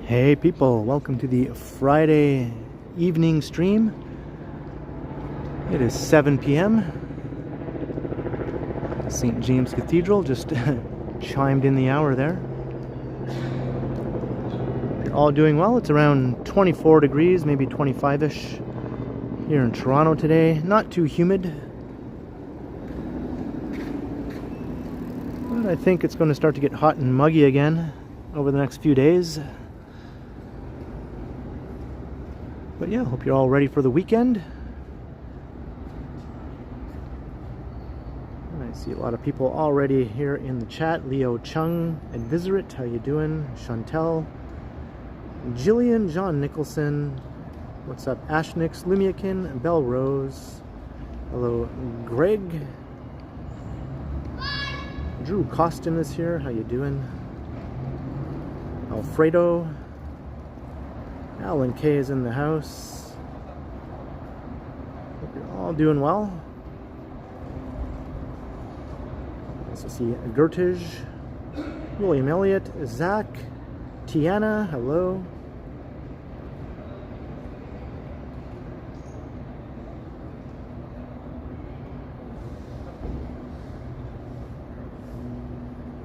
Hey people, welcome to the Friday evening stream. It is 7 p.m. St. James Cathedral just chimed in the hour there. You're all doing well. It's around 24 degrees, maybe 25-ish here in Toronto today. Not too humid. But I think it's going to start to get hot and muggy again over the next few days. But yeah, hope you're all ready for the weekend. And I see a lot of people already here in the chat. Leo Chung, Advisorit, how you doing? Chantel, Jillian, John Nicholson, what's up? Ashnix, Lumiakin, Belle Rose, hello, Greg. Drew Costin is here, how you doing? Alfredo. Alan K is in the house. Hope you're all doing well. Also see Gertij, William Elliott, Zach, Tiana, hello.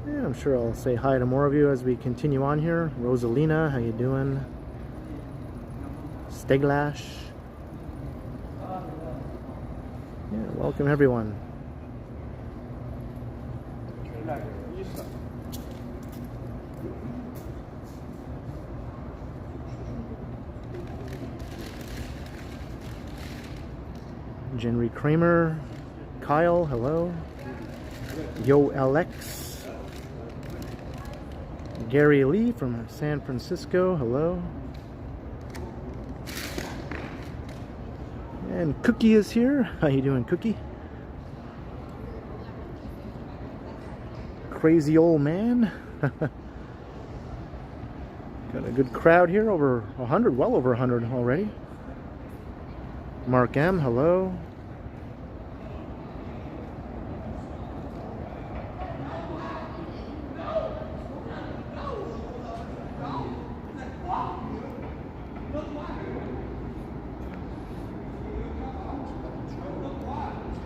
Yeah, I'm sure I'll say hi to more of you as we continue on here. Rosalina, how you doing? Steglash. Yeah, welcome everyone. Jenry Kramer, Kyle, hello. Yo Alex. Gary Lee from San Francisco, hello. And Cookie is here. How you doing, Cookie? Crazy old man. Got a good crowd here, over 100, well over 100 already. Mark M, hello.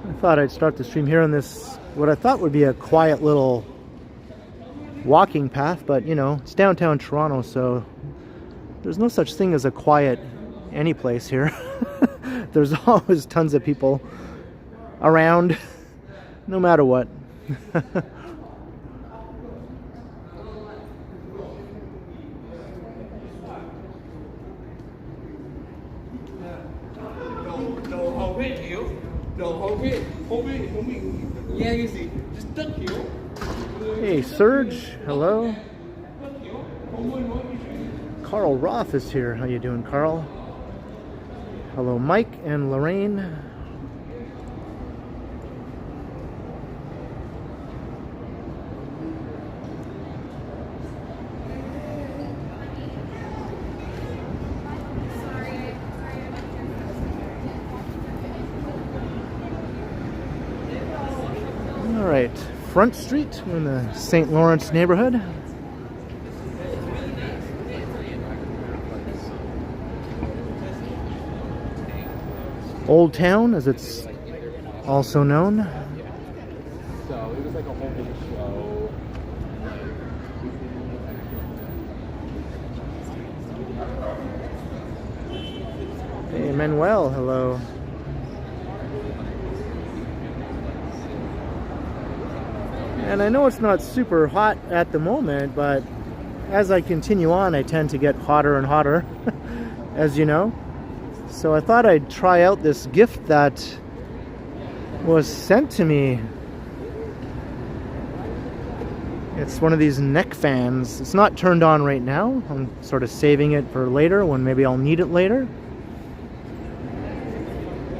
I thought I'd start the stream here on this, what I thought would be a quiet little walking path, but you know, it's downtown Toronto, so there's no such thing as a quiet any place here. There's always tons of people around, no matter what. Hey Serge, hello. Carl Roth is here. How you doing, Carl? Hello Mike and Lorraine. Alright, Front Street, we're in the St. Lawrence neighborhood. Old Town, as it's also known. So it was like a whole big show. Hey Manuel, hello. And I know it's not super hot at the moment, but as I continue on, I tend to get hotter and hotter, as you know. So I thought I'd try out this gift that was sent to me. It's one of these neck fans. It's not turned on right now. I'm sort of saving it for later, when maybe I'll need it later.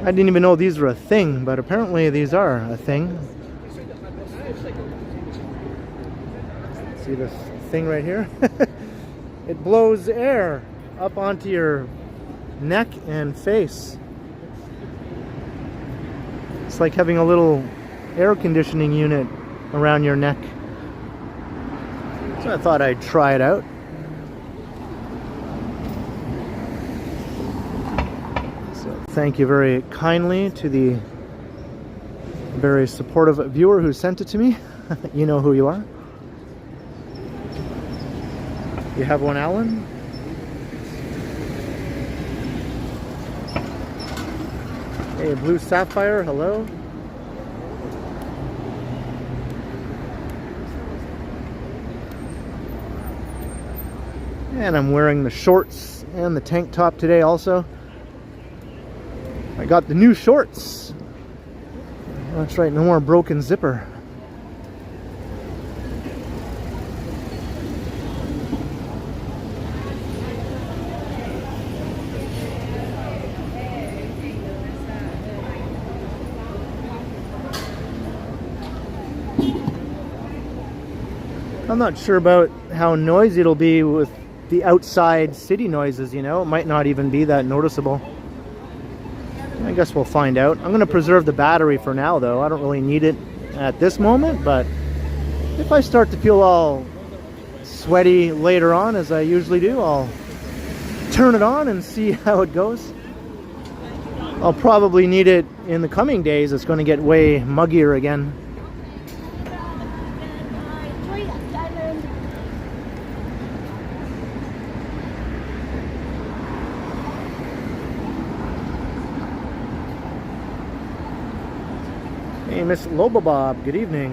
I didn't even know these were a thing, but apparently these are a thing. See this thing right here? It blows air up onto your neck and face. It's like having a little air conditioning unit around your neck. So I thought I'd try it out. Thank you very kindly to the very supportive viewer who sent it to me. You know who you are. You have one, Alan? Hey, Blue Sapphire, hello. And I'm wearing the shorts and the tank top today also. I got the new shorts. That's right, no more broken zipper. I'm not sure about how noisy it'll be with the outside city noises, you know. It might not even be that noticeable. I guess we'll find out. I'm going to preserve the battery for now, though. I don't really need it at this moment, but if I start to feel all sweaty later on, as I usually do, I'll turn it on and see how it goes. I'll probably need it in the coming days. It's going to get way muggier again. Hey, Miss Lobabob, good evening.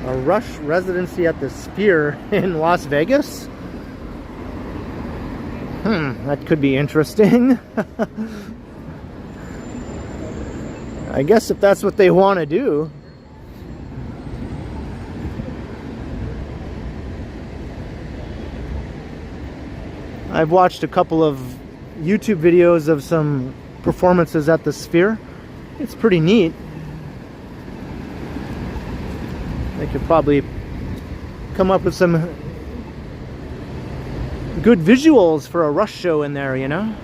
A rush residency at the Sphere in Las Vegas? That could be interesting. I guess if that's what they want to do. I've watched a couple of YouTube videos of some performances at the Sphere. It's pretty neat. They could probably come up with some good visuals for a Rush show in there, you know?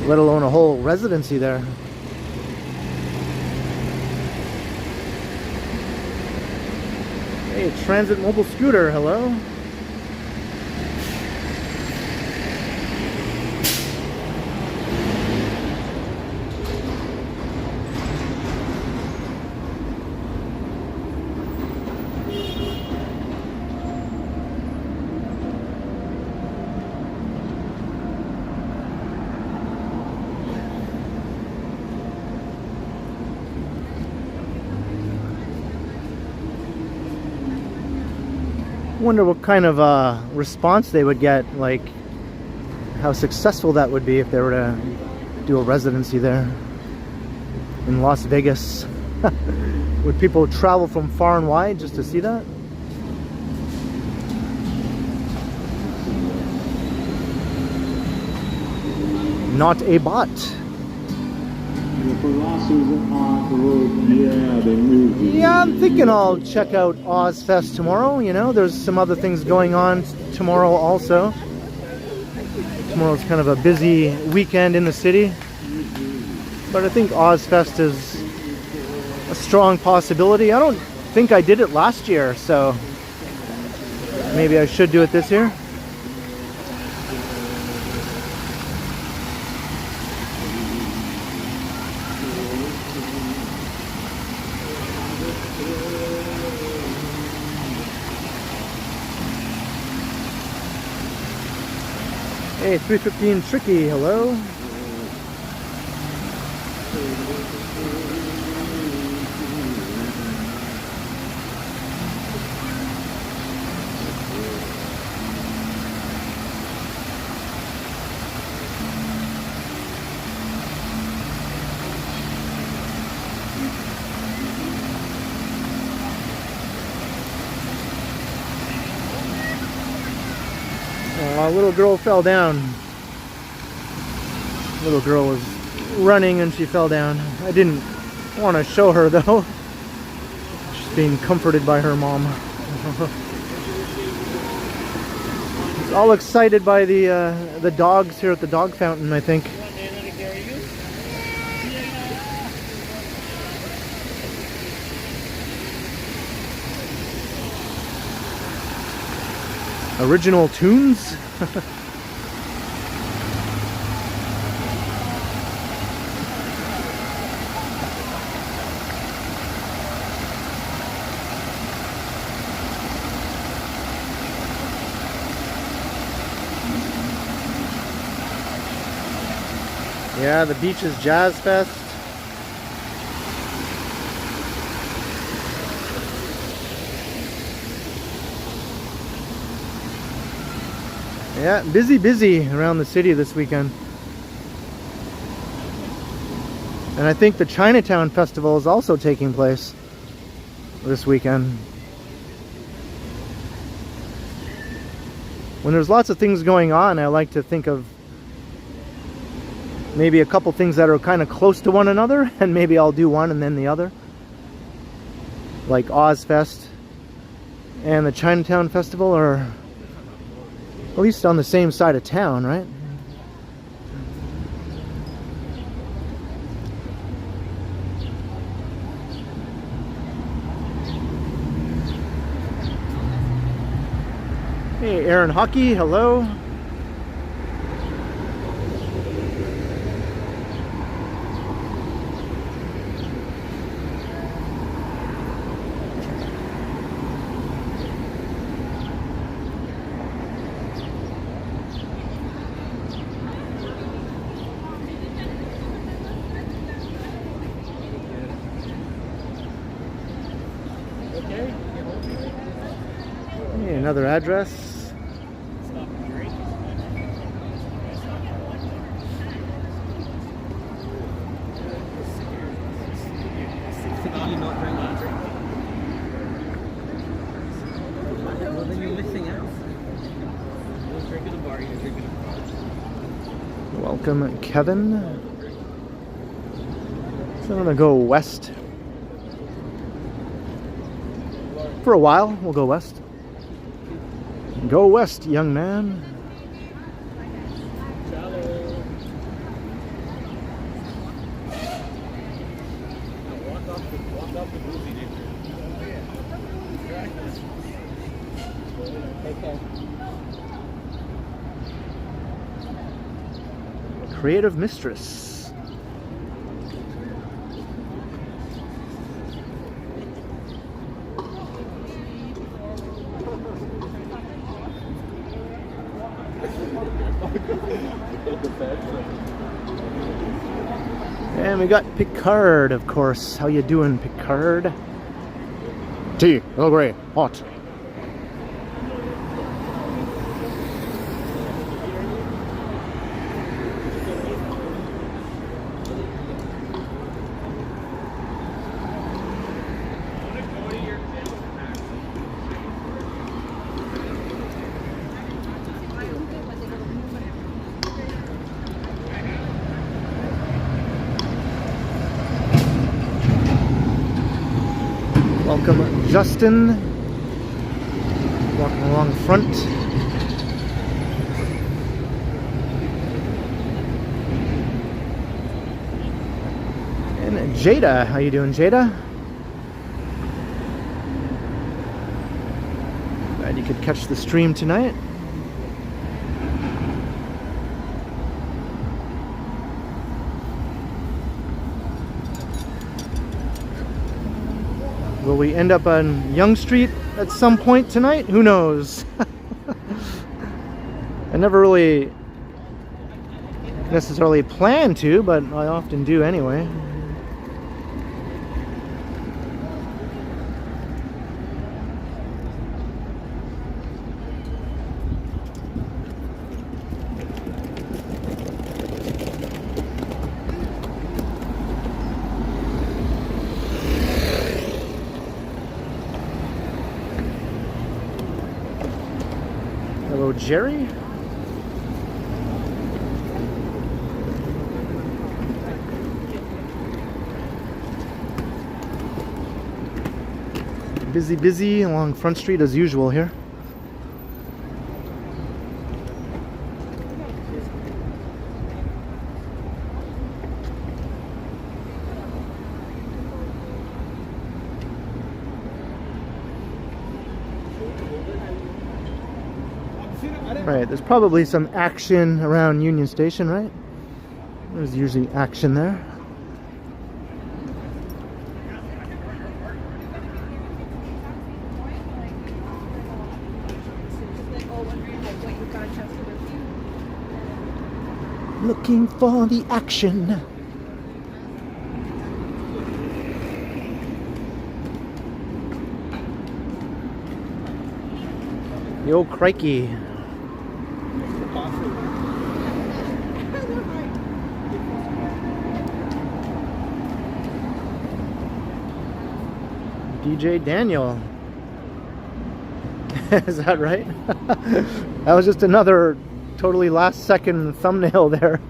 Let alone a whole residency there. Hey, Transit Mobile Scooter, hello. Wonder what kind of response they would get, like how successful that would be if they were to do a residency there in Las Vegas. Would people travel from far and wide just to see that? Not a bot. Yeah, I'm thinking I'll check out Ozfest tomorrow, you know. There's some other things going on tomorrow also. Tomorrow's kind of a busy weekend in the city. But I think Ozfest is a strong possibility. I don't think I did it last year, so maybe I should do it this year. Hey, 315 Tricky, hello. A little girl fell down. Little girl was running and she fell down. I didn't want to show her though. She's being comforted by her mom. All excited by the dogs here at the dog fountain, I think. Original tunes. Yeah, the Beaches Jazz Fest. Yeah, busy around the city this weekend. And I think the Chinatown Festival is also taking place this weekend. When there's lots of things going on, I like to think of maybe a couple things that are kind of close to one another, and maybe I'll do one and then the other. Like Ozfest and the Chinatown Festival are at least on the same side of town, right? Hey, Aaron Hockey, hello. Hey, another address. Welcome, Kevin. So I'm gonna go west. For a while, we'll go west. Go west, young man. Creative Mistress. And we got Picard, of course. How you doing, Picard? Tea, Earl Grey, hot. Welcome, Justin. Walking along front. And Jada, how you doing, Jada? Glad you could catch the stream tonight. Will we end up on Yonge Street at some point tonight? Who knows? I never really necessarily plan to, but I often do anyway. Hello, Jerry. Busy along Front Street as usual here. Right, there's probably some action around Union Station, right? There's usually action there. Looking for the action. Yo, crikey. DJ Daniel. Is that right? That was just another totally last second thumbnail there.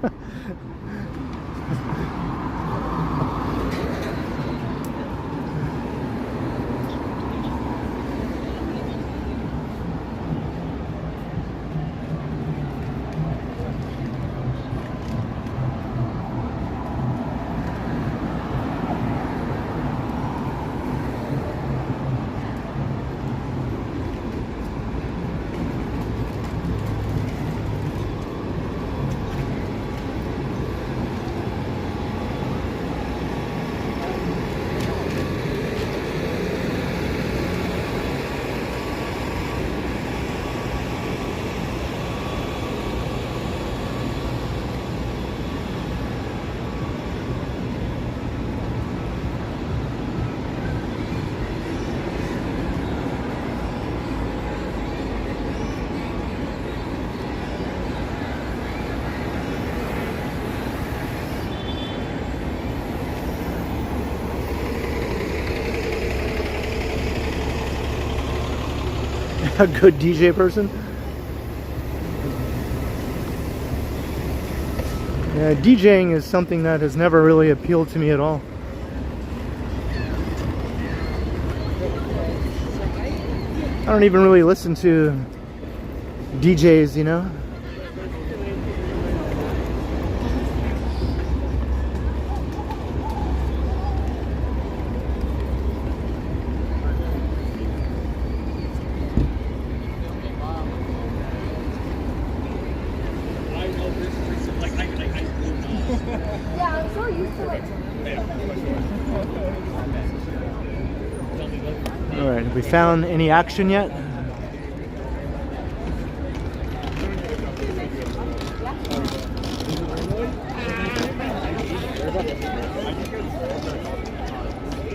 A good DJ person. Yeah, DJing is something that has never really appealed to me at all. I don't even really listen to DJs, you know. Alright, have we found any action yet?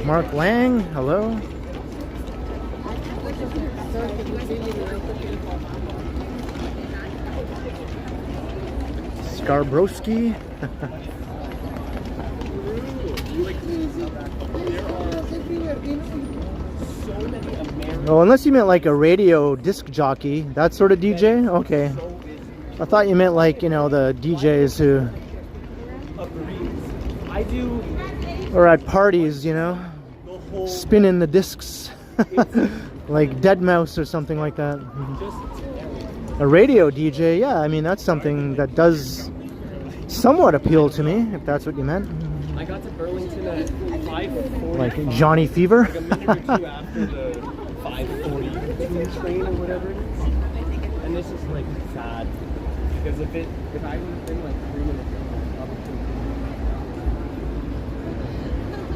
Mark Lang, hello. Skarbrowski. Oh, unless you meant like a radio disc jockey, that sort of DJ? Okay. I thought you meant like, you know, the DJs who or at parties, you know, spinning the discs like Deadmau5 or something like that. A radio DJ, yeah, I mean that's something that does somewhat appeal to me, if that's what you meant. I got to Burlington at 5:40. Like Johnny Fever? Like a minute or two after the 5:42 train or whatever it is. And this is like sad. Because if I would have been like 3 minutes ago,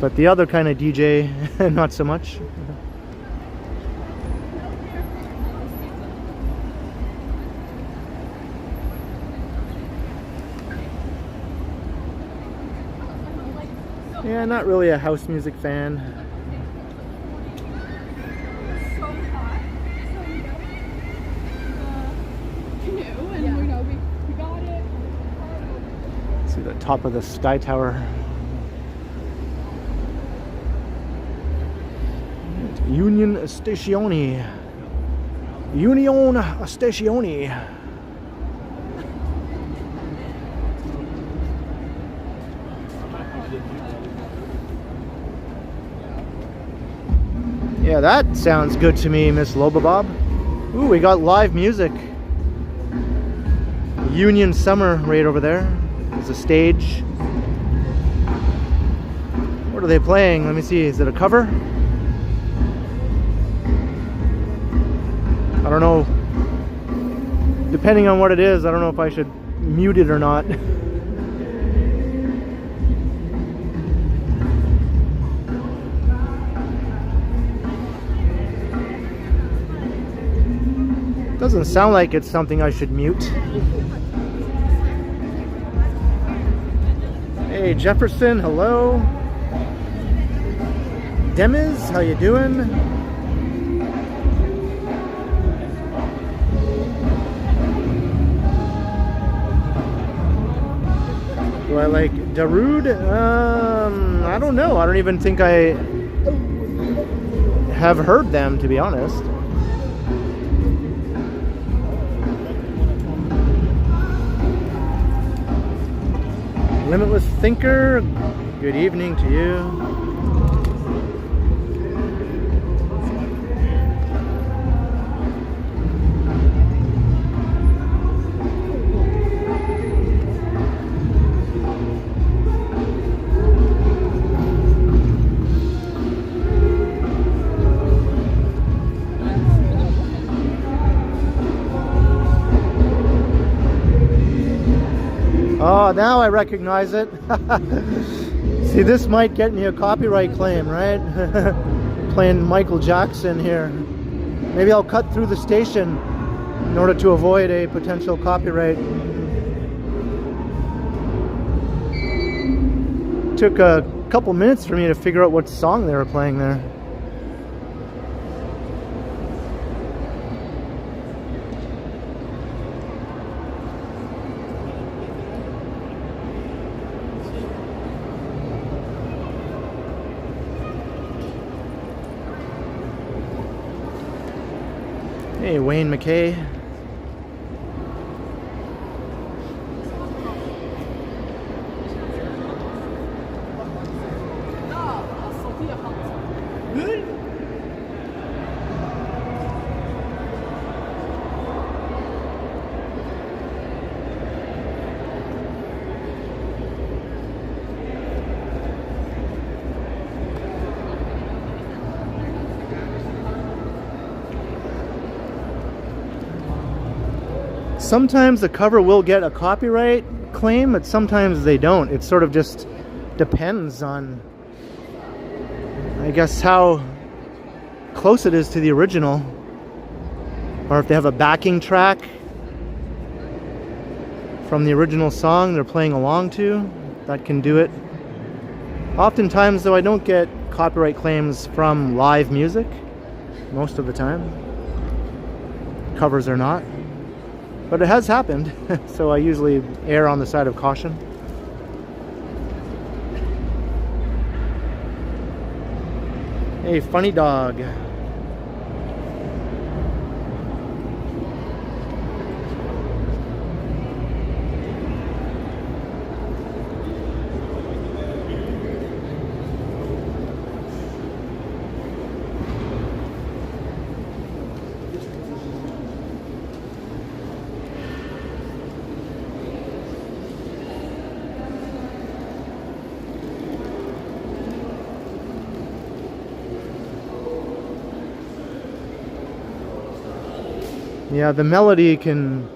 But the other kind of DJ, not so much. Yeah, not really a house music fan. See the top of the Sky Tower. Union Stazione. Union Stazione. Yeah, that sounds good to me, Miss Lobabob. Ooh, we got live music. Union Summer right over there. There's a stage. What are they playing? Let me see. Is it a cover? I don't know. depending on what it is, I don't know if I should mute it or not. Doesn't sound like it's something I should mute. Hey Jefferson, hello. Demiz, how you doing? Do I like Darude? I don't know. I don't even think I have heard them, to be honest. Limitless Thinker, good evening to you. Oh, now I recognize it. See, this might get me a copyright claim, right? Playing Michael Jackson here. Maybe I'll cut through the station in order to avoid a potential copyright. Took a couple minutes for me to figure out what song they were playing there. Hey, Wayne McKay. Sometimes the cover will get a copyright claim, but sometimes they don't. It sort of just depends on, I guess, how close it is to the original, or if they have a backing track from the original song they're playing along to, that can do it. Oftentimes, though, I don't get copyright claims from live music, most of the time. Covers are not. But it has happened, so I usually err on the side of caution. Hey, funny dog. Yeah, the melody can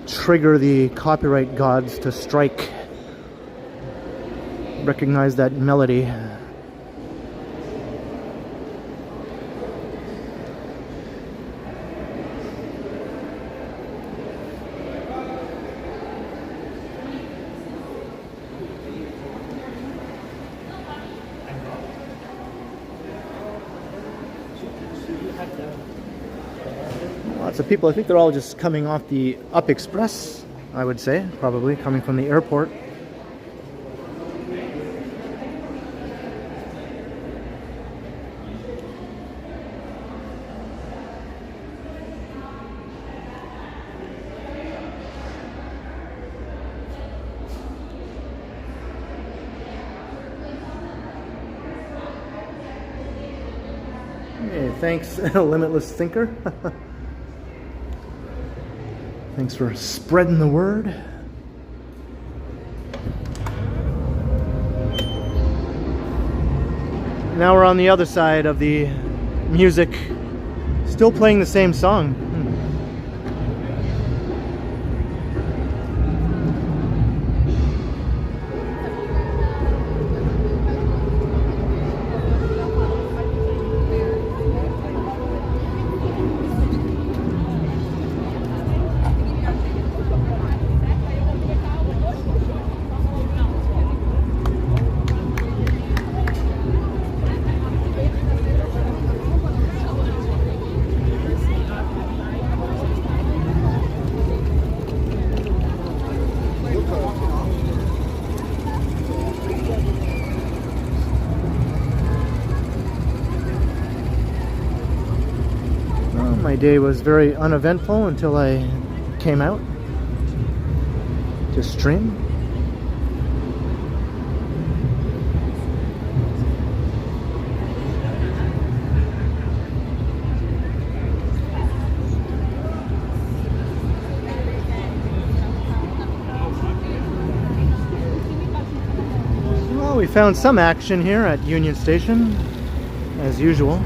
trigger the copyright gods to strike. Recognize that melody. Lots of people, I think they're all just coming off the Up Express, I would say, probably coming from the airport. Hey, thanks, Limitless Thinker. Thanks for spreading the word. Now we're on the other side of the music, still playing the same song. My day was very uneventful until I came out to stream. Well, we found some action here at Union Station, as usual.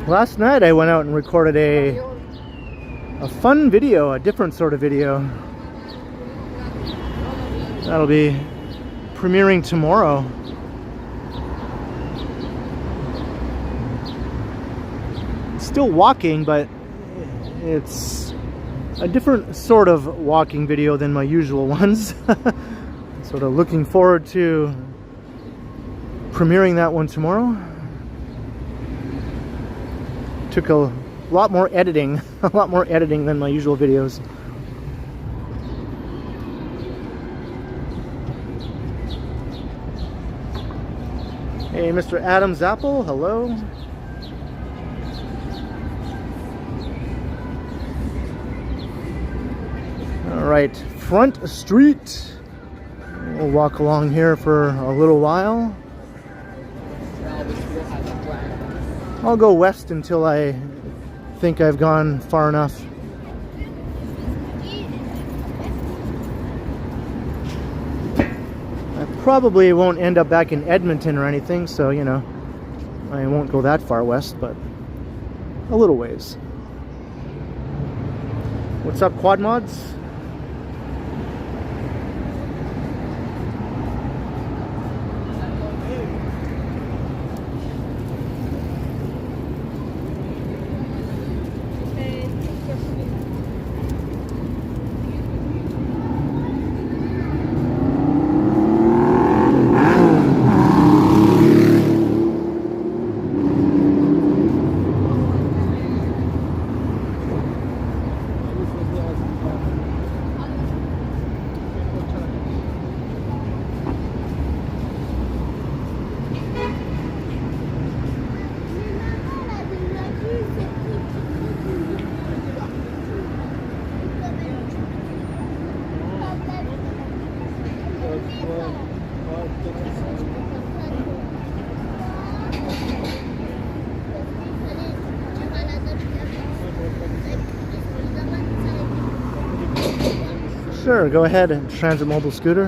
Last night I went out and recorded a fun video, a different sort of video. That'll be premiering tomorrow. Still walking, but it's a different sort of walking video than my usual ones. Sort of looking forward to premiering that one tomorrow. Took a lot more editing, than my usual videos. Hey, Mr. Adam's Apple, hello. All right, Front Street. We'll walk along here for a little while. I'll go west until I think I've gone far enough. I probably won't end up back in Edmonton or anything, so you know, I won't go that far west, but a little ways. What's up, Quad Mods? Sure, go ahead. Transit mobile scooter.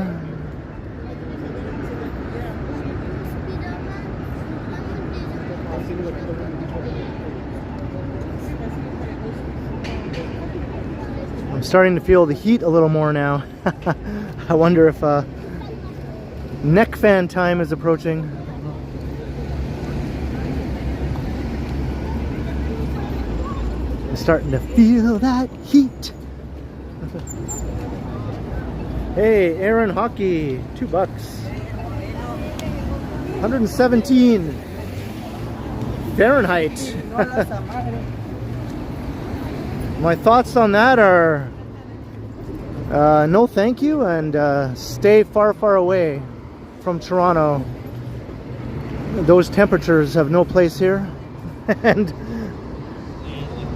I'm starting to feel the heat a little more now. I wonder if neck fan time is approaching. I'm starting to feel that heat. Hey, Aaron Hockey, $2. 117 Fahrenheit. My thoughts on that are no thank you, and stay far, far away from Toronto. Those temperatures have no place here. And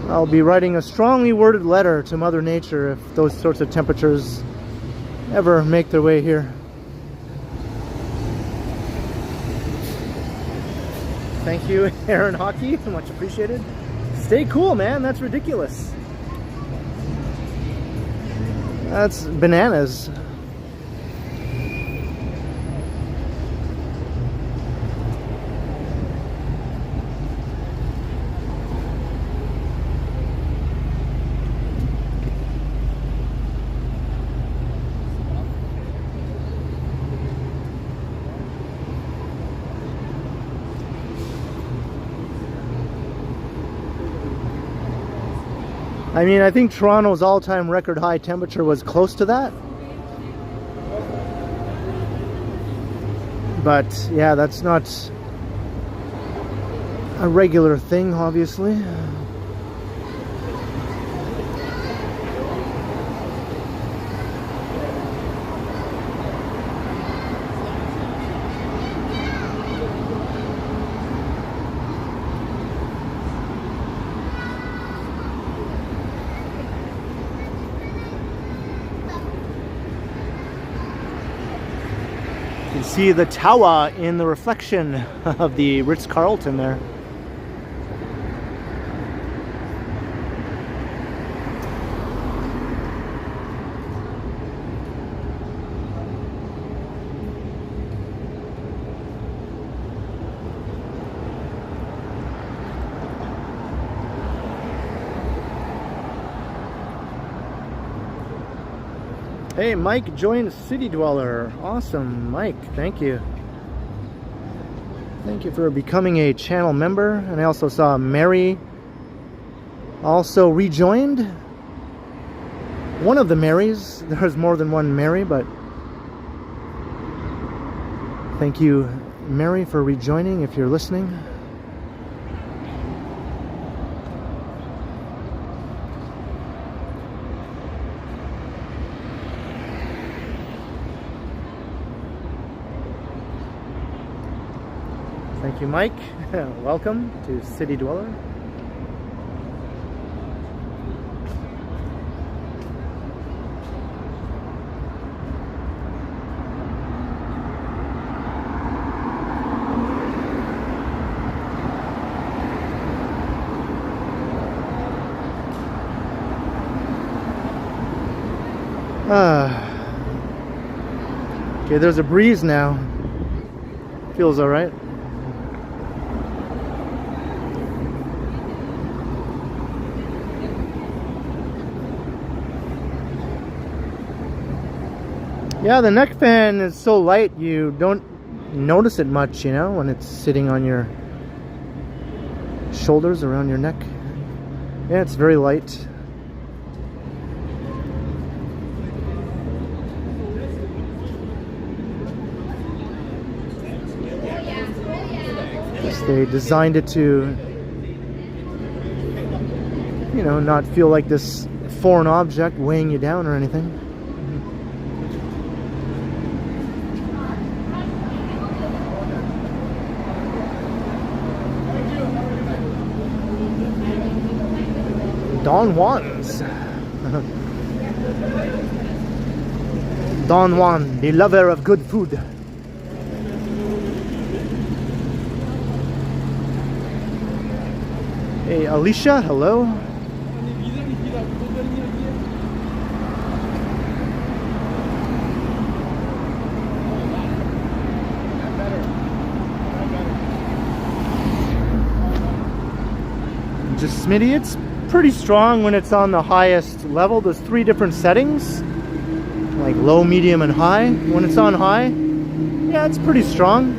I'll be writing a strongly worded letter to Mother Nature if those sorts of temperatures ever make their way here. Thank you, Aaron Hockey. Much appreciated. Stay cool, man. That's ridiculous. That's bananas. I mean, I think Toronto's all-time record high temperature was close to that. But yeah, that's not a regular thing, obviously. You can see the tower in the reflection of the Ritz-Carlton there. Hey, Mike joined City Dweller. Awesome, Mike. Thank you. Thank you for becoming a channel member. And I also saw Mary also rejoined. One of the Marys. There's more than one Mary, but thank you, Mary, for rejoining if you're listening. Thank you, Mike. Welcome to City Dweller. Okay, there's a breeze now. Feels all right. Yeah, the neck fan is so light you don't notice it much, you know, when it's sitting on your shoulders, around your neck. Yeah, it's very light. Guess they designed it to, you know, not feel like this foreign object weighing you down or anything. Don Juan's. Don Juan, the lover of good food. Hey, Alicia, hello. Just Smitty, it's pretty strong when it's on the highest level. There's 3 different settings, like low, medium, and high. When it's on high, yeah, it's pretty strong.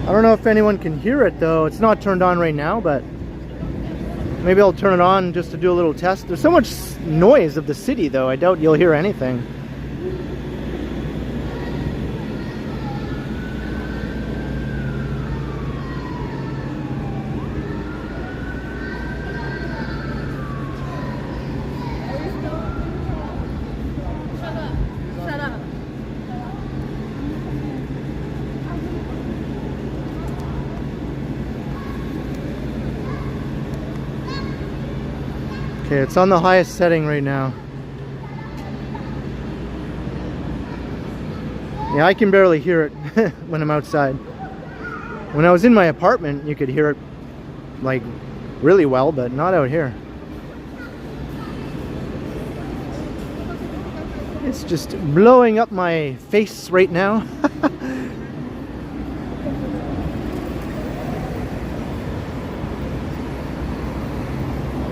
I don't know if anyone can hear it though. It's not turned on right now, but maybe I'll turn it on just to do a little test. There's so much noise of the city though, I doubt you'll hear anything. Okay, it's on the highest setting right now. Yeah, I can barely hear it when I'm outside. When I was in my apartment, you could hear it like really well, but not out here. It's just blowing up my face right now.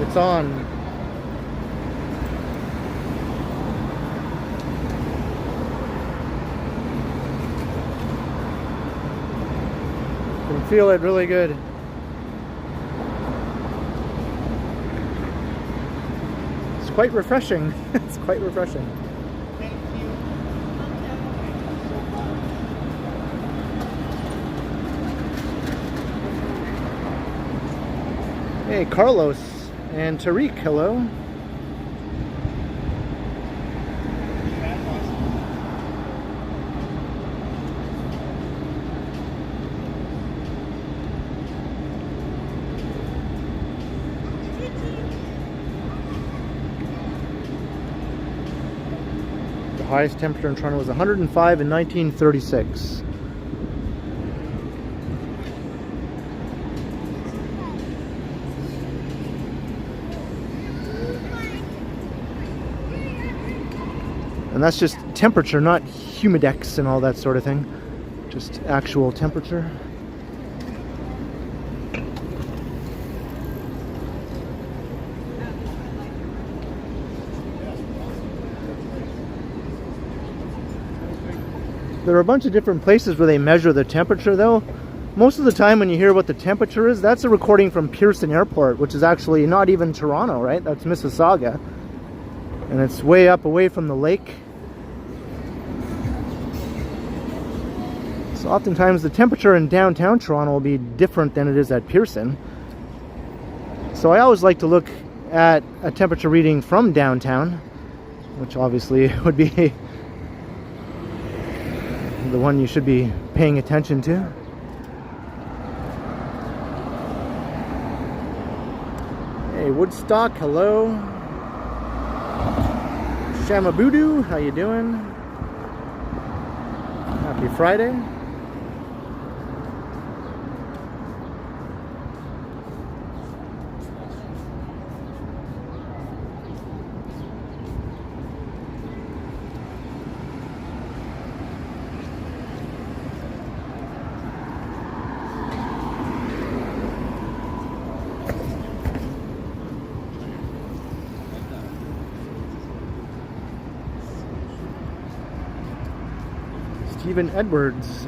It's on. Can feel it really good. It's quite refreshing. It's quite refreshing. Hey, Carlos and Tariq, hello. The highest temperature in Toronto was 105 in 1936. And that's just temperature, not humidex and all that sort of thing. Just actual temperature. There are a bunch of different places where they measure the temperature though. Most of the time when you hear what the temperature is, that's a recording from Pearson Airport, which is actually not even Toronto, right? That's Mississauga. And it's way up away from the lake. So oftentimes the temperature in downtown Toronto will be different than it is at Pearson. So I always like to look at a temperature reading from downtown, which obviously would be the one you should be paying attention to. Hey, Woodstock, hello. Shamabudu, how you doing? Happy Friday. Stephen Edwards.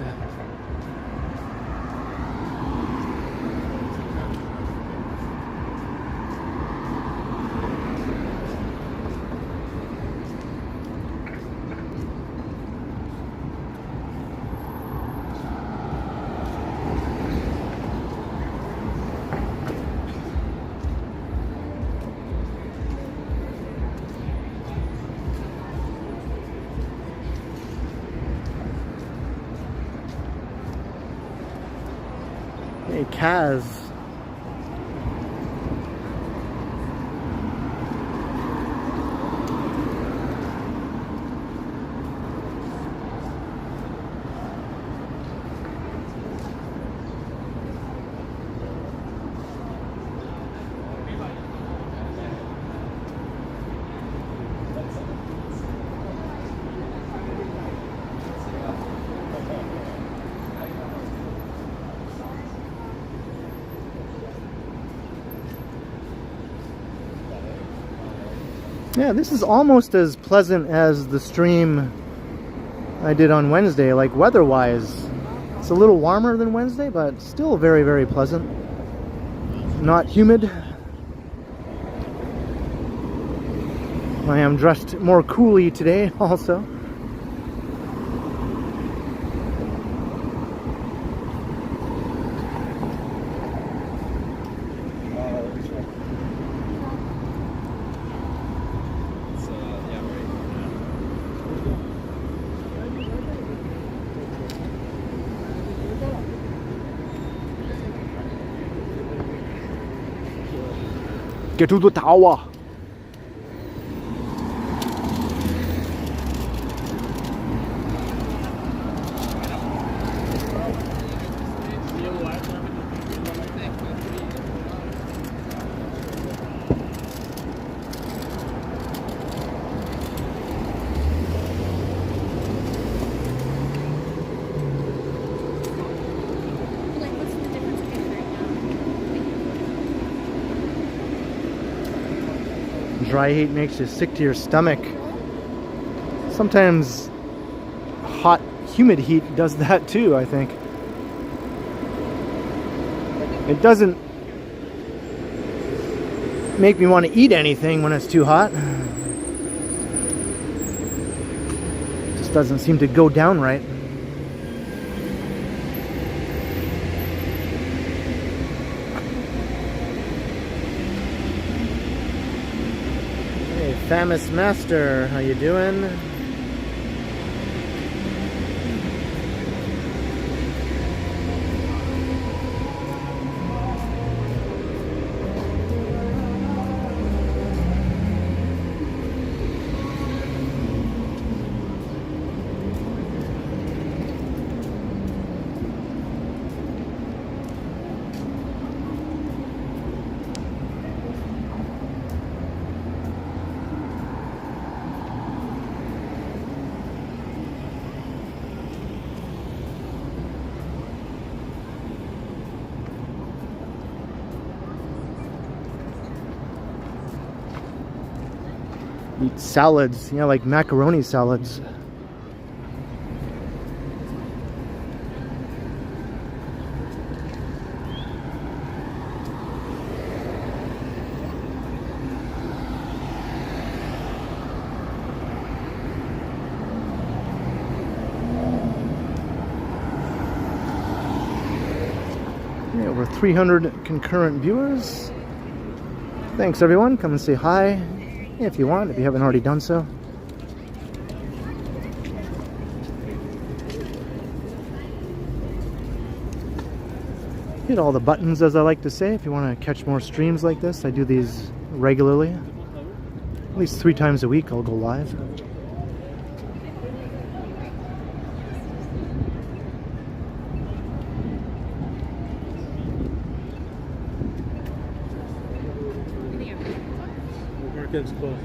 Hey, Kaz. Yeah, this is almost as pleasant as the stream I did on Wednesday, like weather-wise. It's a little warmer than Wednesday, but still very, very pleasant. Not humid. I am dressed more coolly today also. Get to the tower. dry heat makes you sick to your stomach. Sometimes hot, humid heat does that too, I think. It doesn't make me want to eat anything when it's too hot. Just doesn't seem to go down right. Hey, famous master, how you doing? Eat salads, you know, like macaroni salads. Yeah, over 300 concurrent viewers. Thanks everyone, come and say hi if you want, if you haven't already done so. Hit all the buttons, as I like to say, if you want to catch more streams like this. I do these regularly. At least 3 times a week I'll go live. It's close.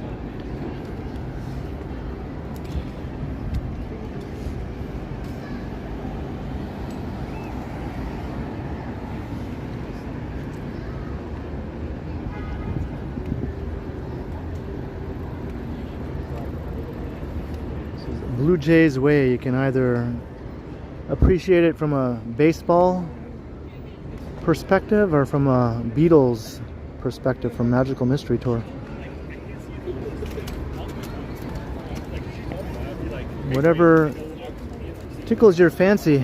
Blue Jays way, you can either appreciate it from a baseball perspective or from a Beatles perspective from Magical Mystery Tour. Whatever tickles your fancy.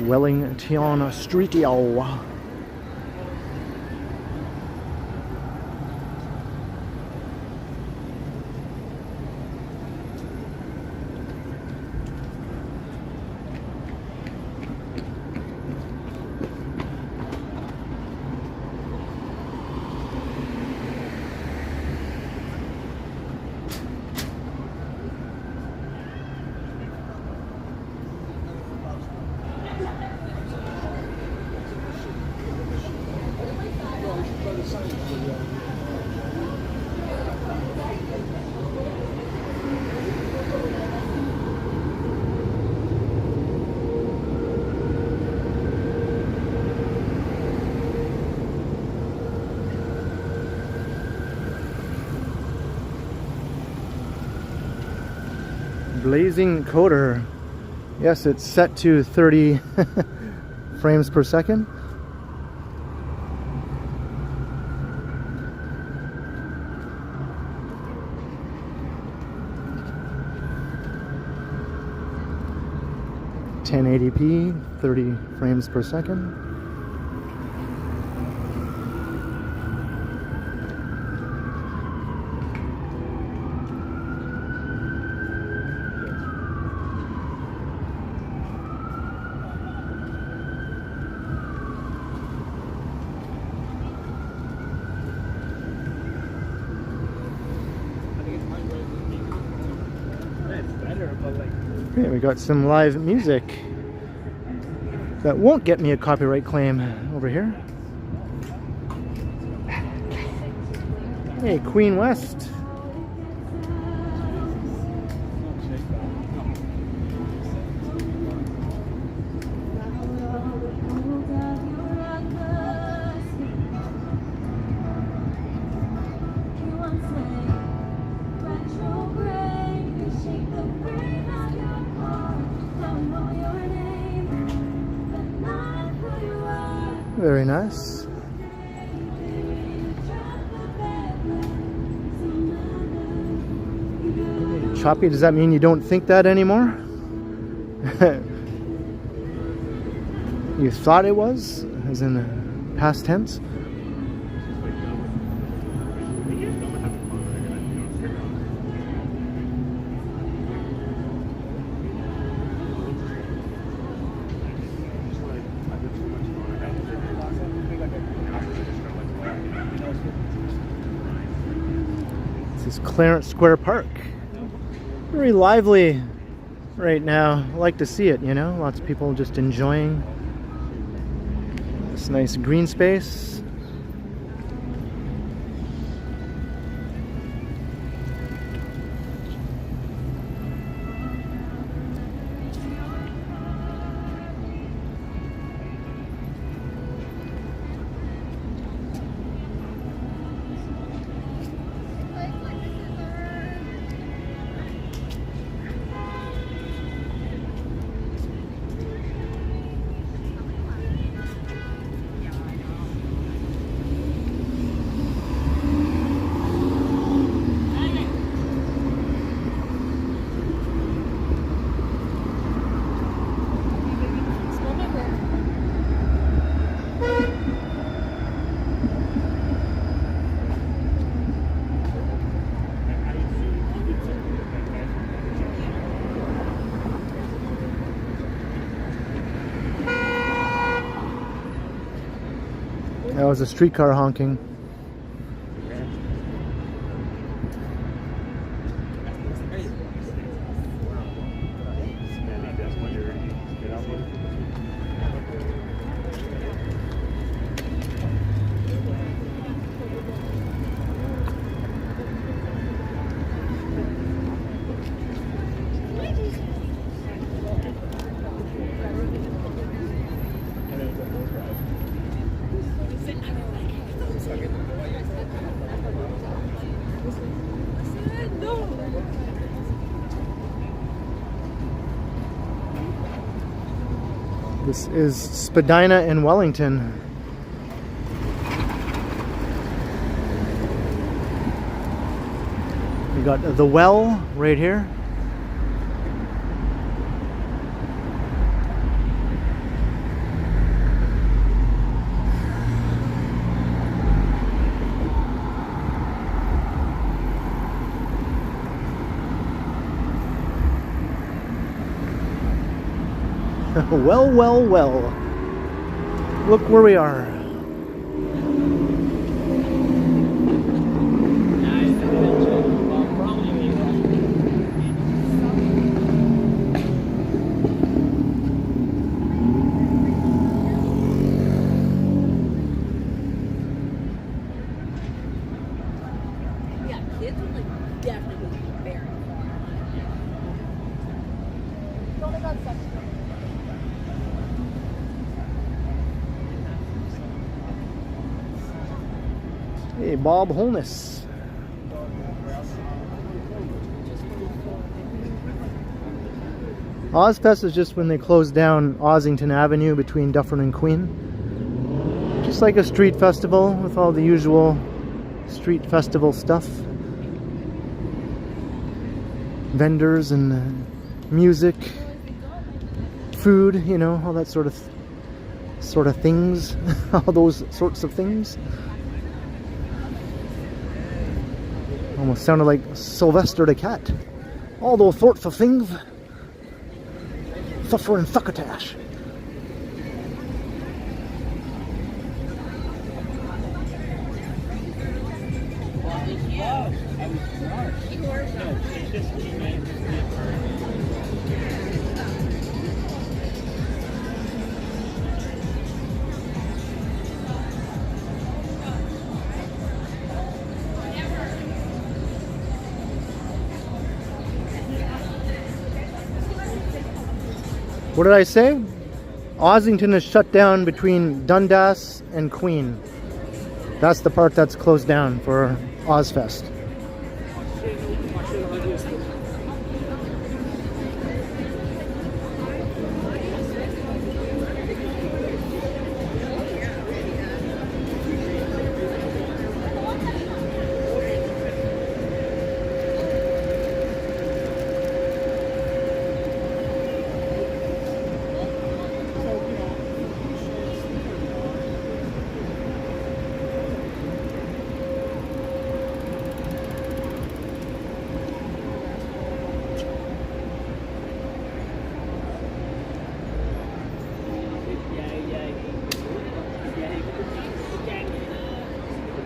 Wellington Streetio. Blazing coder. Yes, it's set to 30 frames per second. (1080p), 30 frames per second. That's better, but like Okay, we got some live music that won't get me a copyright claim over here. Hey, Queen West. Very nice. Choppy, does that mean you don't think that anymore? You thought it was, as in past tense? This is Clarence Square Park. Very lively right now. I like to see it, you know, lots of people just enjoying this nice green space. That was a streetcar honking. This is Spadina in Wellington. We got the well right here. Well, well, well. Look where we are. Yeah, kids would like definitely be very far. It's only got such. Hey, Bob Holness. Ozfest is just when they closed down Ossington Avenue between Dufferin and Queen. Just like a street festival with all the usual street festival stuff. Vendors and music, food, you know, all that sort of things. All those sorts of things. Almost sounded like Sylvester the Cat. All those sorts of things. Thuffer and thuckatash. What did I say? Ossington is shut down between Dundas and Queen. That's the part that's closed down for Ozfest.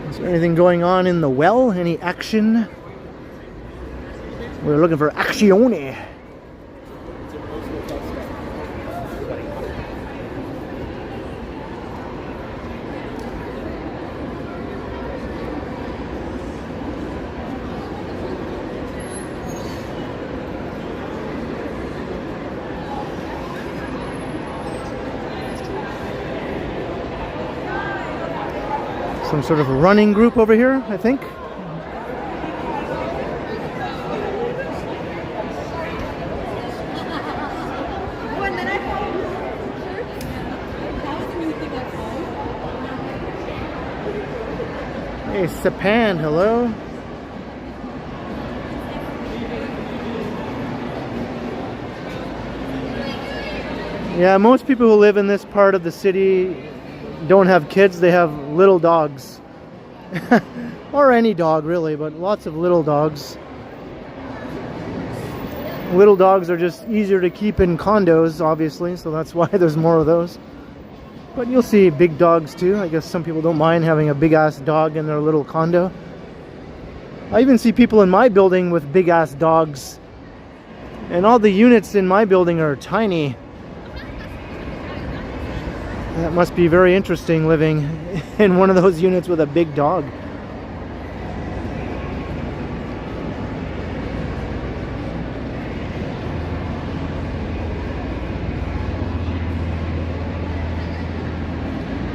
Is there anything going on in the well? Any action? We're looking for actione. Some sort of running group over here, I think. Hey, Sapan, hello. Yeah, most people who live in this part of the city don't have kids, they have little dogs. Or any dog really, but lots of little dogs. Little dogs are just easier to keep in condos, obviously, so that's why there's more of those. But you'll see big dogs too. I guess some people don't mind having a big ass dog in their little condo. I even see people in my building with big ass dogs. And all the units in my building are tiny. That must be very interesting living in one of those units with a big dog.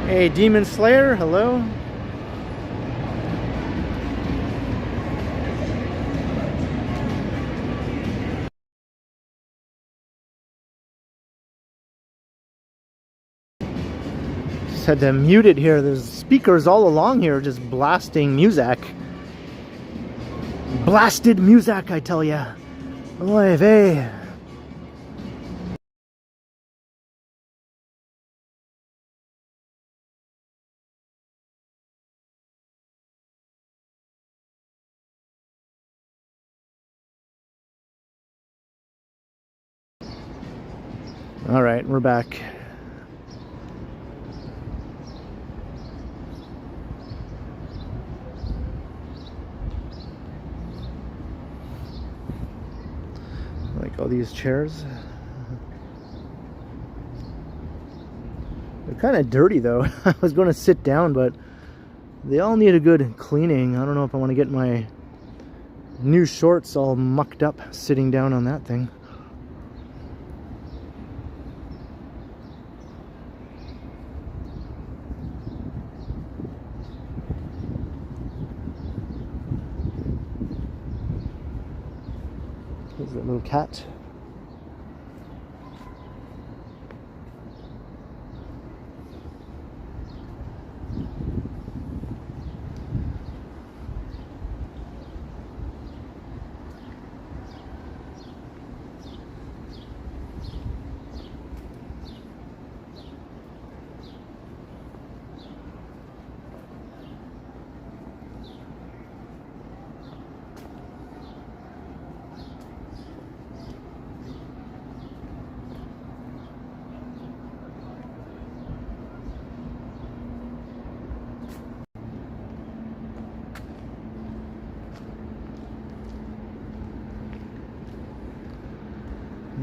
Hey, Demon Slayer, hello. Had to mute it here. There's speakers all along here just blasting music. Blasted music, I tell ya. Oy vey. All right, we're back. Like all these chairs. They're kind of dirty though. I was going to sit down, but they all need a good cleaning. I don't know if I want to get my new shorts all mucked up sitting down on that thing. There's that little cat.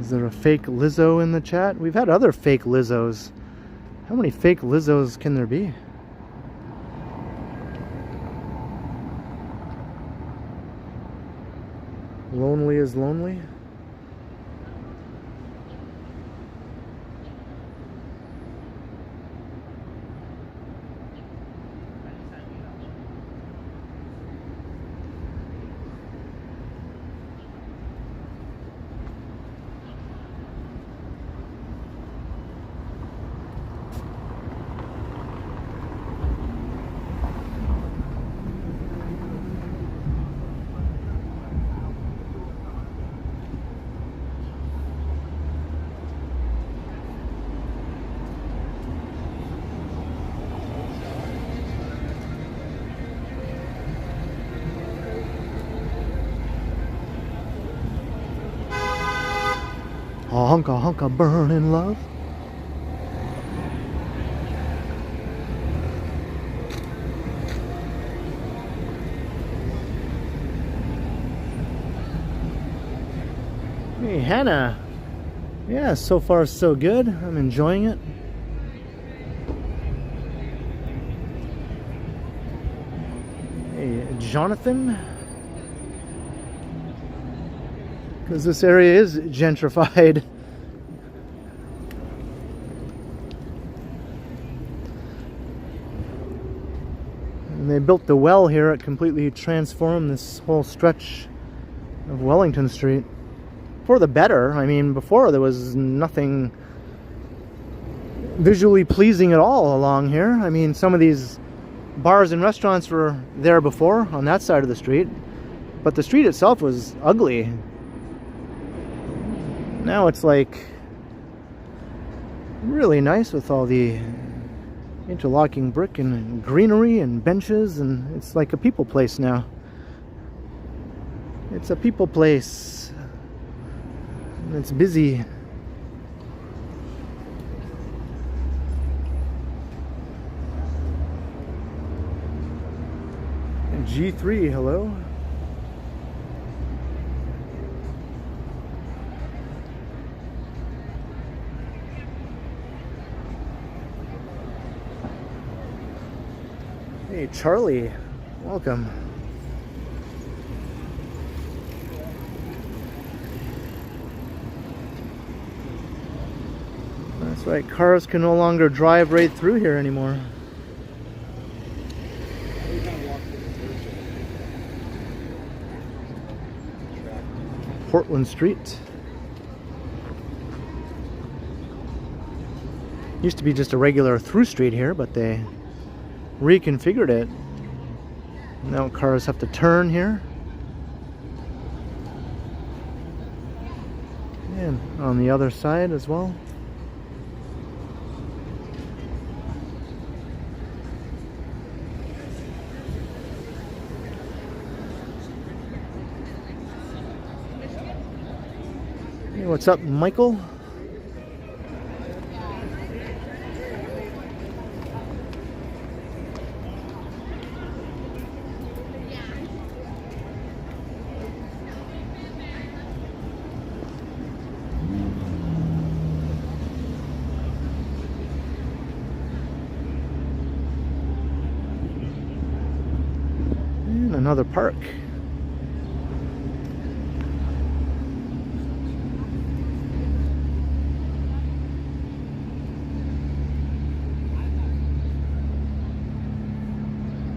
Is there a fake Lizzo in the chat? We've had other fake Lizzos. How many fake Lizzos can there be? Lonely is lonely. Honka honka burning love. Hey, Hannah. Yeah, so far so good. I'm enjoying it. Hey, Jonathan. Because this area is gentrified. And they built the well here. It completely transformed this whole stretch of Wellington Street. For the better. I mean, before there was nothing visually pleasing at all along here. I mean, some of these bars and restaurants were there before on that side of the street, but the street itself was ugly. Now it's like really nice with all the interlocking brick and greenery and benches, and it's like a people place now. It's a people place. It's busy. G3, hello. Hey, Charlie, welcome. That's right, cars can no longer drive right through here anymore. Portland Street. Used to be just a regular through street here, but they reconfigured it. Now cars have to turn here. And on the other side as well. Hey, what's up, Michael? And another park.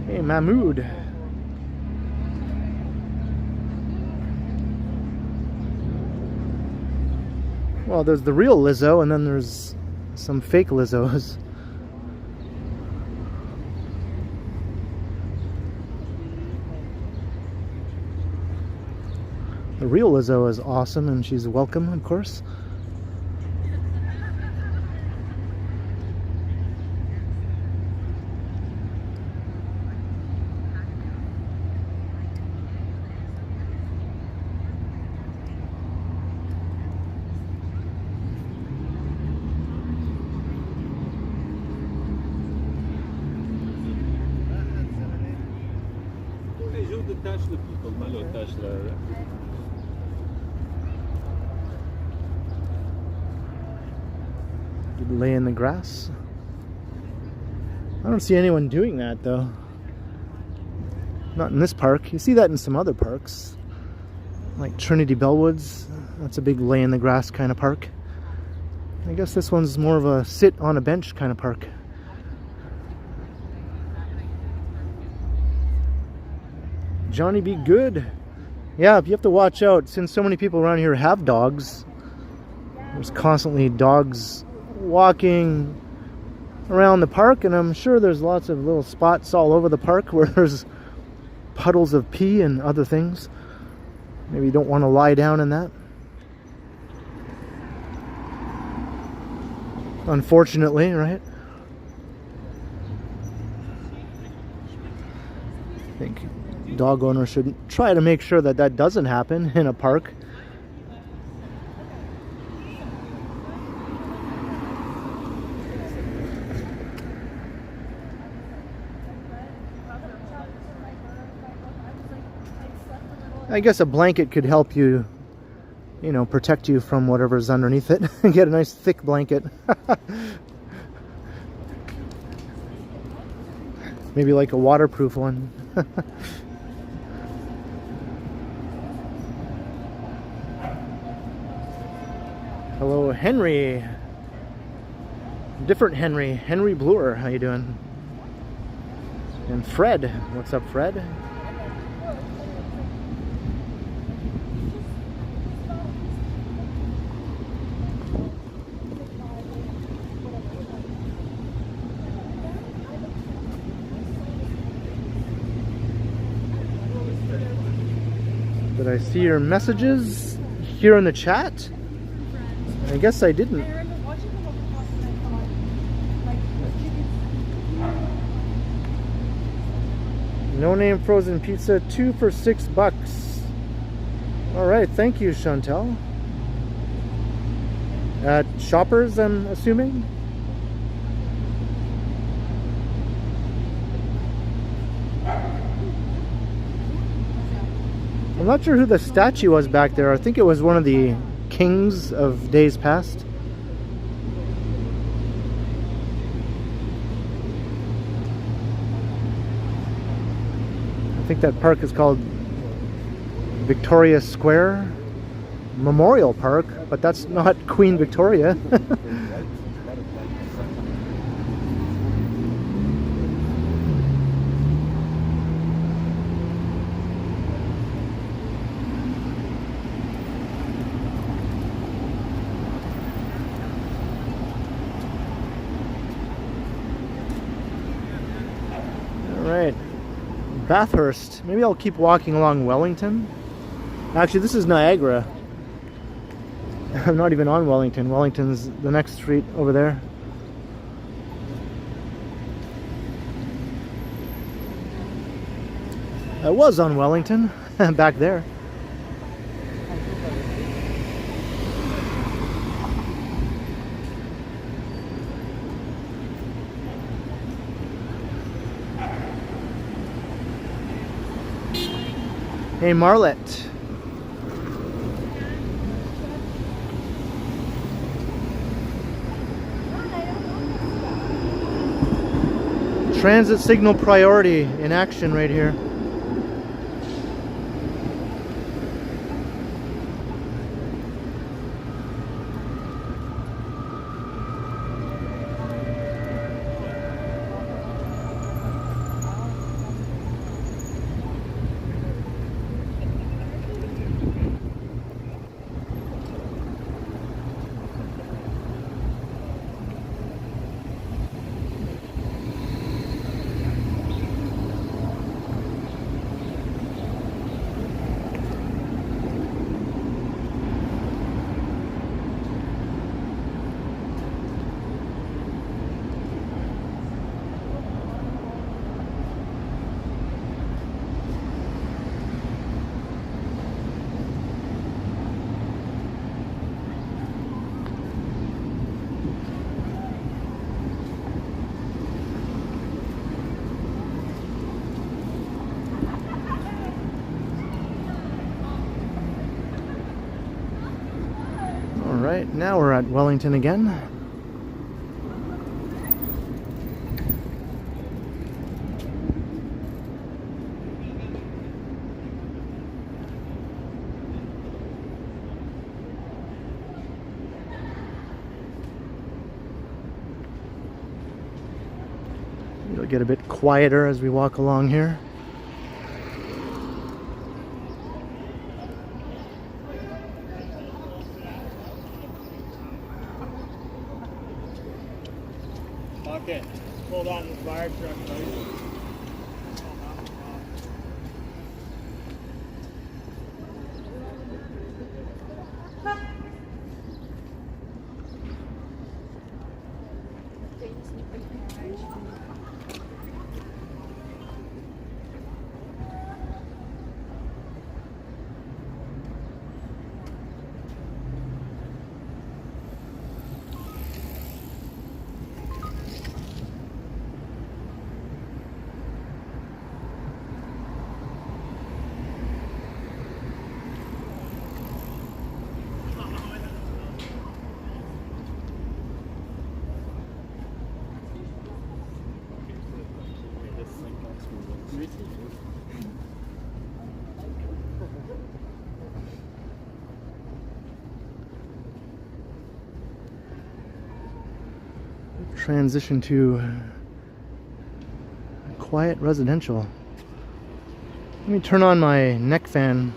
Hey, Mahmood. Well, there's the real Lizzo, and then there's some fake Lizzos. The real Lizzo is awesome, and she's welcome, of course. Touch the people, malo touch the. You'd lay in the grass. I don't see anyone doing that though. Not in this park. You see that in some other parks, like Trinity Bellwoods. That's a big lay in the grass kind of park. I guess this one's more of a sit on a bench kind of park. Johnny be good. Yeah, you have to watch out since so many people around here have dogs. There's constantly dogs walking around the park, and I'm sure there's lots of little spots all over the park where there's puddles of pee and other things. Maybe you don't want to lie down in that. Unfortunately, right? I think dog owners should try to make sure that that doesn't happen in a park. I guess a blanket could help you, you know, protect you from whatever's underneath it. Get a nice thick blanket. Maybe like a waterproof one. Hello, Henry. Different Henry. Henry Bluer. How you doing? And Fred. What's up, Fred? Did I see your messages here in the chat? I guess I didn't. No name frozen pizza, 2 for $6. Alright, thank you, Chantel. At Shoppers, I'm assuming? I'm not sure who the statue was back there. I think it was one of the kings of days past. I think that park is called Victoria Square Memorial Park, but that's not Queen Victoria. Alright, Bathurst. Maybe I'll keep walking along Wellington. Actually, this is Niagara. I'm not even on Wellington. Wellington's the next street over there. I was on Wellington, back there. Hey, Marlette. Transit signal priority in action right here. Alright, now we're at Wellington again. It'll get a bit quieter as we walk along here. Okay, hold on to the fire truck, please. Transition to quiet residential. Let me turn on my neck fan.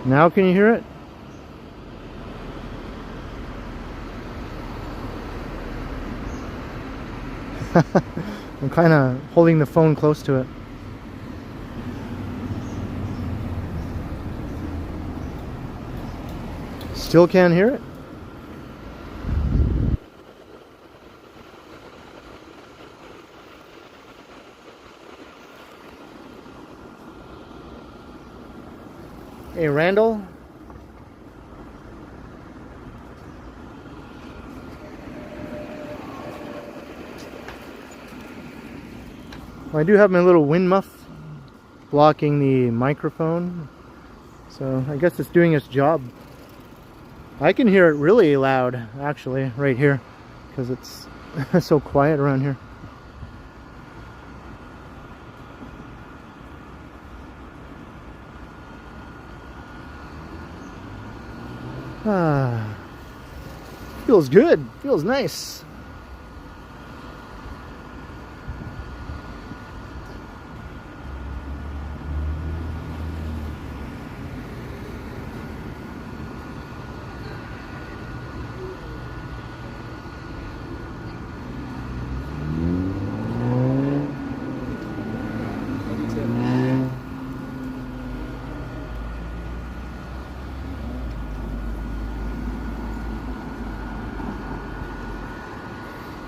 Now can you hear it? I'm kind of holding the phone close to it. Still can't hear it? Hey, Randall? Well, I do have my little wind muff blocking the microphone, so I guess it's doing its job. I can hear it really loud, actually, right here, because it's so quiet around here. Ah, feels good, feels nice.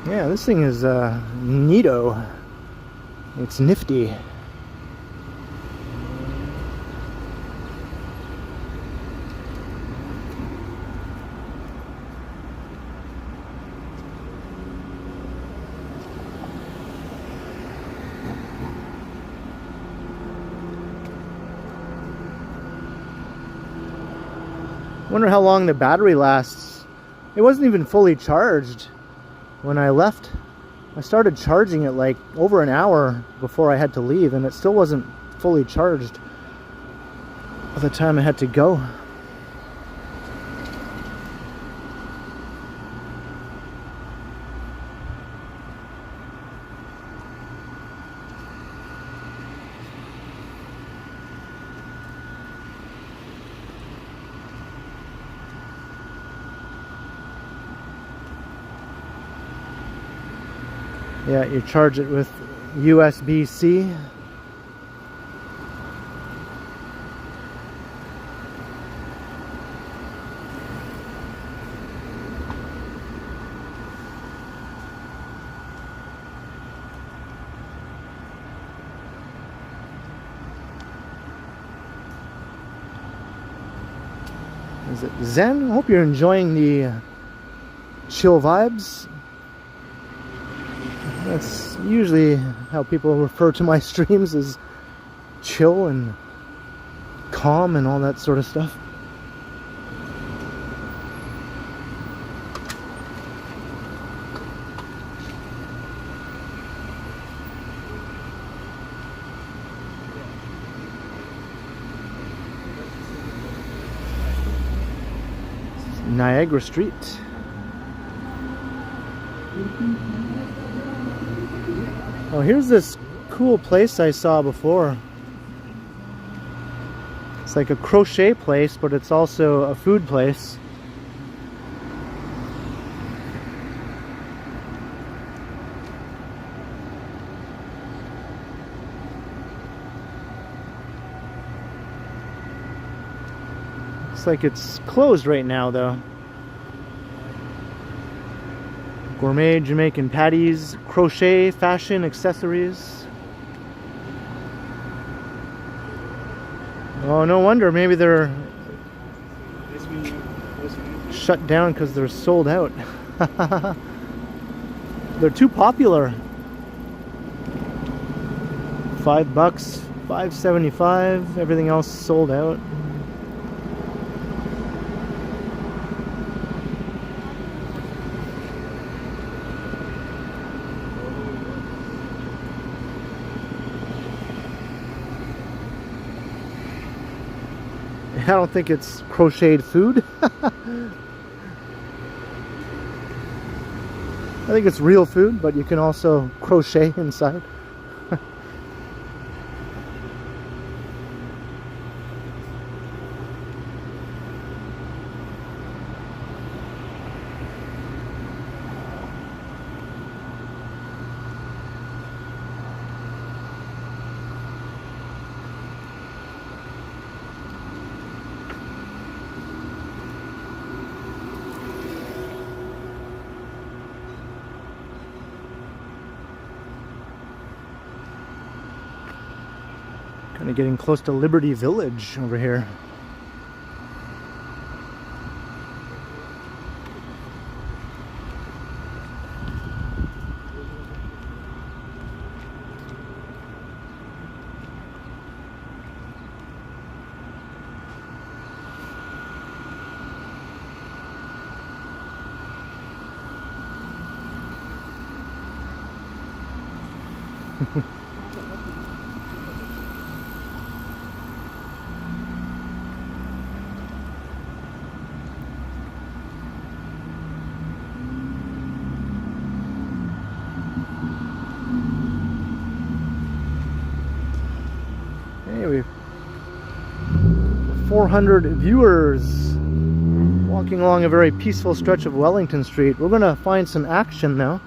Yeah, this thing is neato. It's nifty. Wonder how long the battery lasts. It wasn't even fully charged when I left. I started charging it like over an hour before I had to leave, and it still wasn't fully charged by the time I had to go. Yeah, you charge it with USB-C. Is it Zen? I hope you're enjoying the chill vibes. That's usually how people refer to my streams, as chill and calm and all that sort of stuff. Niagara Street. Oh, here's this cool place I saw before. It's like a crochet place, but it's also a food place. Looks like it's closed right now, though. Gourmet Jamaican patties, crochet, fashion, accessories. Oh, no wonder. Maybe they're shut down because they're sold out. They're too popular. $5, $5.75. Everything else sold out. I don't think it's crocheted food. I think it's real food, but you can also crochet inside. Kind of getting close to Liberty Village over here. Anyway, 400 viewers walking along a very peaceful stretch of Wellington Street. We're gonna find some action now.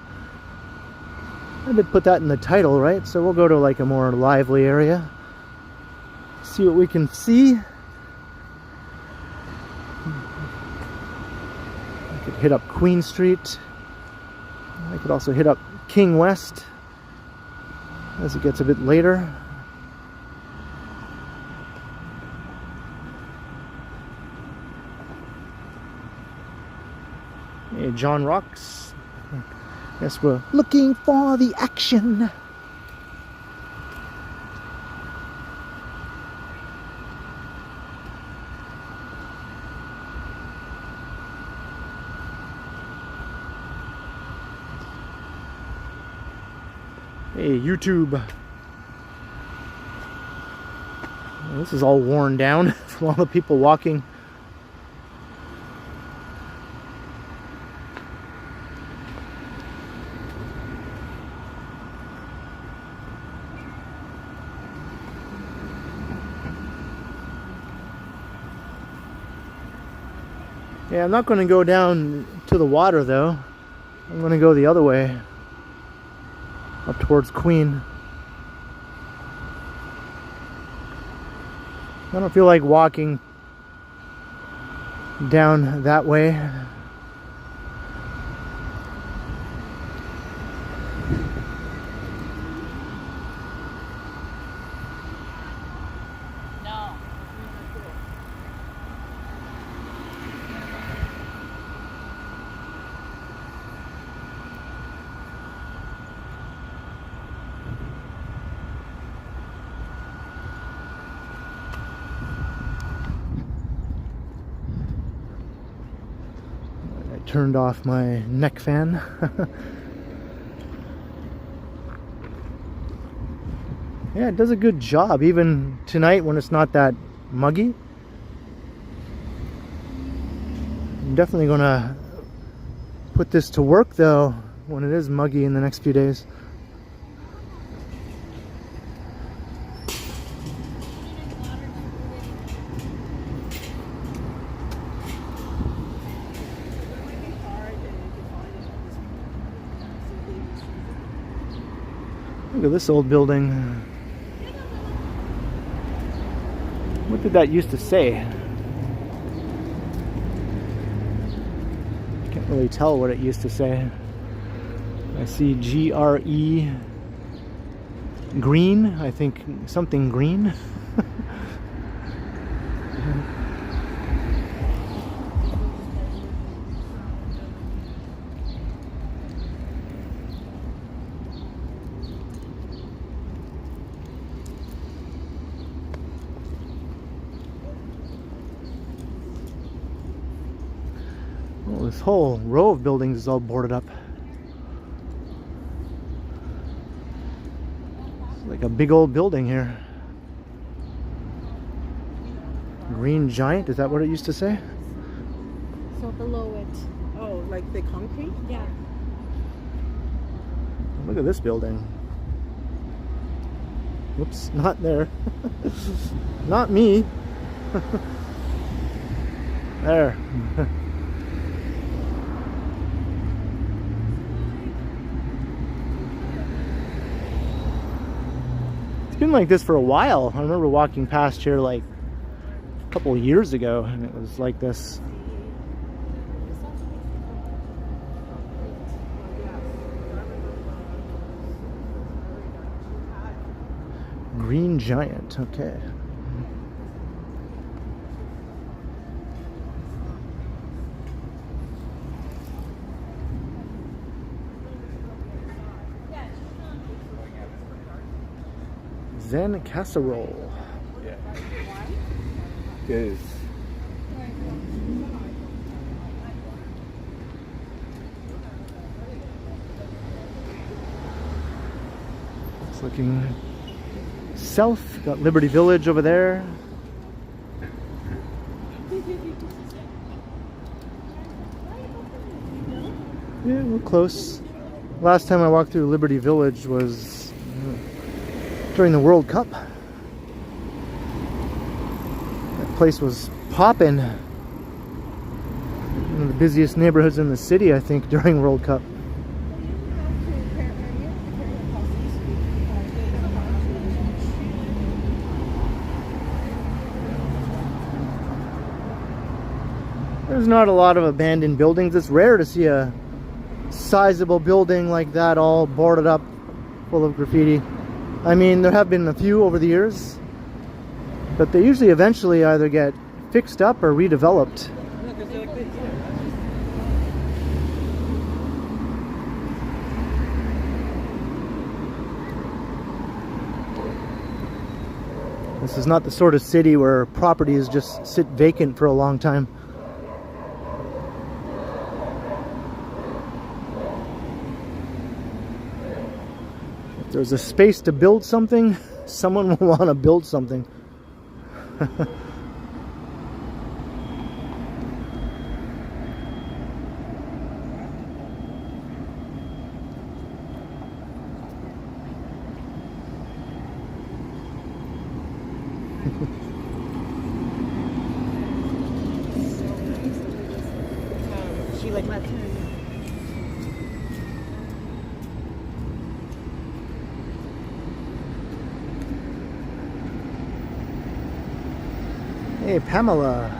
I did put that in the title, right? So we'll go to like a more lively area, see what we can see. I could hit up Queen Street. I could also hit up King West as it gets a bit later. Hey, John Rocks. Yes, we're looking for the action. Hey, YouTube. Well, this is all worn down from all the people walking. Yeah, I'm not going to go down to the water though. I'm going to go the other way, up towards Queen. I don't feel like walking down that way. Turned off my neck fan. Yeah, it does a good job even tonight when it's not that muggy. I'm definitely gonna put this to work though when it is muggy in the next few days. Look at this old building. What did that used to say? Can't really tell what it used to say. I see GRE green, I think something green. Well, this whole row of buildings is all boarded up. It's like a big old building here. Green Giant, is that what it used to say? So below it. Oh, like the concrete? Yeah. Look at this building. Whoops, not there. Not me. There. It's been like this for a while. I remember walking past here like a couple of years ago and it was like this. Green Giant, okay. Zen casserole. Yeah. Good. It's looking south. Got Liberty Village over there. Yeah, we're close. Last time I walked through Liberty Village was during the World Cup. That place was popping. One of the busiest neighborhoods in the city, I think, during World Cup. There's not a lot of abandoned buildings. It's rare to see a sizable building like that all boarded up full of graffiti. I mean, there have been a few over the years, but they usually eventually either get fixed up or redeveloped. This is not the sort of city where properties just sit vacant for a long time. If there's a space to build something, someone will want to build something. She like my Hey, Pamela.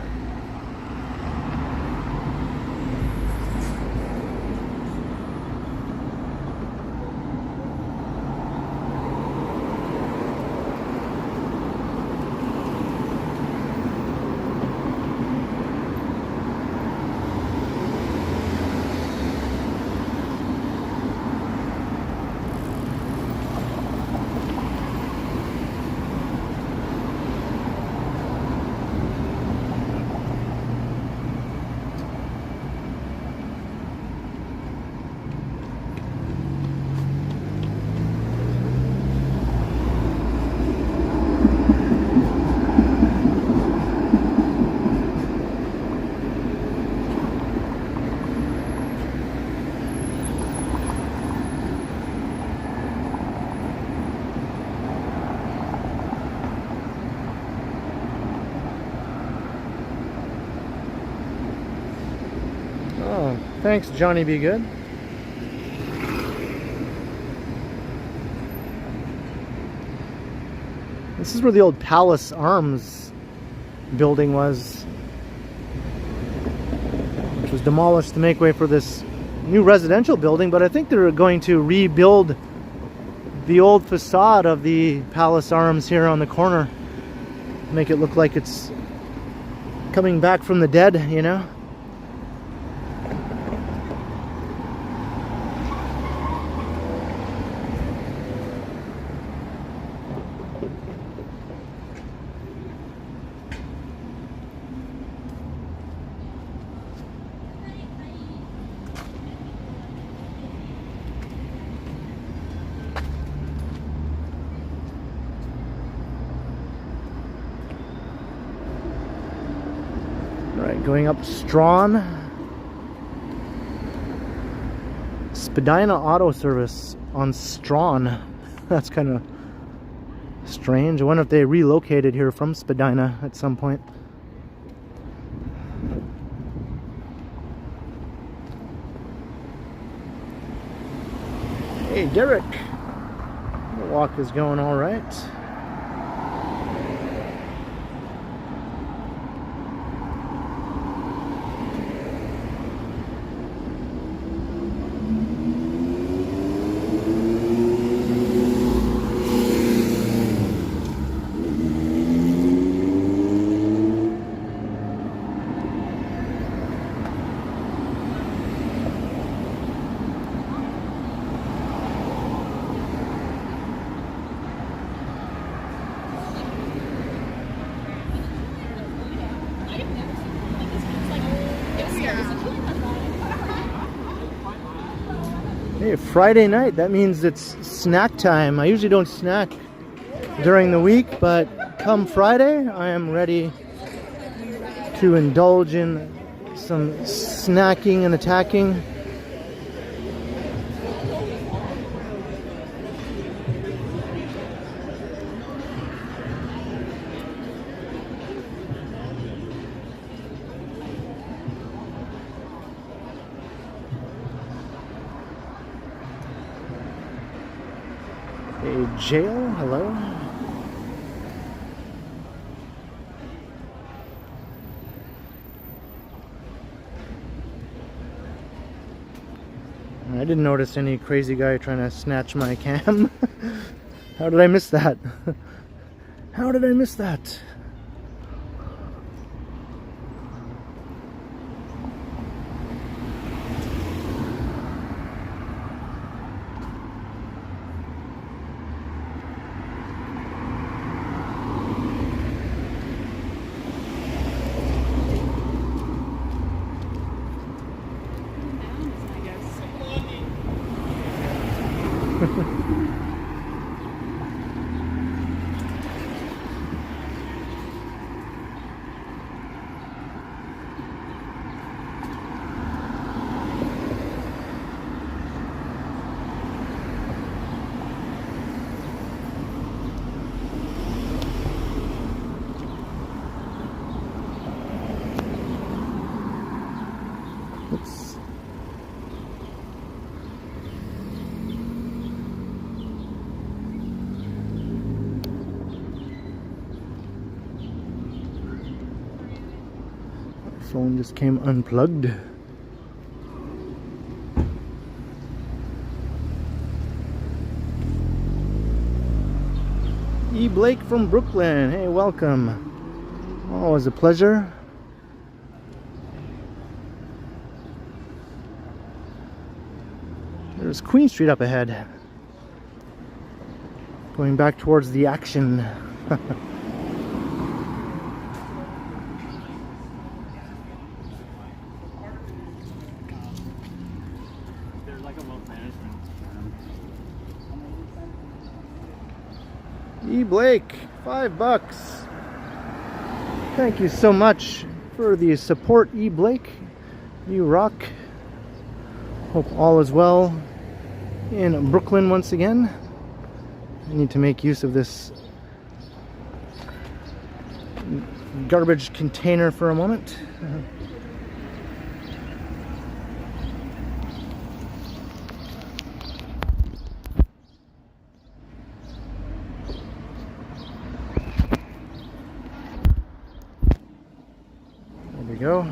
Thanks, Johnny Be Good. This is where the old Palace Arms building was, which was demolished to make way for this new residential building, but I think they're going to rebuild the old facade of the Palace Arms here on the corner, make it look like it's coming back from the dead, you know? Going up Strawn. Spadina Auto Service on Strawn. That's kind of strange. I wonder if they relocated here from Spadina at some point. Hey Derek, the walk is going all right. Hey, Friday night, that means it's snack time. I usually don't snack during the week, but come Friday, I am ready to indulge in some snacking and attacking. Hey, Jail, hello. I didn't notice any crazy guy trying to snatch my cam. How did I miss that? How did I miss that? Oops. My phone just came unplugged. E. Blake from Brooklyn. Hey, welcome. Always a pleasure. There's Queen Street up ahead. Going back towards the action. They're like a wealth management firm. E. Blake, $5. Thank you so much for the support, E. Blake. You rock. Hope all is well in Brooklyn once again. I need to make use of this garbage container for a moment. There we go.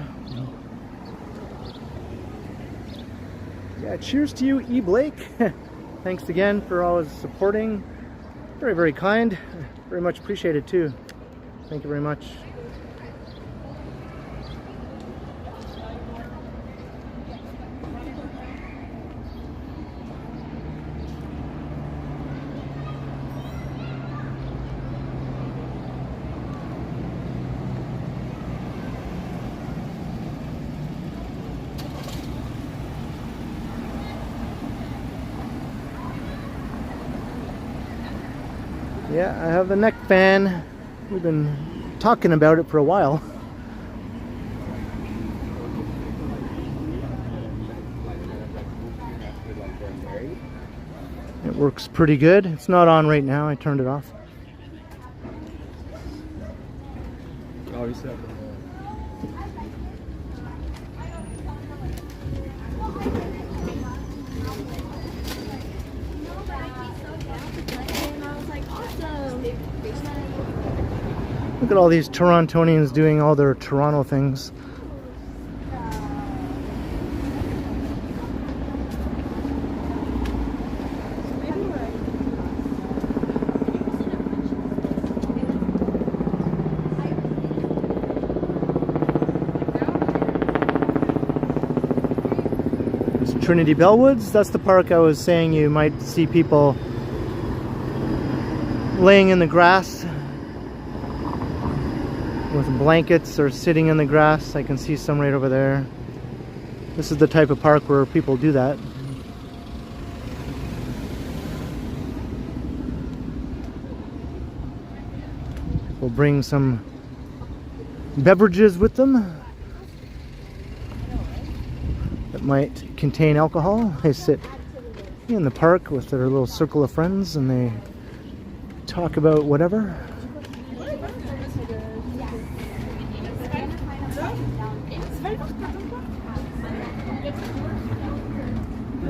Yeah, cheers to you, E. Blake. Thanks again for always supporting. Very, very kind. Very much appreciated too. Thank you very much. Yeah, I have the neck fan. We've been talking about it for a while. It works pretty good. It's not on right now. I turned it off. Oh, you said. Look at all these Torontonians doing all their Toronto things. Trinity Bellwoods, that's the park I was saying you might see people laying in the grass with blankets or sitting in the grass. I can see some right over there. This is the type of park where people do that. We'll bring some beverages with them that might contain alcohol. They sit in the park with their little circle of friends and they talk about whatever.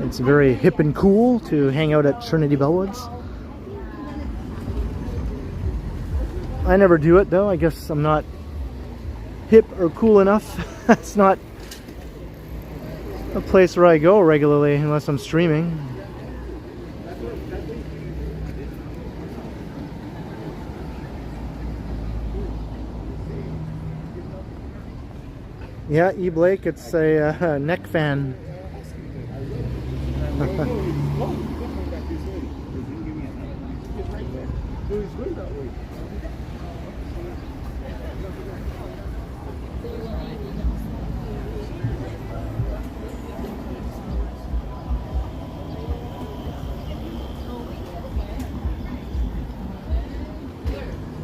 It's very hip and cool to hang out at Trinity Bellwoods. I never do it though. I guess I'm not hip or cool enough. It's not a place where I go regularly unless I'm streaming. Yeah, E. Blake, it's a neck fan.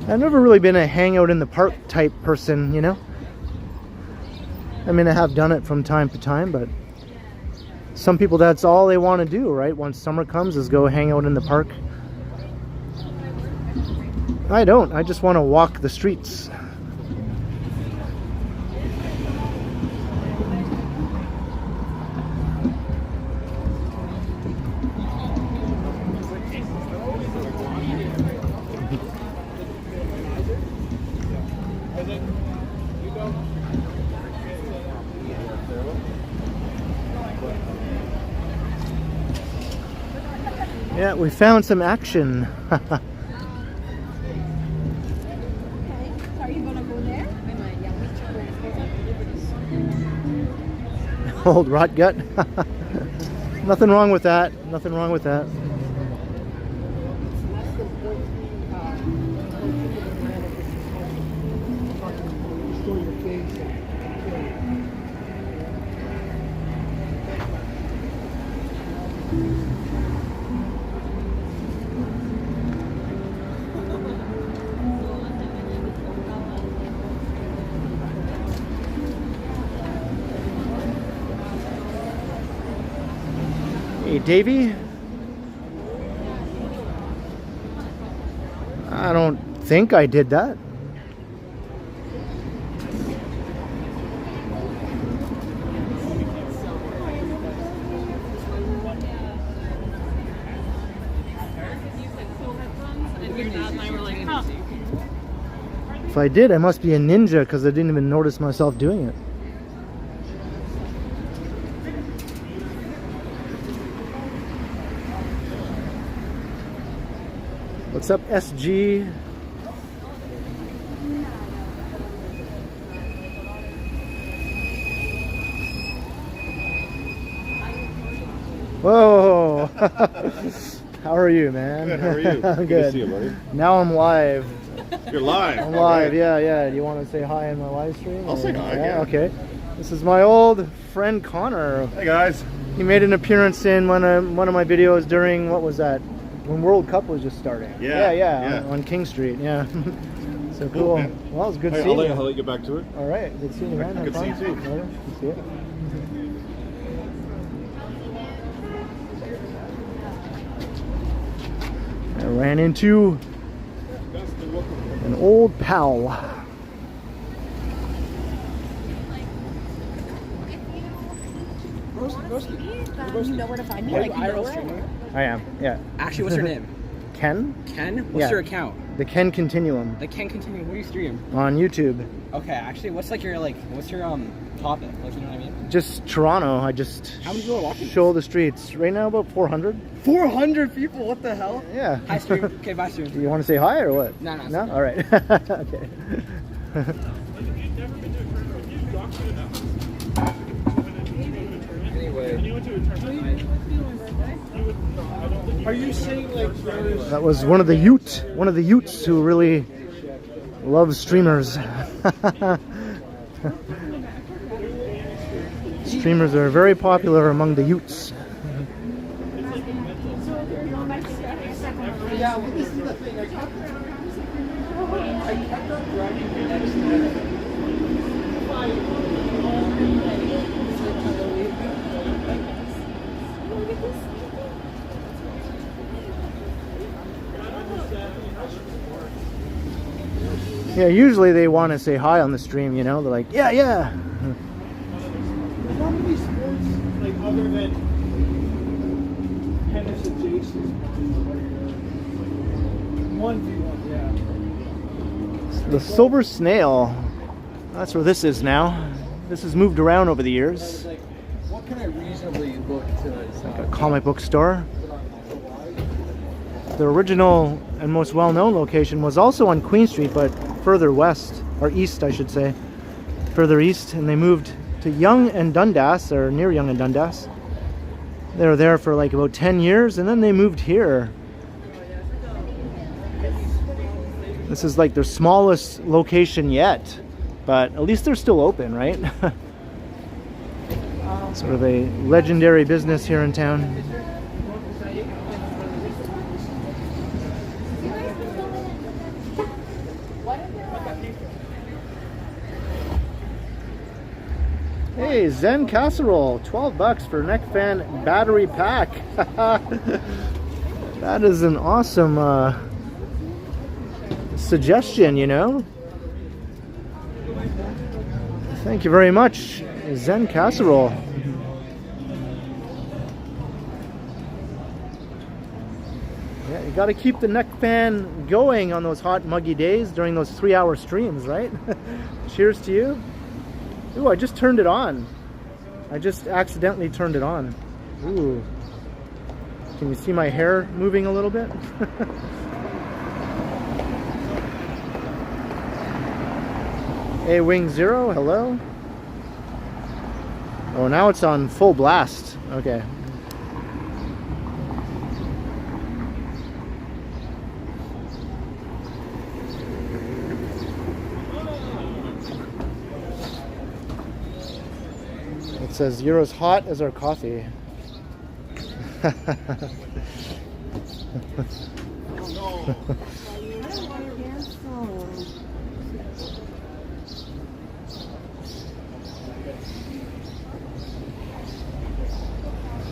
I've never really been a hangout in the park type person, you know? I mean, I have done it from time to time, but some people, that's all they want to do, right? Once summer comes, is go hang out in the park. I don't. I just want to walk the streets. Yeah, we found some action. Okay, so are you gonna go there? Old rot gut. Nothing wrong with that. Nothing wrong with that. Hey, Davey? I don't think I did that. If I did, I must be a ninja because I didn't even notice myself doing it. What's up, SG? Whoa! How are you, man? Good, how are you? I'm Good good. to see you, buddy. Now I'm live. You're live. I'm live, yeah. Do you want to say hi in my live stream? I'll say hi, yeah. Okay. This is my old friend Connor. Hey, guys. He made an appearance in one of my videos during, what was that? When World Cup was just starting. Yeah. On King Street, yeah. So cool. Man. Well, it's good Hey, seeing you. I'll let you get back to it. All right, good seeing you, man. Good seeing you, too. Good to see you. ran into an old pal. You know where to find me. Are Like, you you know IRL where I streaming? work. I am, yeah. Actually, what's your name? Ken? Ken? What's Yeah. your account? The Ken Continuum The Ken Continuum. Where do you stream? on YouTube. Okay, actually, what's like your what's your topic? Like, you know what I mean? Just Toronto. I just How many people are watching? show the streets. Right now, about 400. 400 people. What the hell? Yeah. Hi, stream. Okay, bye, stream. You want to say hi or what? No, no. No? All right. Okay. Anyway. Are you saying like there's That was one of the Utes who really loves streamers. Streamers are very popular among the Utes. Yeah, well, this is the thing. I kept on dragging the next Yeah, usually they want to say hi on the stream, you know? They're like, yeah, yeah. There's not many sports like other than tennis adjacent. 1v1, yeah. The Silver Snail. That's where this is now. This has moved around over the years. Like, what can I reasonably look to? Like a comic book store. The original and most well-known location was also on Queen Street, but further west, or east I should say, further east, and they moved to Yonge and Dundas, or near Yonge and Dundas. They were there for like about 10 years, and then they moved here. This is like their smallest location yet, but at least they're still open, right? Sort of a legendary business here in town. Hey, Zen Casserole, 12 bucks for neck fan battery pack. That is an awesome suggestion, you know. Thank you very much, Zen Casserole. Yeah, you got to keep the neck fan going on those hot, muggy days during those 3-hour streams, right? Cheers to you. Ooh, I just turned it on. I just accidentally turned it on. Ooh. Can you see my hair moving a little bit? Hey, Wing Zero, hello. Oh, now it's on full blast. Okay. It says, "You're as hot as our coffee."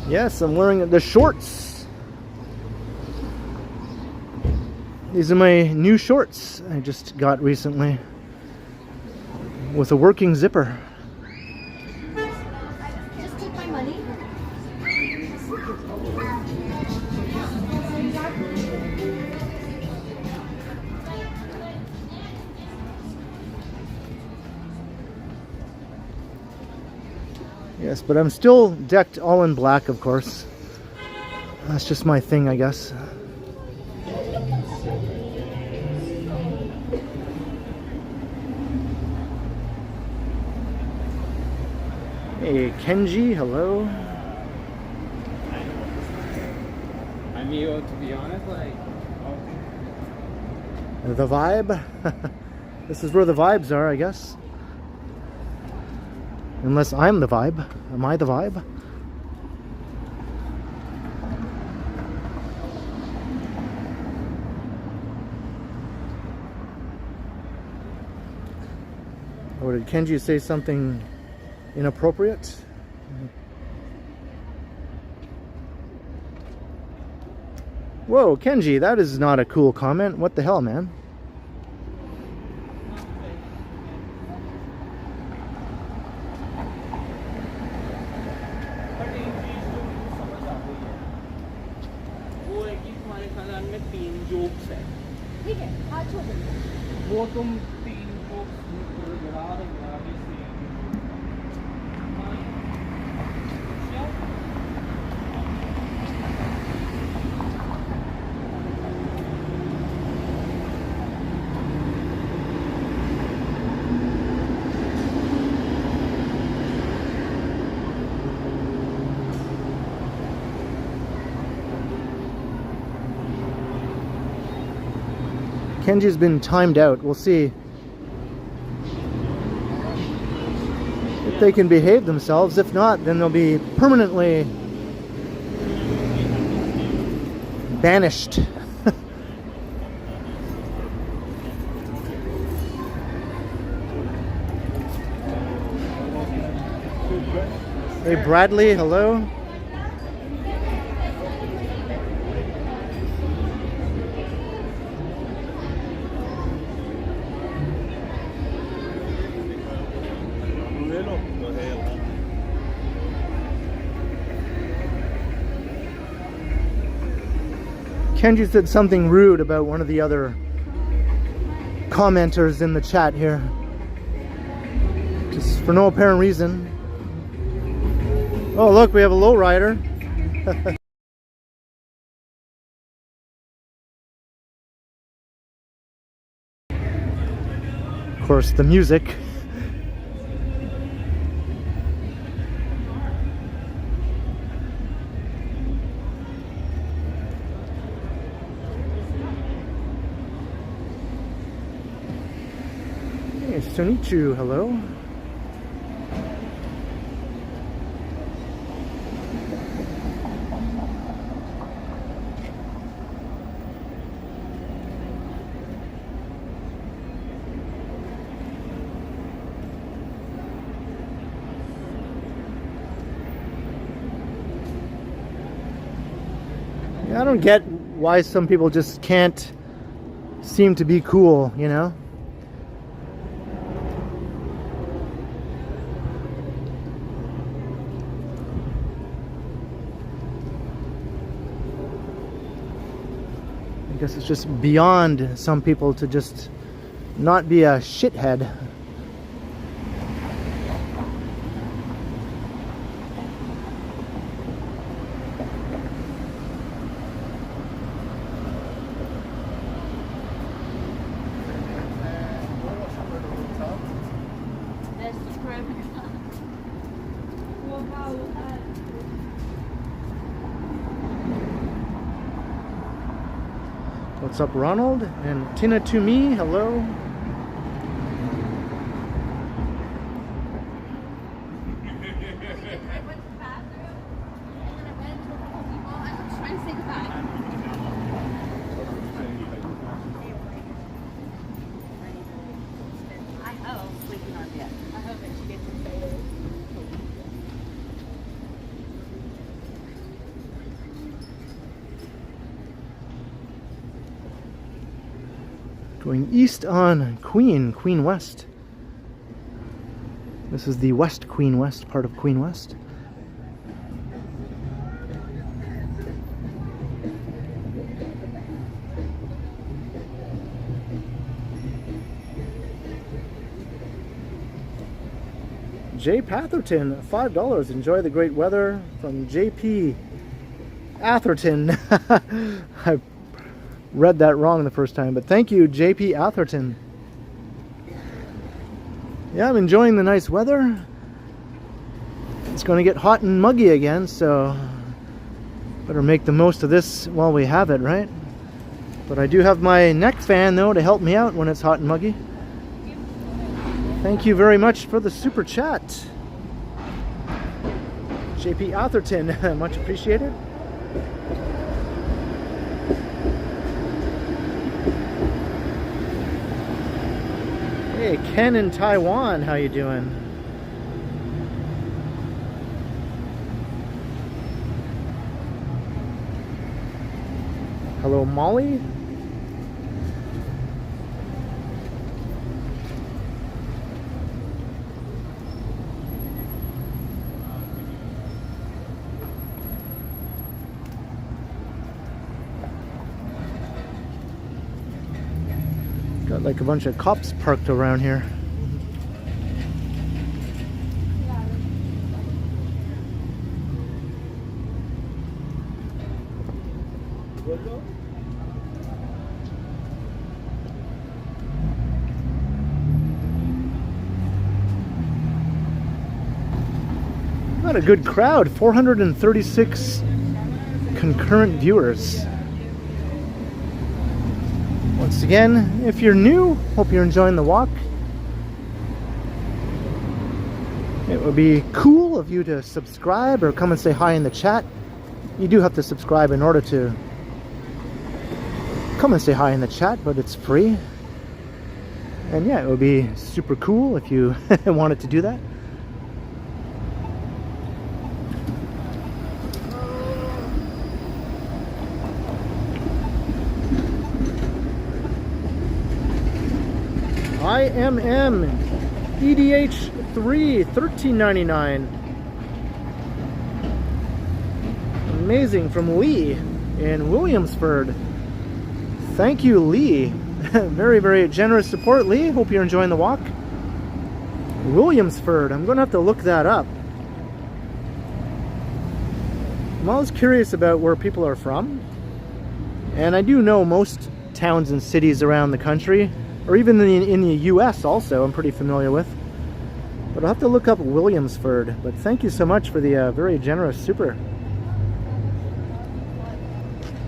Yes, I'm wearing the shorts. These are my new shorts I just got recently with a working zipper. Just take my money. Yes, but I'm still decked all in black, of course. That's just my thing, I guess. Hey, Kenji, hello. I mean, to be honest, like, The vibe. This is where the vibes are, I guess. Unless I'm the vibe. Am I the vibe? Or did Kenji say something inappropriate? Whoa, Kenji, that is not a cool comment. What the hell, man? वो है कि तुम्हारे खानदान में 3 jokes है ठीक है, हाथ छोड़ दो। वो तुम 3 जोक्स गिरा देंगे आगे से Kenji's been timed out. We'll see if they can behave themselves. If not, then they'll be permanently banished. Hey Bradley, hello. Kenji said something rude about one of the other commenters in the chat here. Just for no apparent reason. Oh look, we have a lowrider. Of course, the music. Sonichu, hello. Yeah, I don't get why some people just can't seem to be cool, you know? I guess it's just beyond some people to just not be a shithead. What's up, Ronald? And Tina to me, hello. Going east on Queen West. This is the West Queen West, part of Queen West. Jay Patherton, $5. Enjoy the great weather from JP Atherton. I read that wrong the first time, but thank you, JP Atherton. Yeah, I'm enjoying the nice weather. It's going to get hot and muggy again, so better make the most of this while we have it, right? But I do have my neck fan, though, to help me out when it's hot and muggy. Thank you very much for the super chat, JP Atherton. Much appreciated. Hey, Ken in Taiwan, how you doing? Hello, Molly. Got like a bunch of cops parked around here. Not a good crowd, 436 concurrent viewers. Once again, if you're new, hope you're enjoying the walk. It would be cool of you to subscribe or come and say hi in the chat. You do have to subscribe in order to come and say hi in the chat, but it's free. And yeah, it would be super cool if you wanted to do that. IMM EDH3 $13.99. Amazing, from Lee in Williamsford. Thank you, Lee. Very, very generous support, Lee. Hope you're enjoying the walk. Williamsford, I'm going to have to look that up. I'm always curious about where people are from. And I do know most towns and cities around the country, or even in the US also, I'm pretty familiar with. But I'll have to look up Williamsford. But thank you so much for the very generous super.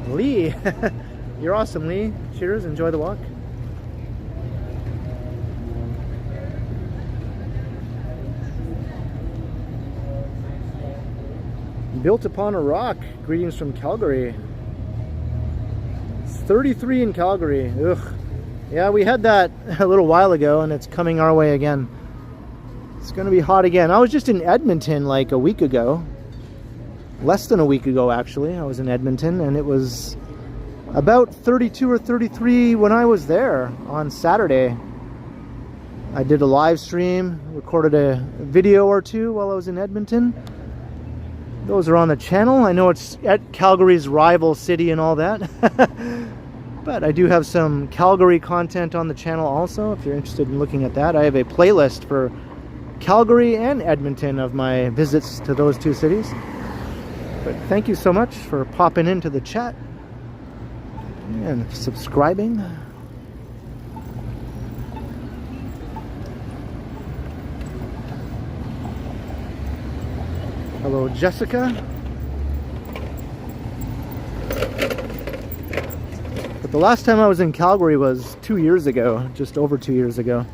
Lee, you're awesome, Lee. Cheers, enjoy the walk. Built upon a rock. Greetings from Calgary. It's 33 in Calgary. Ugh. Yeah, we had that a little while ago, and it's coming our way again. It's going to be hot again. I was just in Edmonton like a week ago. Less than a week ago, actually. I was in Edmonton, and it was about 32 or 33 when I was there on Saturday. I did a live stream, recorded a video or two while I was in Edmonton. Those are on the channel. I know it's at Calgary's rival city and all that. But I do have some Calgary content on the channel also, if you're interested in looking at that. I have a playlist for Calgary and Edmonton of my visits to those two cities. But thank you so much for popping into the chat and subscribing. Hello, Jessica. But the last time I was in Calgary was 2 years ago, just over 2 years ago.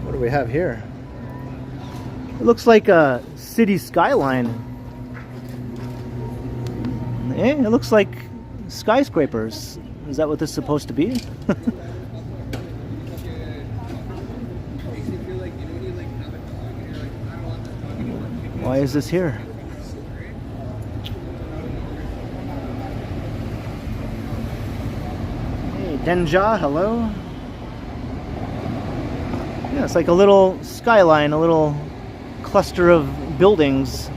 What do we have here? It looks like a city skyline. Eh, it looks like skyscrapers. Is that what this is supposed to be? Why is this here? Hey, Denja, hello. Yeah, it's like a little skyline, a little cluster of buildings.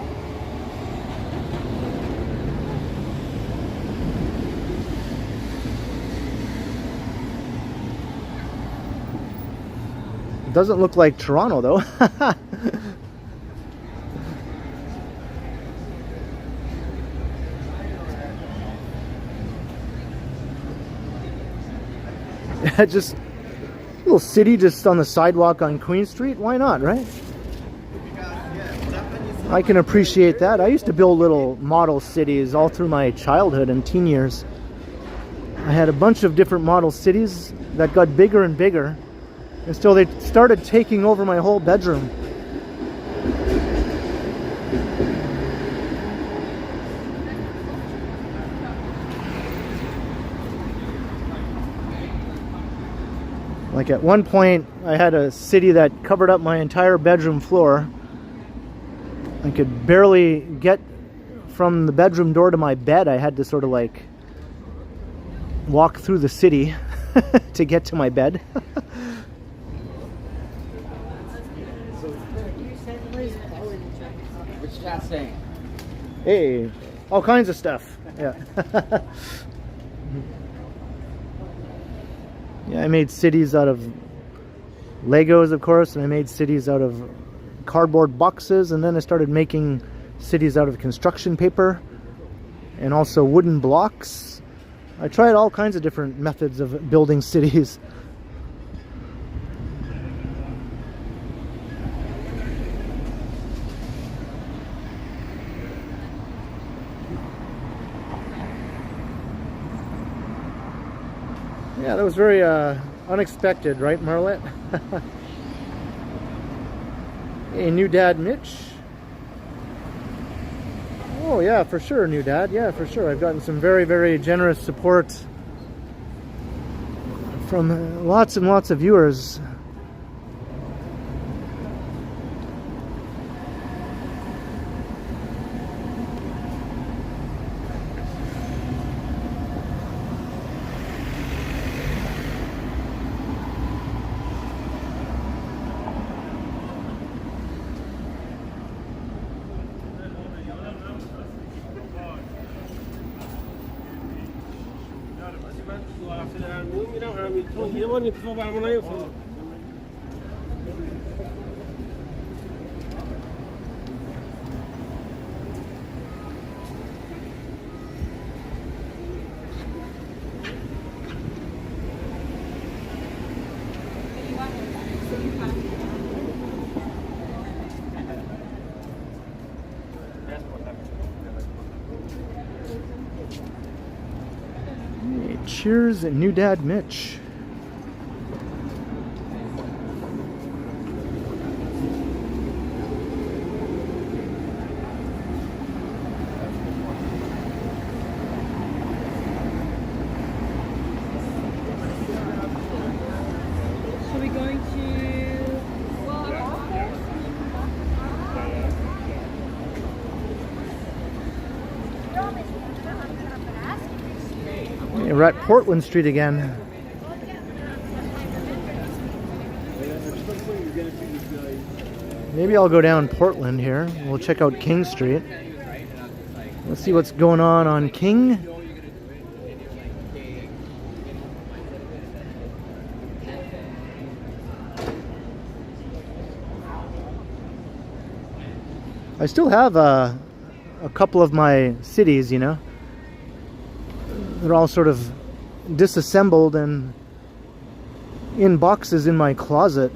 It doesn't look like Toronto though. Just a little city just on the sidewalk on Queen Street. Why not, right? I can appreciate that. I used to build little model cities all through my childhood and teen years. I had a bunch of different model cities that got bigger and bigger until they started taking over my whole bedroom. Like at one point, I had a city that covered up my entire bedroom floor. I could barely get from the bedroom door to my bed. I had to sort of like walk through the city to get to my bed. Which chat's saying? Hey, all kinds of stuff. Yeah. Yeah, I made cities out of Legos, of course, and I made cities out of cardboard boxes, and then I started making cities out of construction paper and also wooden blocks. I tried all kinds of different methods of building cities. Yeah, that was very unexpected, right, Marlette? Hey, new dad Mitch. Oh yeah, for sure, new dad. Yeah, for sure. I've gotten some very, very generous support from lots and lots of viewers. Cheers, new dad Mitch. Are we going to We're at Portland Street again. Maybe I'll go down Portland here. We'll check out King Street. Let's see what's going on King. I still have a couple of my cities, you know. They're all sort of disassembled and in boxes in my closet.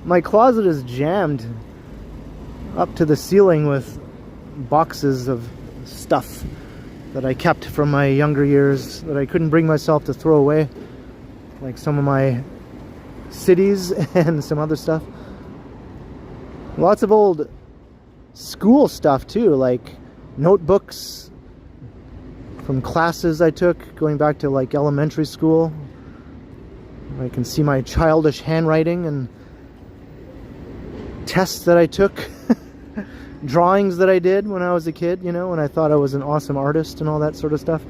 My closet is jammed up to the ceiling with boxes of stuff that I kept from my younger years that I couldn't bring myself to throw away, like some of my cities and some other stuff. Lots of old school stuff too, like notebooks from classes I took going back to like elementary school. I can see my childish handwriting and tests that I took, drawings that I did when I was a kid, you know, when I thought I was an awesome artist and all that sort of stuff.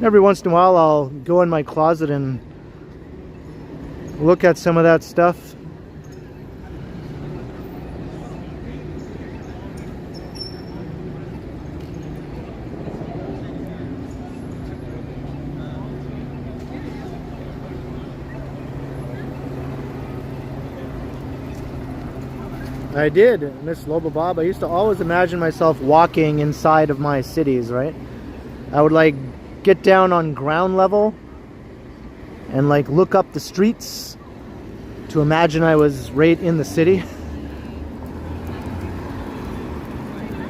Every once in a while I'll go in my closet and look at some of that stuff. I did, Miss Lobo Bob. I used to always imagine myself walking inside of my cities, right? I would like get down on ground level and like look up the streets to imagine I was right in the city.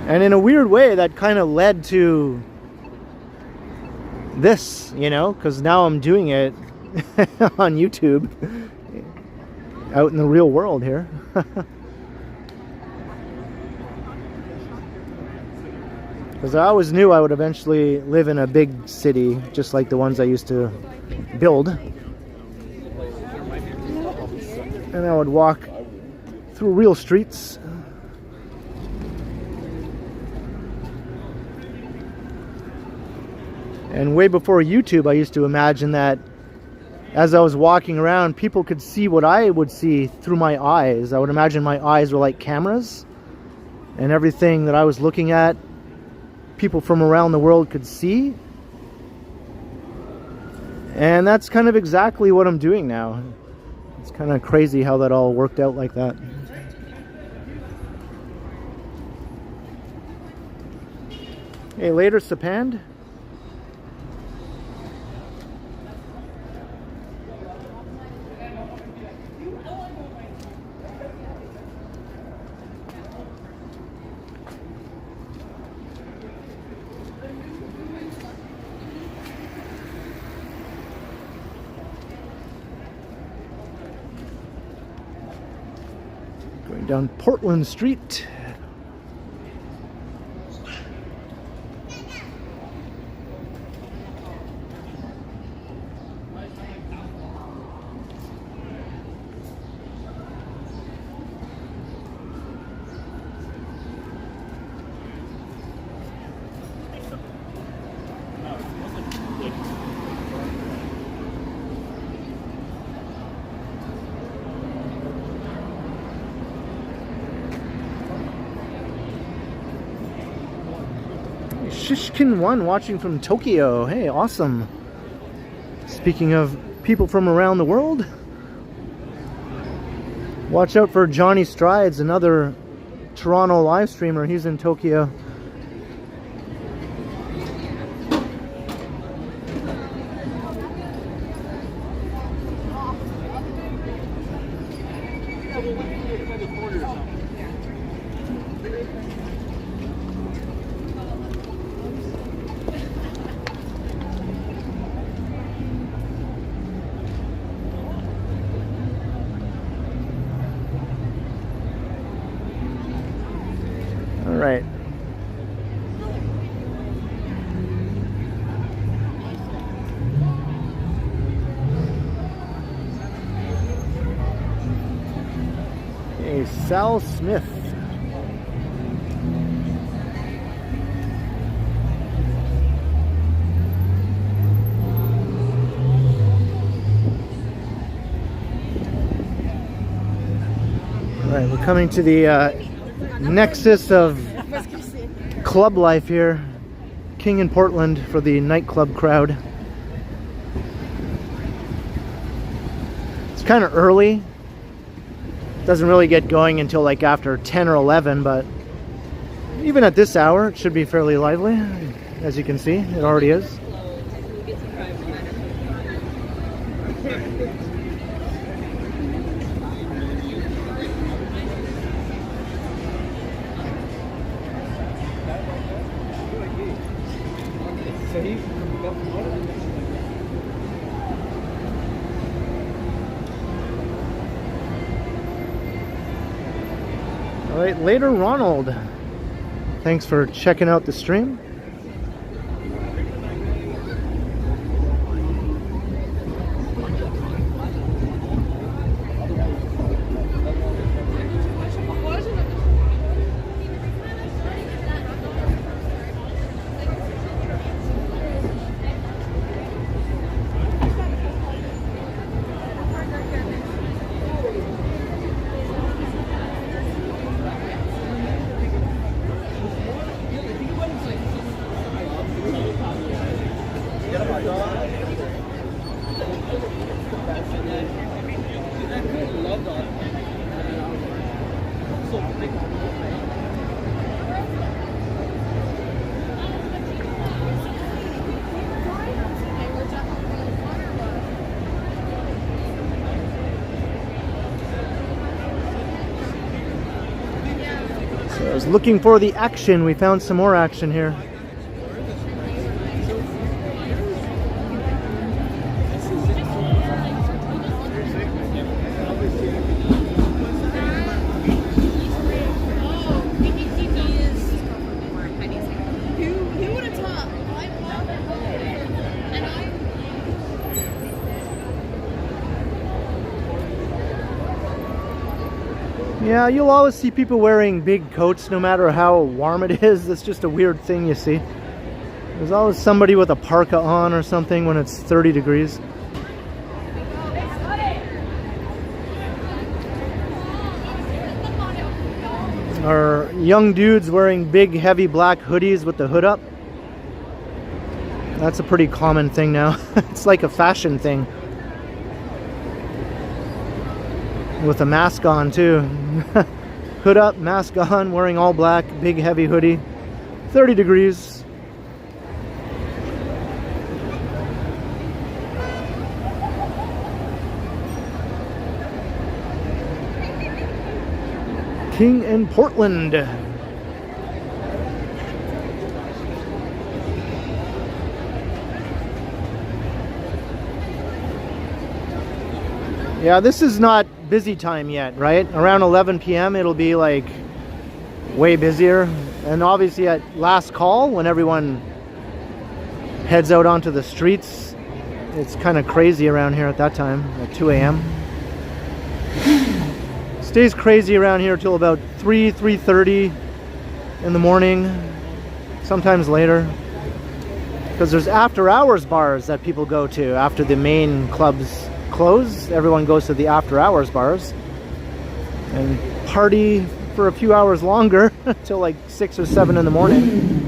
And in a weird way, that kind of led to this, you know, because now I'm doing it on YouTube out in the real world here. Because I always knew I would eventually live in a big city, just like the ones I used to build. And I would walk through real streets. And way before YouTube, I used to imagine that as I was walking around, people could see what I would see through my eyes. I would imagine my eyes were like cameras, and everything that I was looking at, people from around the world could see. And that's kind of exactly what I'm doing now. It's kind of crazy how that all worked out like that. Hey, later, Sapand. Going down Portland Street. Shishkin1 watching from Tokyo. Hey, awesome. Speaking of people from around the world, watch out for Johnny Strides, another Toronto live streamer. He's in Tokyo. Right. Hey, Sal Smith. All right, we're coming to the nexus of club life here, King and Portland, for the nightclub crowd. It's kind of early. Doesn't really get going until like after 10 or 11, but even at this hour it should be fairly lively. As you can see, it already is. All right, later Ronald. Thanks for checking out the stream. I was looking for the action. We found some more action here. Yeah, you'll always see people wearing big coats no matter how warm it is. It's just a weird thing you see. There's always somebody with a parka on or something when it's 30 degrees. Or young dudes wearing big heavy black hoodies with the hood up. That's a pretty common thing now. It's like a fashion thing. With a mask on too. Hood up, mask on, wearing all black, big heavy hoodie. 30 degrees. King in Portland. Yeah, this is not busy time yet, right? Around 11 p.m. it'll be like way busier. And obviously at last call, when everyone heads out onto the streets, it's kind of crazy around here at that time, at 2 a.m. Stays crazy around here till about 3:30 in the morning, sometimes later. Because there's after hours bars that people go to after the main clubs close. Everyone goes to the after hours bars and party for a few hours longer till like 6 or 7 in the morning.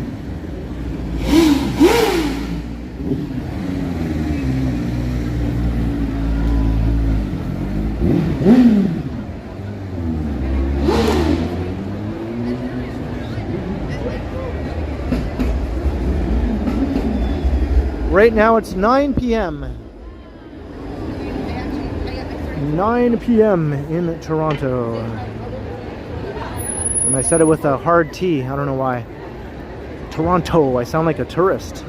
Right now it's 9 p.m. 9 p.m. in Toronto. And I said it with a hard T. I don't know why. Toronto. I sound like a tourist.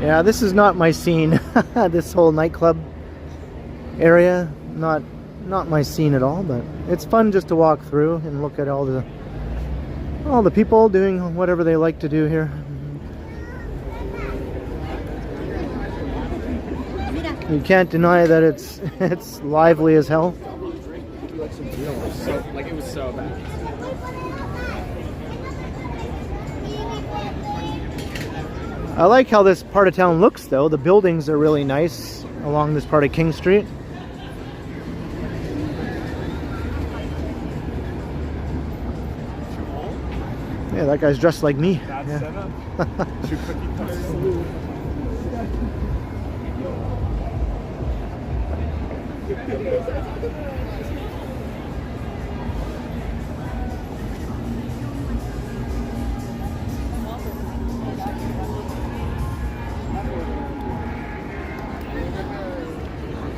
Yeah, this is not my scene. This whole nightclub area, not my scene at all, but it's fun just to walk through and look at all the people doing whatever they like to do here. You can't deny that it's lively as hell. Like it was so bad. I like how this part of town looks though. The buildings are really nice along this part of King Street. Yeah, that guy's dressed like me. That's Yeah. setup. 2 cookie cutters.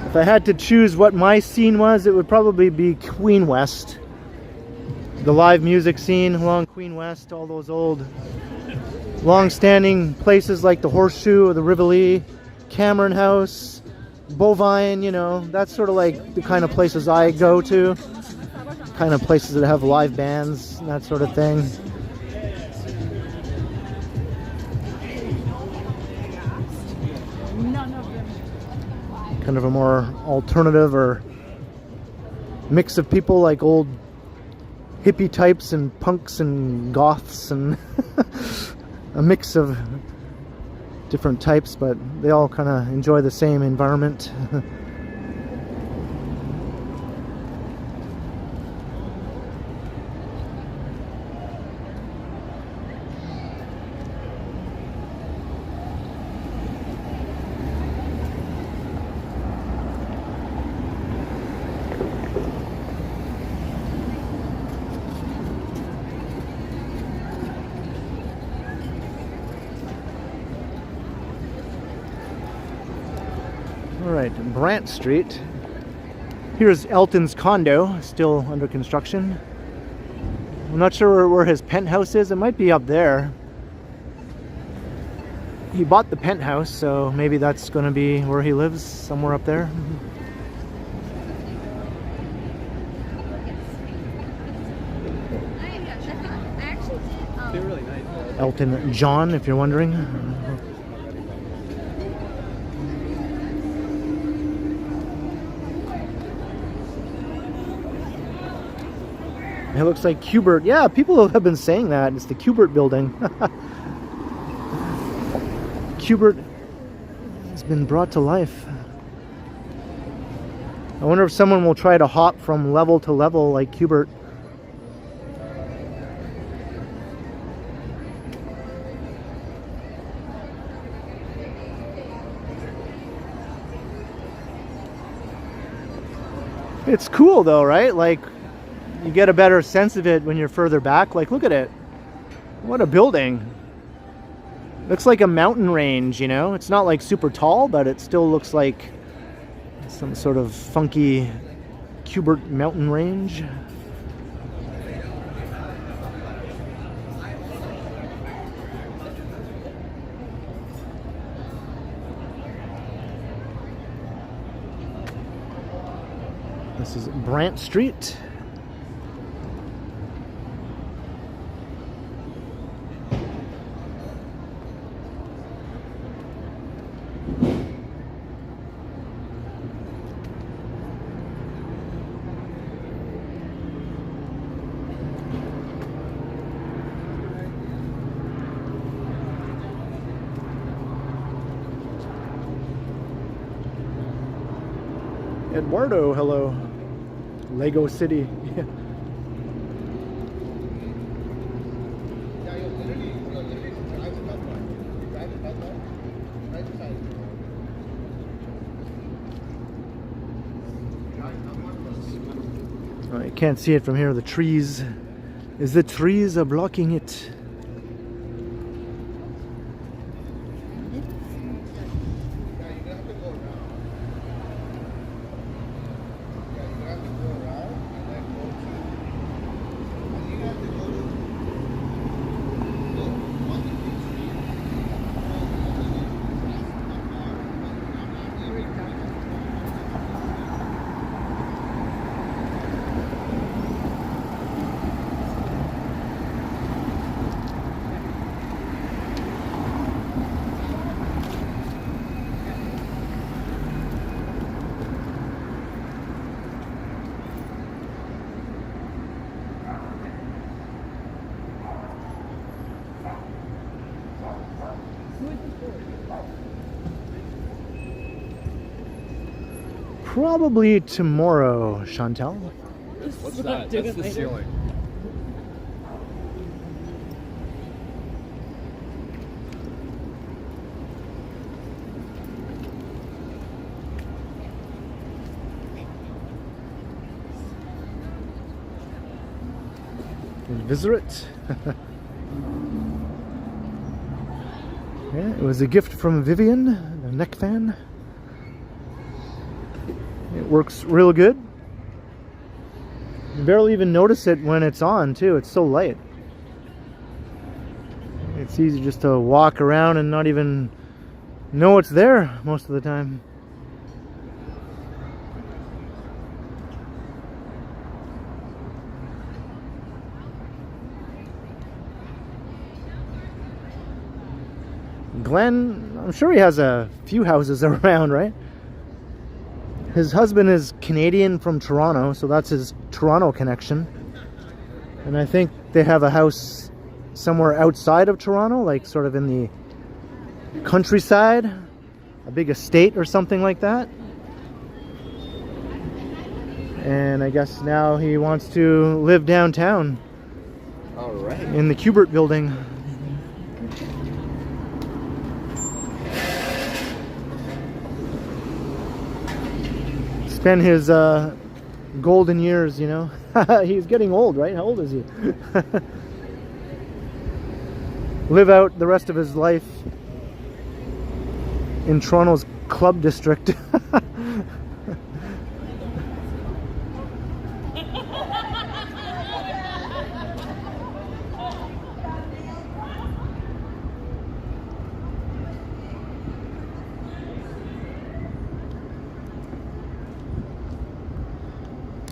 If I had to choose what my scene was, it would probably be Queen West. The live music scene along Queen West, all those old long-standing places like the Horseshoe or the Rivoli, Cameron House, Bovine, you know, that's sort of like the kind of places I go to. Kind of places that have live bands and that sort of thing. Kind of a more alternative or mix of people like old hippie types and punks and goths and a mix of different types, but they all kind of enjoy the same environment. Alright, Brant Street. Here's Elton's condo, still under construction. I'm not sure where his penthouse is. It might be up there. He bought the penthouse, so maybe that's going to be where he lives, somewhere up there. They're really nice. Elton John, if you're wondering. It looks like Kubert. Yeah, people have been saying that. It's the Kubert building. Kubert has been brought to life. I wonder if someone will try to hop from level to level like Kubert. It's cool though, right? Like, you get a better sense of it when you're further back. Like, look at it. What a building. Looks like a mountain range, you know? It's not like super tall, but it still looks like some sort of funky Kubert mountain range. This is Brant Street. Eduardo, hello. Lego City. Yeah. I can't see it from here. The trees. The trees are blocking it. Probably tomorrow, Chantel. What's that? That's the ceiling. Visit it. Yeah, it was a gift from Vivian, the neck fan. It works real good. You barely even notice it when it's on too. It's so light. It's easy just to walk around and not even know it's there most of the time. Glenn, I'm sure he has a few houses around, right? His husband is Canadian from Toronto, so that's his Toronto connection. And I think they have a house somewhere outside of Toronto, like sort of in the countryside, a big estate or something like that. And I guess now he wants to live downtown. All right. In the Kubert building. Spend his golden years, you know. He's getting old, right? How old is he? Live out the rest of his life in Toronto's club district.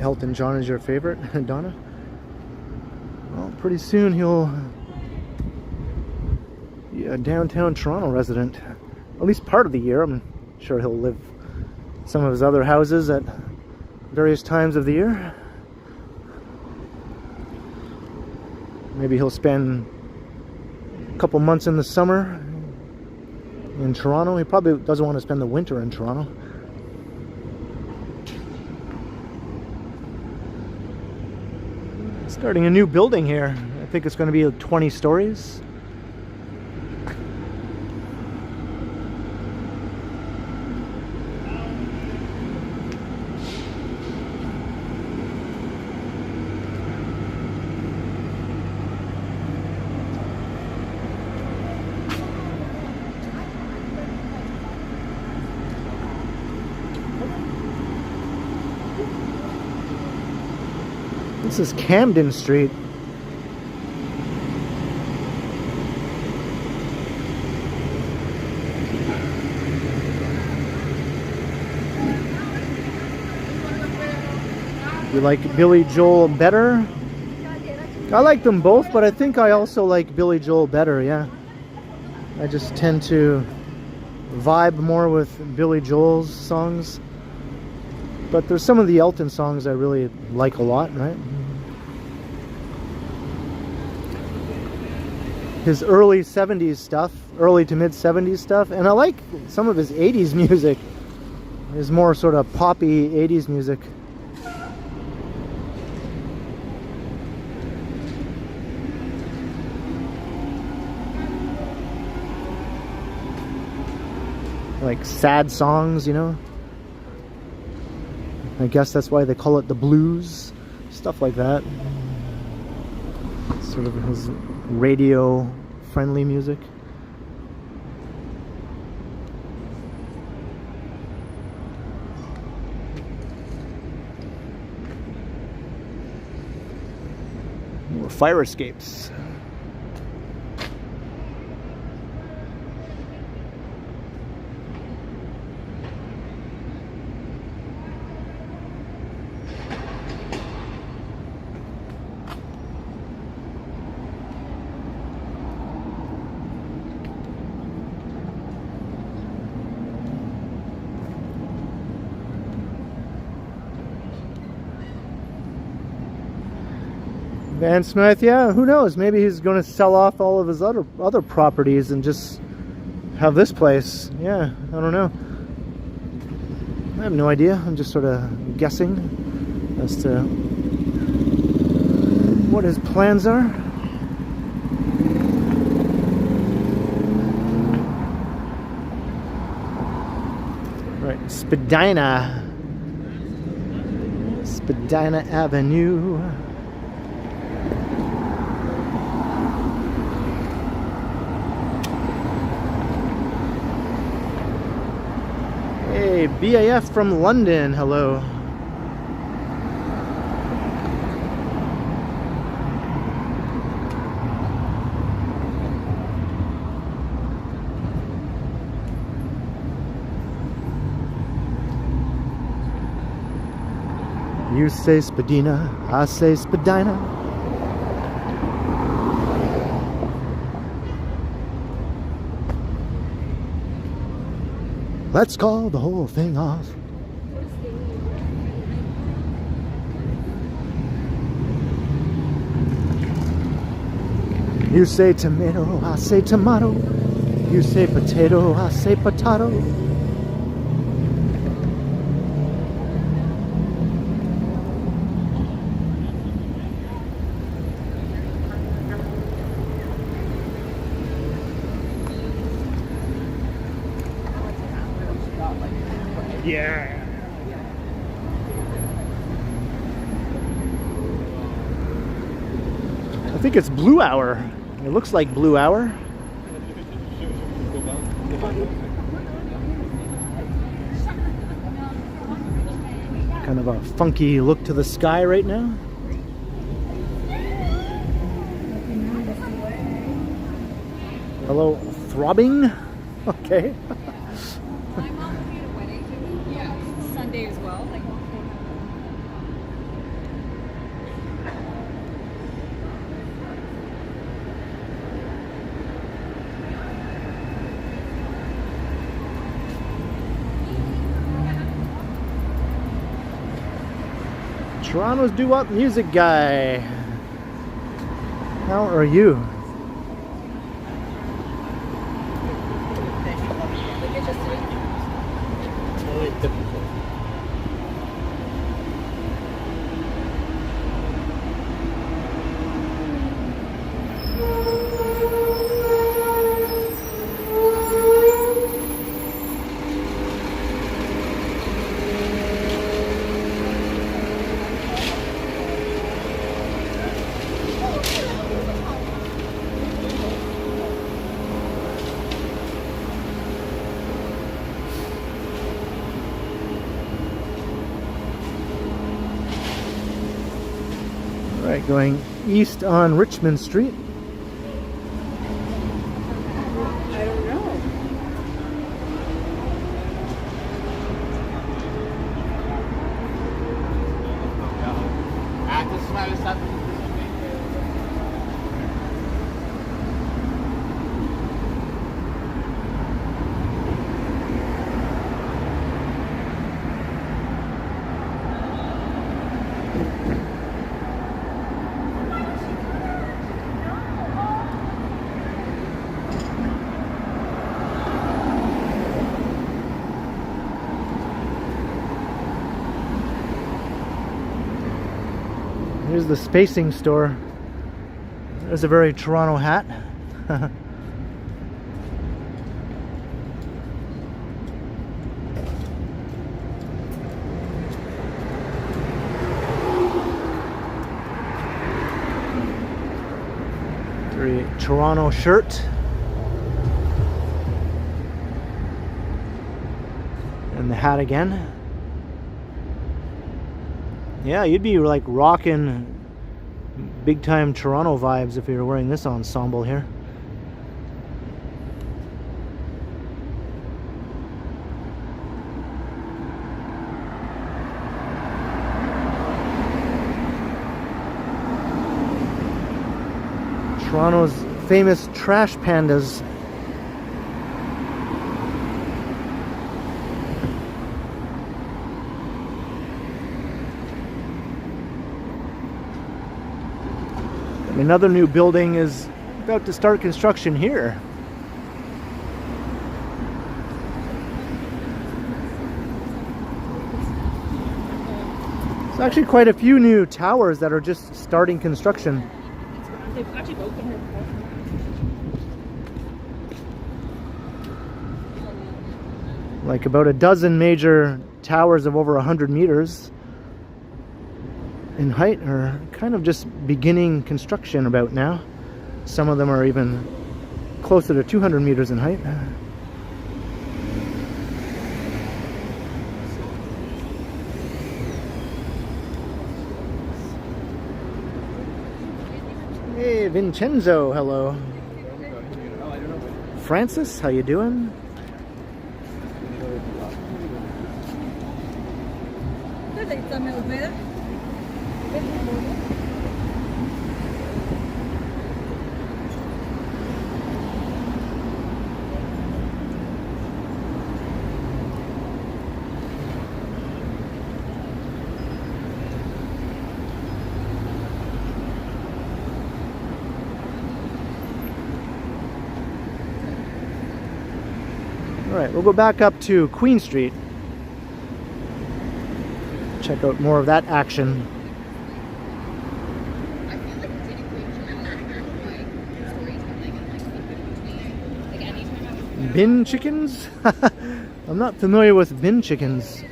Elton John is your favorite, Donna? Well, pretty soon he'll be a downtown Toronto resident. At least part of the year. I'm sure he'll live some of his other houses at various times of the year. Maybe he'll spend a couple months in the summer in Toronto. He probably doesn't want to spend the winter in Toronto. Starting a new building here. I think it's going to be 20 stories. This is Camden Street. You like Billy Joel better? I like them both, but I think I also like Billy Joel better, yeah. I just tend to vibe more with Billy Joel's songs. But there's some of the Elton songs I really like a lot, right? His early 70s stuff, early to mid 70s stuff, and I like some of his 80s music. His more sort of poppy 80s music. Like sad songs, you know? I guess that's why they call it the blues, stuff like that. Sort of his radio-friendly music. More fire escapes. Van Smith, yeah, who knows? Maybe he's going to sell off all of his other properties and just have this place. Yeah, I don't know. I have no idea. I'm just sort of guessing as to what his plans are. Right, Spadina Avenue. Hey, BAF from London, hello. You say Spadina, I say Spadina. Let's call the whole thing off. You say tomato, I say tomato. You say potato, I say potato. Yeah. I think it's Blue Hour. It looks like Blue Hour. Kind of a funky look to the sky right now. Hello, throbbing. Okay. My mom will be at a wedding. Yeah, Sunday as well. Like, Toronto's doo-wop music guy. How are you? Right, going east on Richmond Street. I don't know. Here's the spacing store. There's a very Toronto hat. Very Toronto shirt. And the hat again. Yeah, you'd be like rocking big time Toronto vibes if you were wearing this ensemble here. Toronto's famous trash pandas. Another new building is about to start construction here. There's actually quite a few new towers that are just starting construction. They've actually opened her before. Like about a dozen major towers of over 100 meters in height are kind of just beginning construction about now. Some of them are even closer to 200 meters in height. Hey Vincenzo, hello. Francis, how you doing? Alright, we'll go back up to Queen Street. Check out more of that action. Bin chickens? I'm not familiar with bin chickens.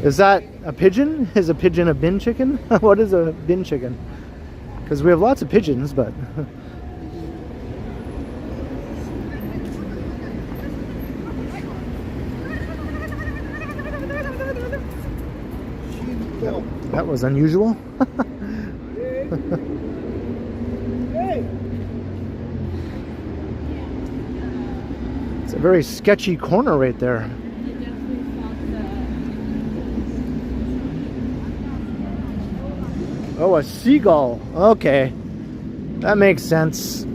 Is that a pigeon? Is a pigeon a bin chicken? What is a bin chicken? Because we have lots of pigeons, but... That was unusual. It's a very sketchy corner right there. Oh, a seagull. Okay. That makes sense.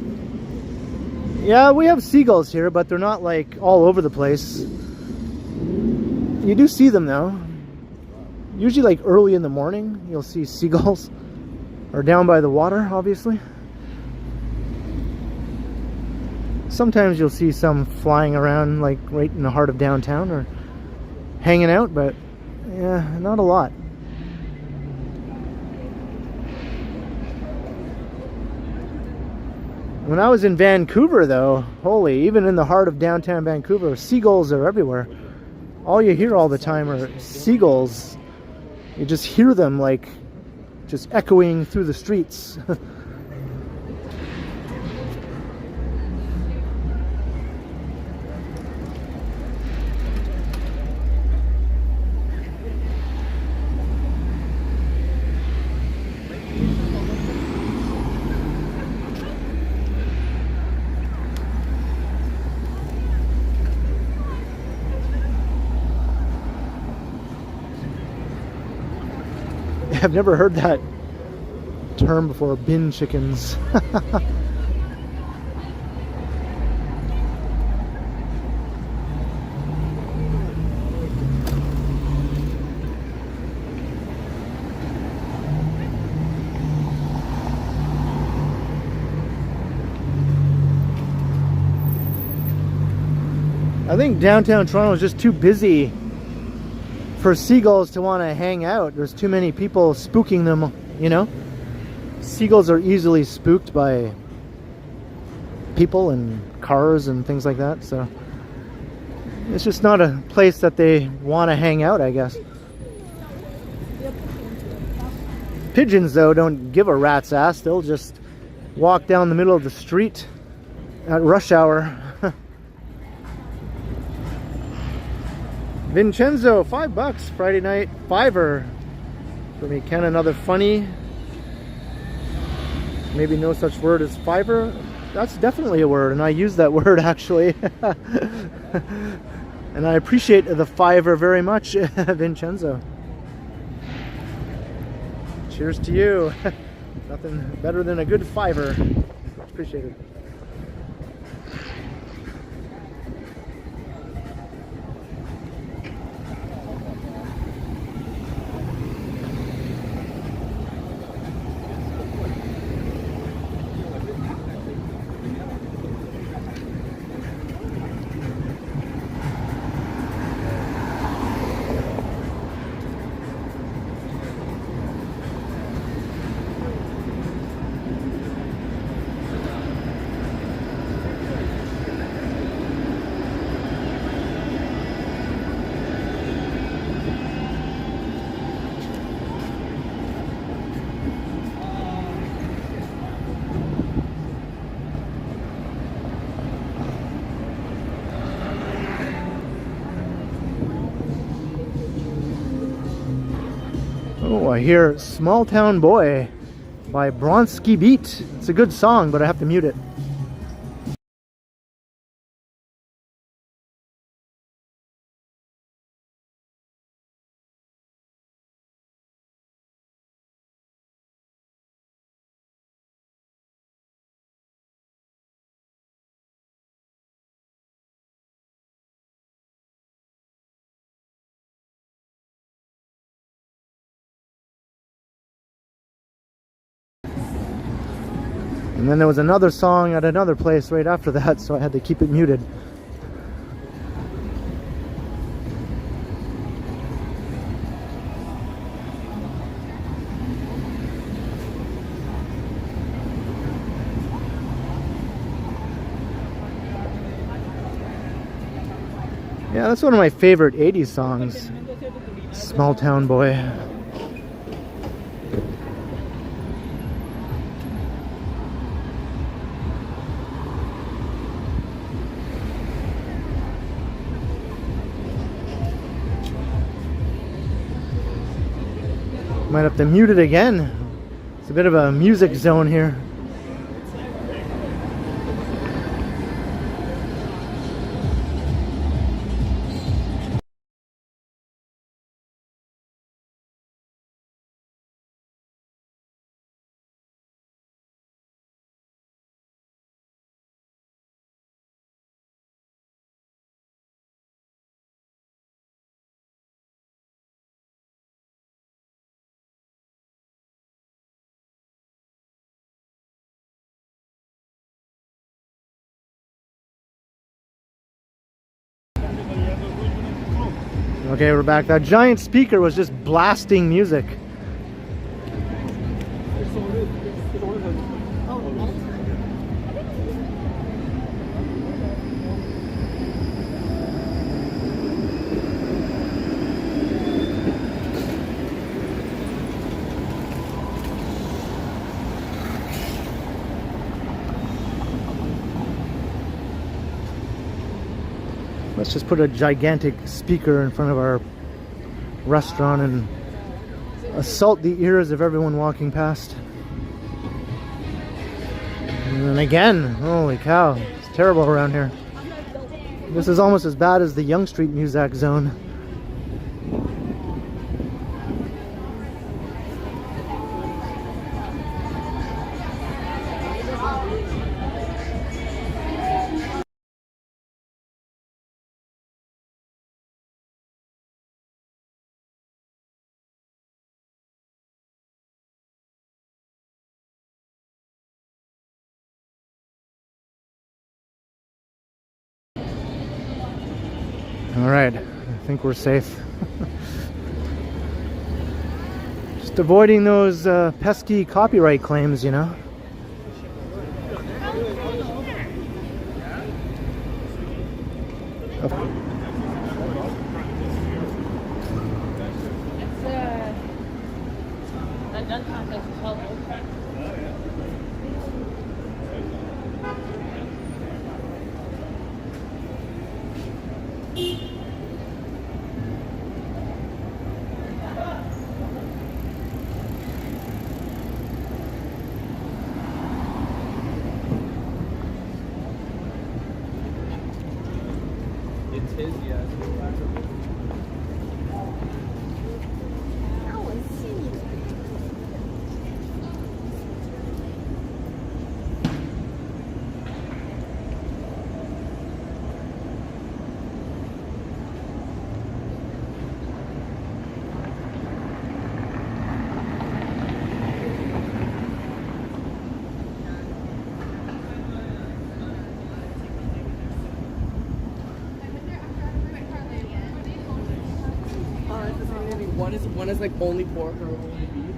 Yeah, we have seagulls here, but they're not like all over the place. You do see them though. Usually like early in the morning, you'll see seagulls. Or down by the water, obviously. Sometimes you'll see some flying around like right in the heart of downtown or hanging out, but yeah, not a lot. When I was in Vancouver though, holy, even in the heart of downtown Vancouver, seagulls are everywhere. All you hear all the time are seagulls. You just hear them like just echoing through the streets. I've never heard that term before, bin chickens. I think downtown Toronto is just too busy for seagulls to want to hang out. There's too many people spooking them, you know? Seagulls are easily spooked by people and cars and things like that, so it's just not a place that they want to hang out, I guess. Pigeons, though, don't give a rat's ass. They'll just walk down the middle of the street at rush hour. Vincenzo, $5 Friday night, $5 for me. Ken, another funny. Maybe no such word as fiver. That's definitely a word, and I use that word actually. And I appreciate the $5 very much, Vincenzo. Cheers to you. Nothing better than a good $5. Appreciate it. Oh, I hear Small Town Boy by Bronski Beat. It's a good song, but I have to mute it. And then there was another song at another place right after that, so I had to keep it muted. Yeah, that's one of my favorite 80s songs. Small Town Boy. Might have to mute it again. It's a bit of a music zone here. Okay, we're back. That giant speaker was just blasting music. Let's just put a gigantic speaker in front of our restaurant and assault the ears of everyone walking past. And then again, holy cow, it's terrible around here. This is almost as bad as the Yonge Street Muzak zone. All right, I think we're safe. Just avoiding those pesky copyright claims, you know. One is like only pork or only beef.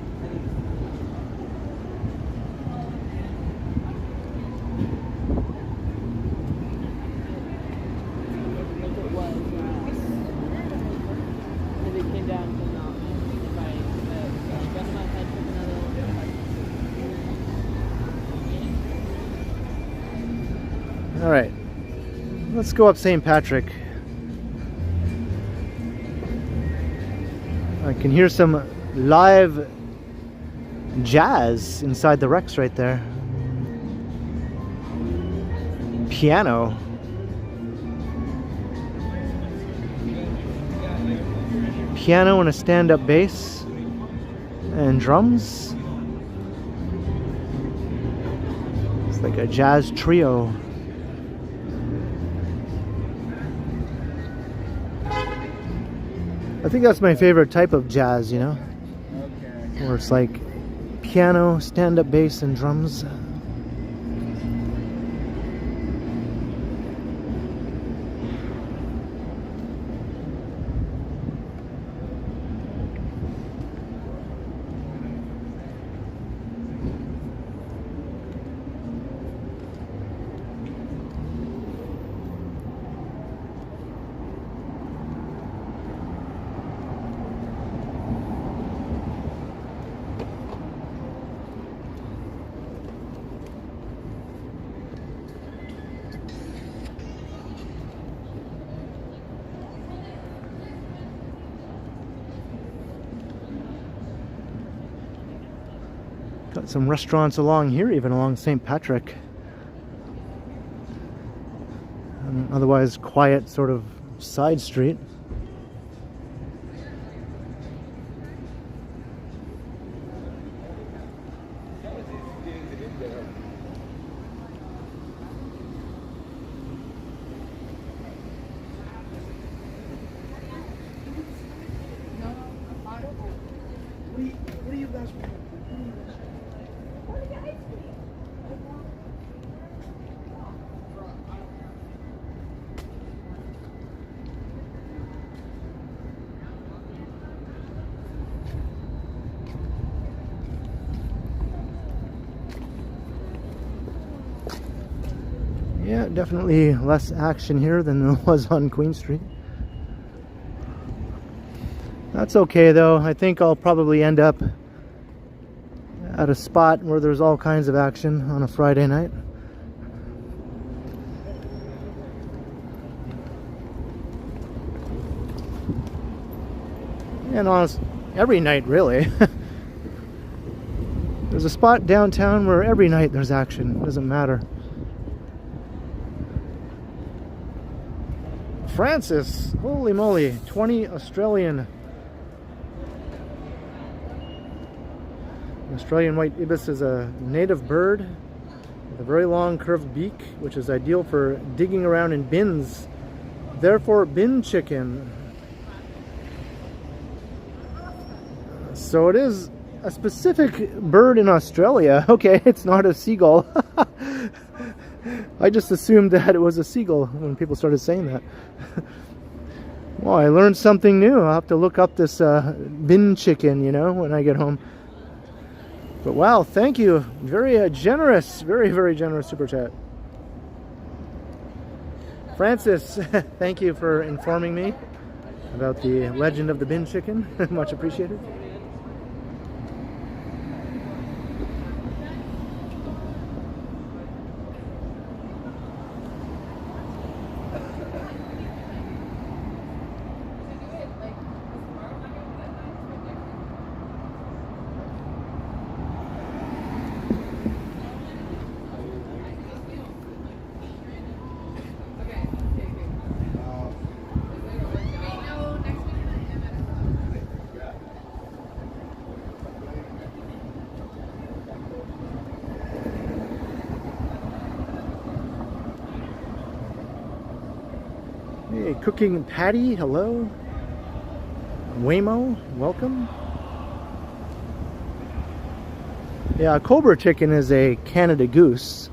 All right, let's go up St. Patrick. I can hear some live jazz inside the Rex right there. Piano. Piano and a stand-up bass and drums. It's like a jazz trio. I think that's my favorite type of jazz, you know, where it's like piano, stand-up bass, and drums. Got some restaurants along here, even along St. Patrick. An otherwise quiet sort of side street. What do you guys want? Yeah, definitely less action here than there was on Queen Street. That's okay though. I think I'll probably end up at a spot where there's all kinds of action on a Friday night. And honest, every night really. There's a spot downtown where every night there's action. It doesn't matter. Francis, holy moly, 20 Australian white ibis is a native bird with a very long curved beak, which is ideal for digging around in bins, therefore bin chicken. So it is a specific bird in Australia. Okay, it's not a seagull. I just assumed that it was a seagull when people started saying that. Well, I learned something new. I'll have to look up this bin chicken, you know, when I get home. But wow, thank you. Very generous, very, very generous super chat. Francis, thank you for informing me about the legend of the bin chicken. Much appreciated. Hey, Cooking Patty, hello. Waymo, welcome. Yeah, a Cobra chicken is a Canada goose.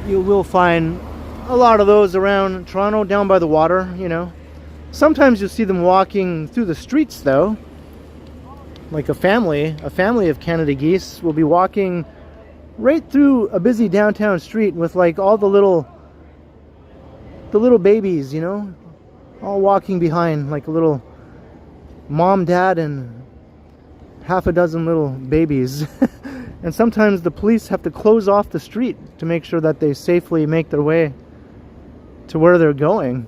You will find a lot of those around Toronto, down by the water, you know. Sometimes you'll see them walking through the streets though. Like a family of Canada geese will be walking right through a busy downtown street with like all the little babies, you know, all walking behind, like a little mom, dad, and half a dozen little babies. And sometimes the police have to close off the street to make sure that they safely make their way to where they're going.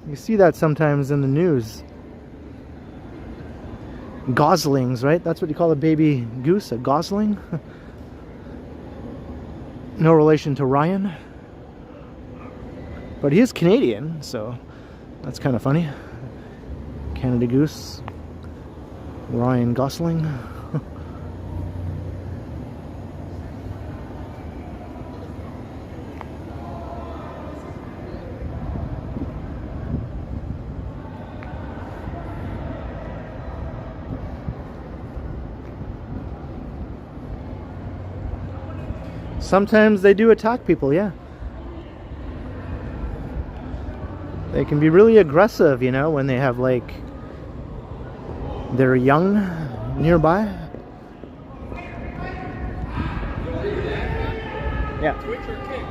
You see that sometimes in the news. Goslings, right? That's what you call a baby goose, a gosling. No relation to Ryan, but he is Canadian, so that's kind of funny. Canada Goose, Ryan Gosling. Sometimes they do attack people, yeah. They can be really aggressive, you know, when they have like their young nearby. Yeah. Twitch or Kick?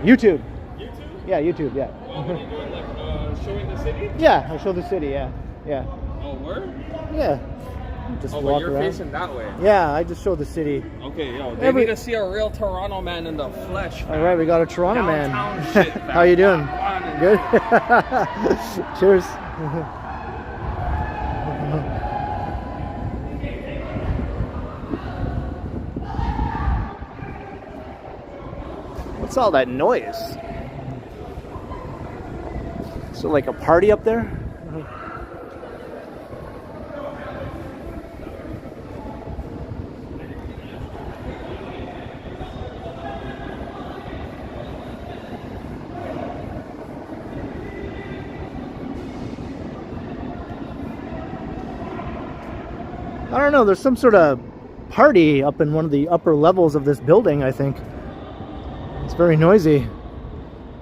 YouTube. YouTube? Yeah, YouTube, yeah. Oh, what are you doing? Like showing the city? Yeah, I show the city, yeah. Yeah. Oh, where? Yeah. Just Oh, walk but you're around. facing that way. Yeah, I just show the city. Okay, yo, they need to see a real Toronto man in the flesh. All right, we got a Toronto man. Downtown shit, man. How you doing? Good. Cheers. What's all that noise? So like a party up there? I don't know, there's some sort of party up in one of the upper levels of this building, I think. It's very noisy.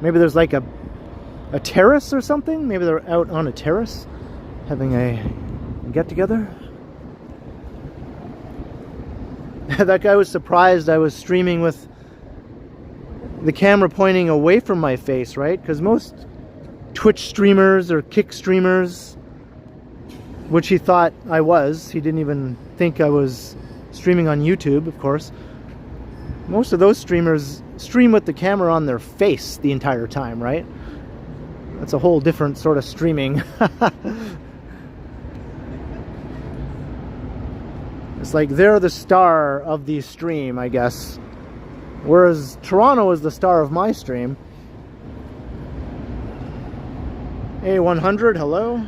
Maybe there's like a terrace or something? Maybe they're out on a terrace having a get-together? That guy was surprised I was streaming with the camera pointing away from my face, right? Because most Twitch streamers or Kick streamers, which he thought I was, he didn't even think I was streaming on YouTube, of course. Most of those streamers stream with the camera on their face the entire time, right? That's a whole different sort of streaming. It's like they're the star of the stream, I guess. Whereas Toronto is the star of my stream. A100, hello?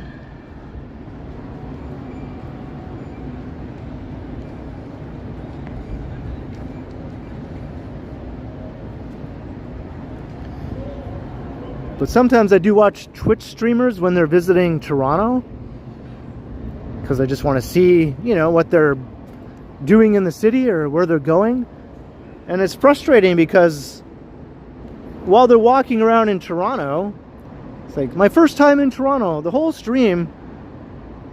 But sometimes I do watch Twitch streamers when they're visiting Toronto, because I just want to see, you know, what they're doing in the city or where they're going. And it's frustrating because while they're walking around in Toronto, it's like my first time in Toronto, the whole stream,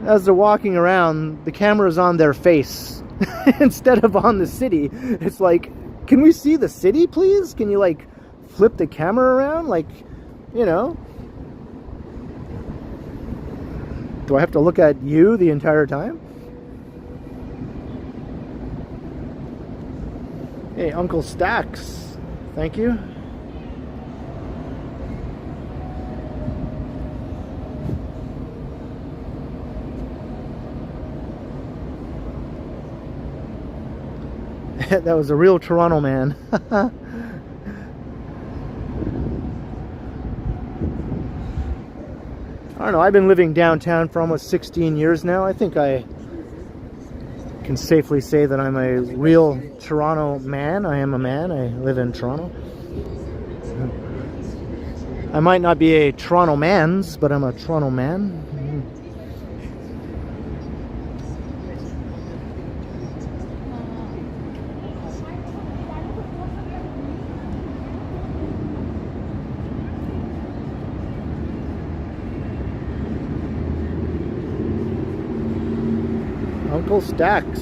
as they're walking around, the camera's on their face instead of on the city. It's like, can we see the city, please? Can you like flip the camera around? Like, you know, do I have to look at you the entire time? Hey, Uncle Stacks, thank you. That was a real Toronto man. I don't know, I've been living downtown for almost 16 years now. I think I can safely say that I'm a real Toronto man. I am a man. I live in Toronto. I might not be a Toronto man's, but I'm a Toronto man. Uncle Stacks.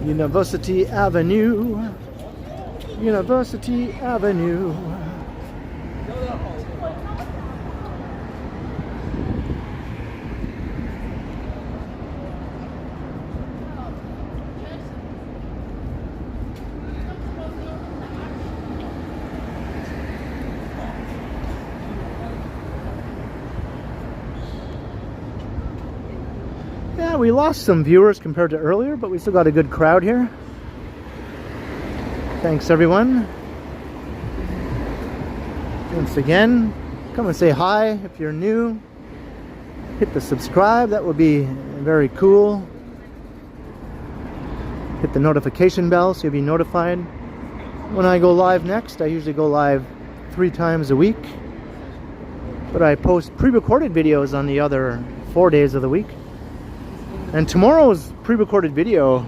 University Avenue. University Avenue. Yeah, we lost some viewers compared to earlier, but we still got a good crowd here. Thanks, everyone. Once again, come and say hi if you're new. Hit the subscribe, that would be very cool. Hit the notification bell so you'll be notified when I go live next. I usually go live 3 times a week, but I post pre-recorded videos on the other 4 days of the week. And tomorrow's pre-recorded video,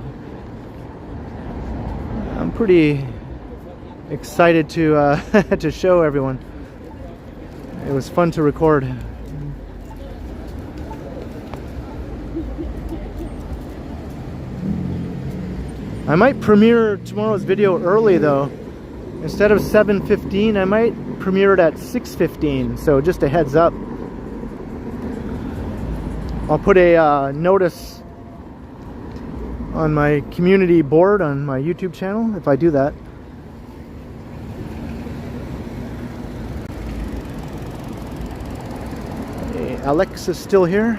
I'm pretty excited to to show everyone. It was fun to record. I might premiere tomorrow's video early though. Instead of 7:15, I might premiere it at 6:15. So just a heads up. I'll put a notice on my community board on my YouTube channel if I do that. Hey, Alex is still here.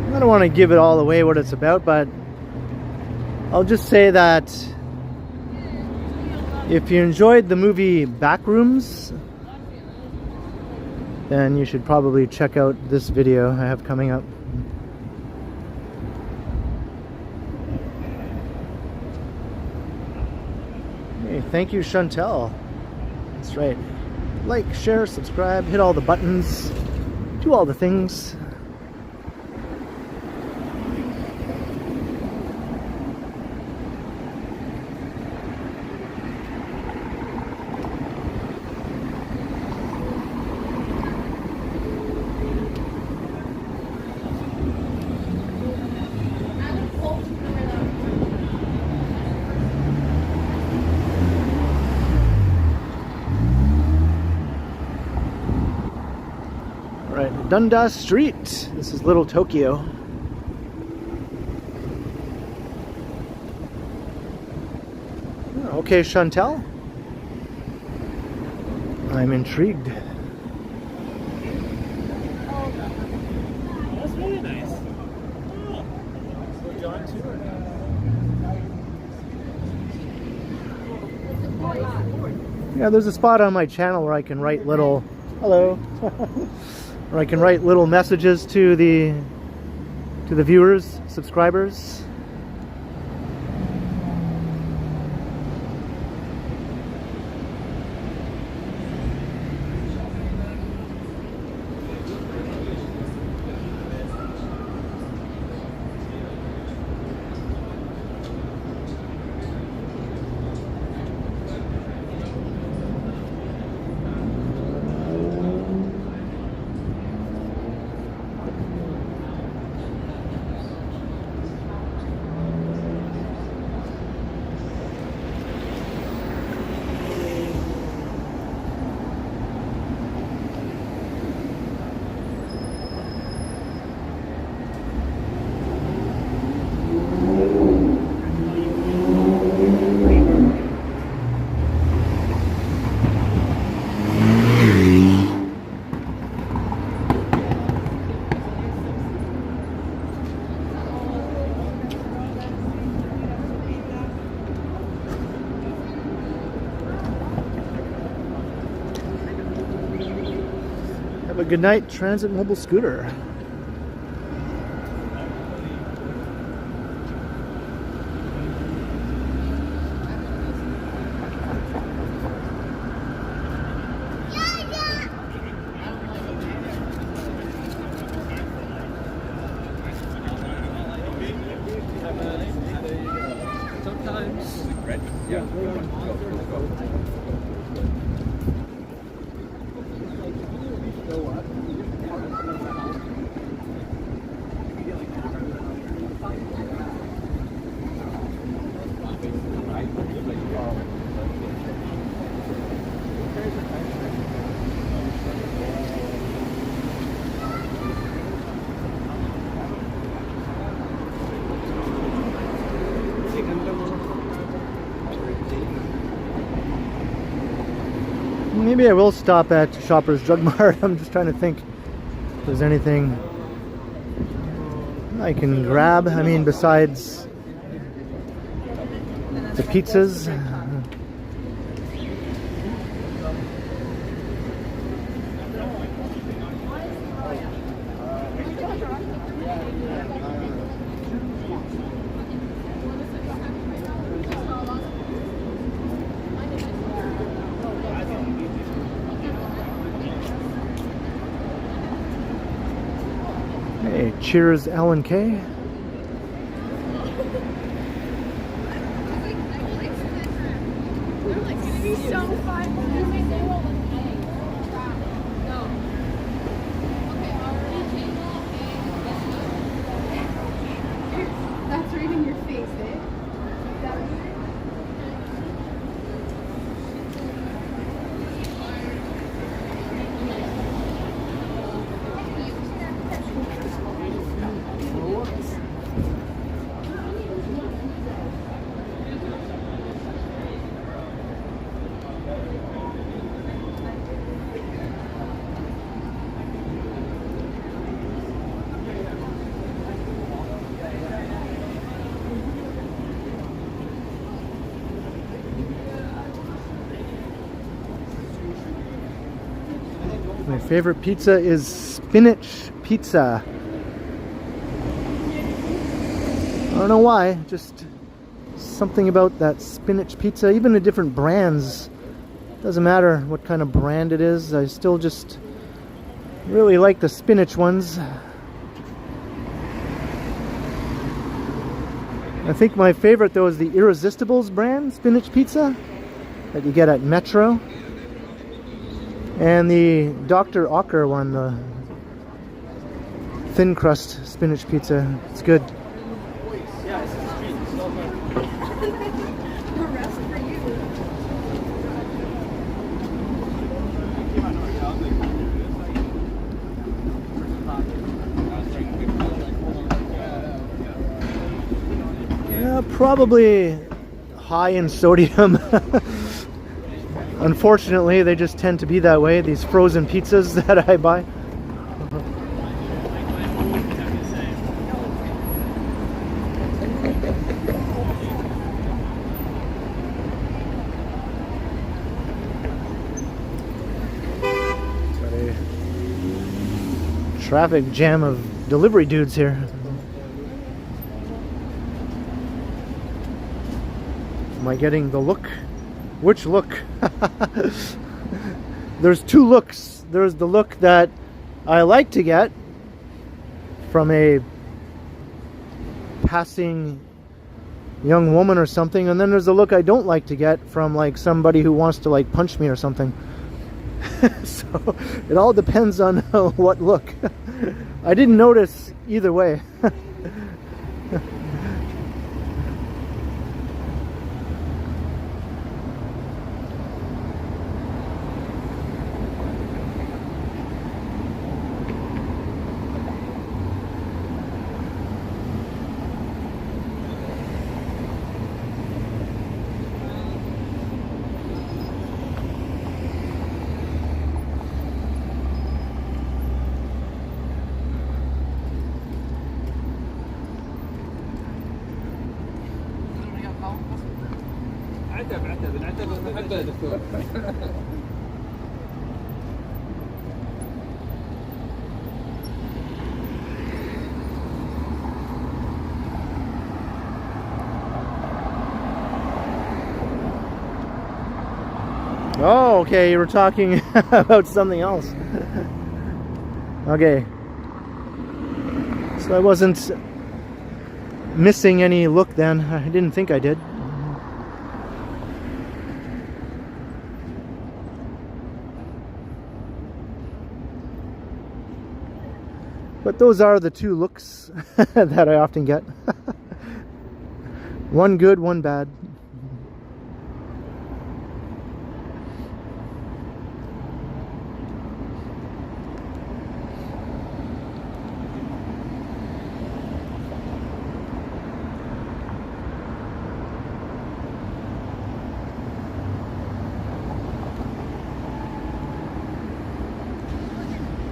I don't want to give it all away what it's about, but I'll just say that if you enjoyed the movie Backrooms, then you should probably check out this video I have coming up. Hey, thank you, Chantel. That's right. Like, share, subscribe, hit all the buttons, do all the things. Dundas Street. This is Little Tokyo. Okay, Chantel. I'm intrigued. That's really nice. Yeah, there's a spot on my channel where I can write little hello. Where I can write little messages to the viewers, subscribers. Have a good night, Transit Mobile Scooter. Maybe I will stop at Shoppers Drug Mart. I'm just trying to think if there's anything I can grab. I mean, besides the pizzas. Hey, cheers, Alan K. That's right in your face, eh? My favorite pizza is spinach pizza. I don't know why, just something about that spinach pizza, even the different brands. Doesn't matter what kind of brand it is, I still just really like the spinach ones. I think my favorite though is the Irresistibles brand spinach pizza that you get at Metro. And the Dr. Ocker one, the thin crust spinach pizza. It's good. Yeah, probably high in sodium. Unfortunately, they just tend to be that way, these frozen pizzas that I buy. Got a traffic jam of delivery dudes here. Am I getting the look? Which look? There's two looks. There's the look that I like to get from a passing young woman or something, and then there's the look I don't like to get from like somebody who wants to like punch me or something. So it all depends on what look. I didn't notice either way. Oh, okay, you were talking about something else. Okay. So I wasn't missing any look then. I didn't think I did. But those are the two looks that I often get. One good, one bad.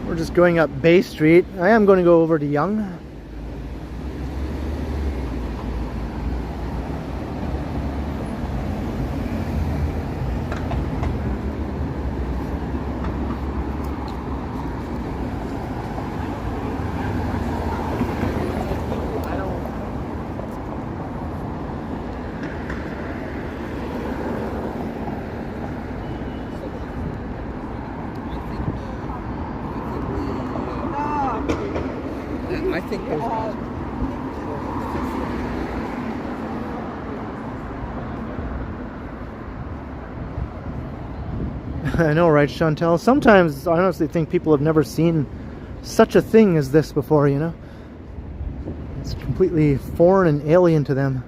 We're just going up Bay Street. I am going to go over to Yonge. I think there's I know, right, Chantel? Sometimes I honestly think people have never seen such a thing as this before, you know? It's completely foreign and alien to them.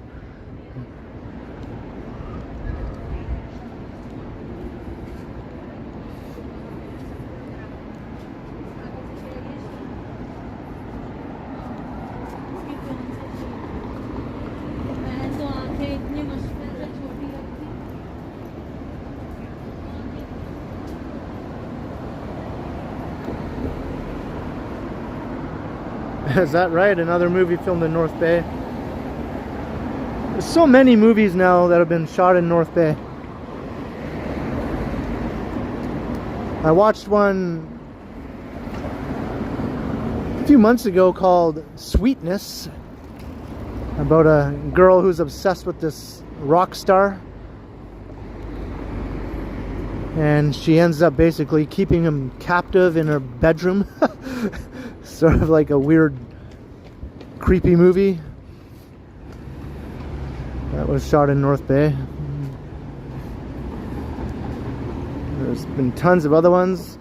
Is that right? Another movie filmed in North Bay. There's so many movies now that have been shot in North Bay. I watched one a few months ago called Sweetness, about a girl who's obsessed with this rock star, and she ends up basically keeping him captive in her bedroom. Sort of like a weird, creepy movie. That was shot in North Bay. There's been tons of other ones.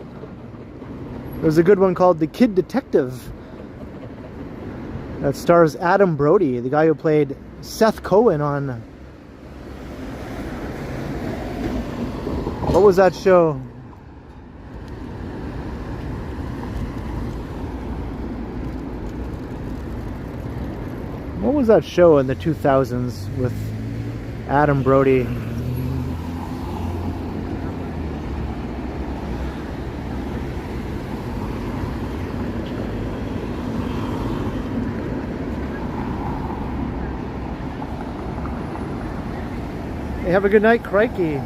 There's a good one called The Kid Detective that stars Adam Brody, the guy who played Seth Cohen on... What was that show? What was that show in the 2000s with Adam Brody? Hey, have a good night, crikey.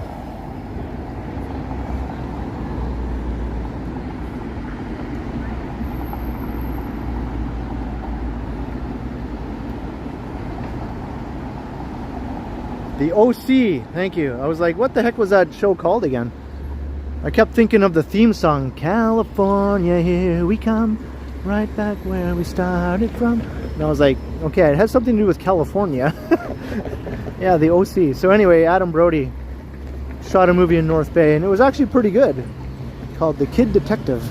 The OC, thank you. I was like, what the heck was that show called again? I kept thinking of the theme song, California, here we come, right back where we started from. And I was like, okay, it has something to do with California. Yeah, the OC. So anyway, Adam Brody shot a movie in North Bay, and it was actually pretty good, called The Kid Detective.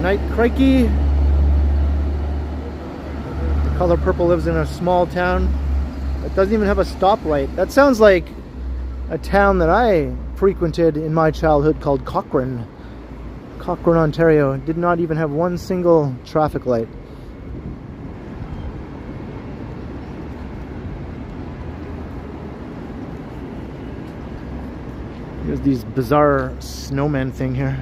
Night, crikey. The Color Purple lives in a small town that doesn't even have a stoplight. That sounds like a town that I frequented in my childhood called Cochrane, Ontario. It did not even have one single traffic light. There's these bizarre snowmen thing here.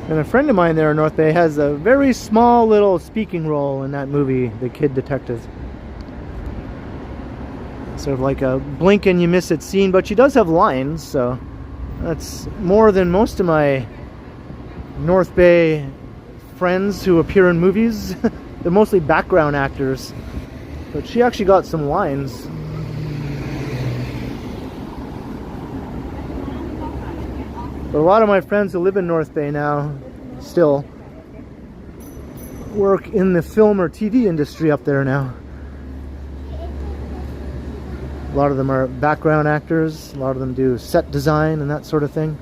And a friend of mine there in North Bay has a very small little speaking role in that movie, The Kid Detective. Sort of like a blink and you miss it scene, but she does have lines, so that's more than most of my North Bay friends who appear in movies. They're mostly background actors, but she actually got some lines. But a lot of my friends who live in North Bay now still work in the film or TV industry up there now. A lot of them are background actors, a lot of them do set design and that sort of thing.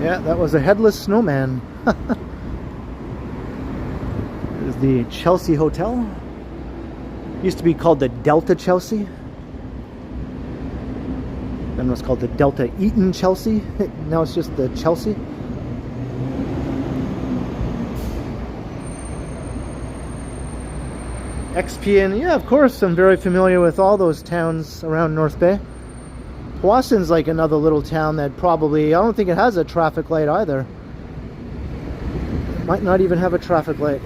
Yeah, that was a headless snowman. There's the Chelsea Hotel. Used to be called the Delta Chelsea. Then it was called the Delta Eaton Chelsea. Now it's just the Chelsea. XP, and yeah, of course, I'm very familiar with all those towns around North Bay. Powassan's like another little town that probably, I don't think it has a traffic light either. Might not even have a traffic light.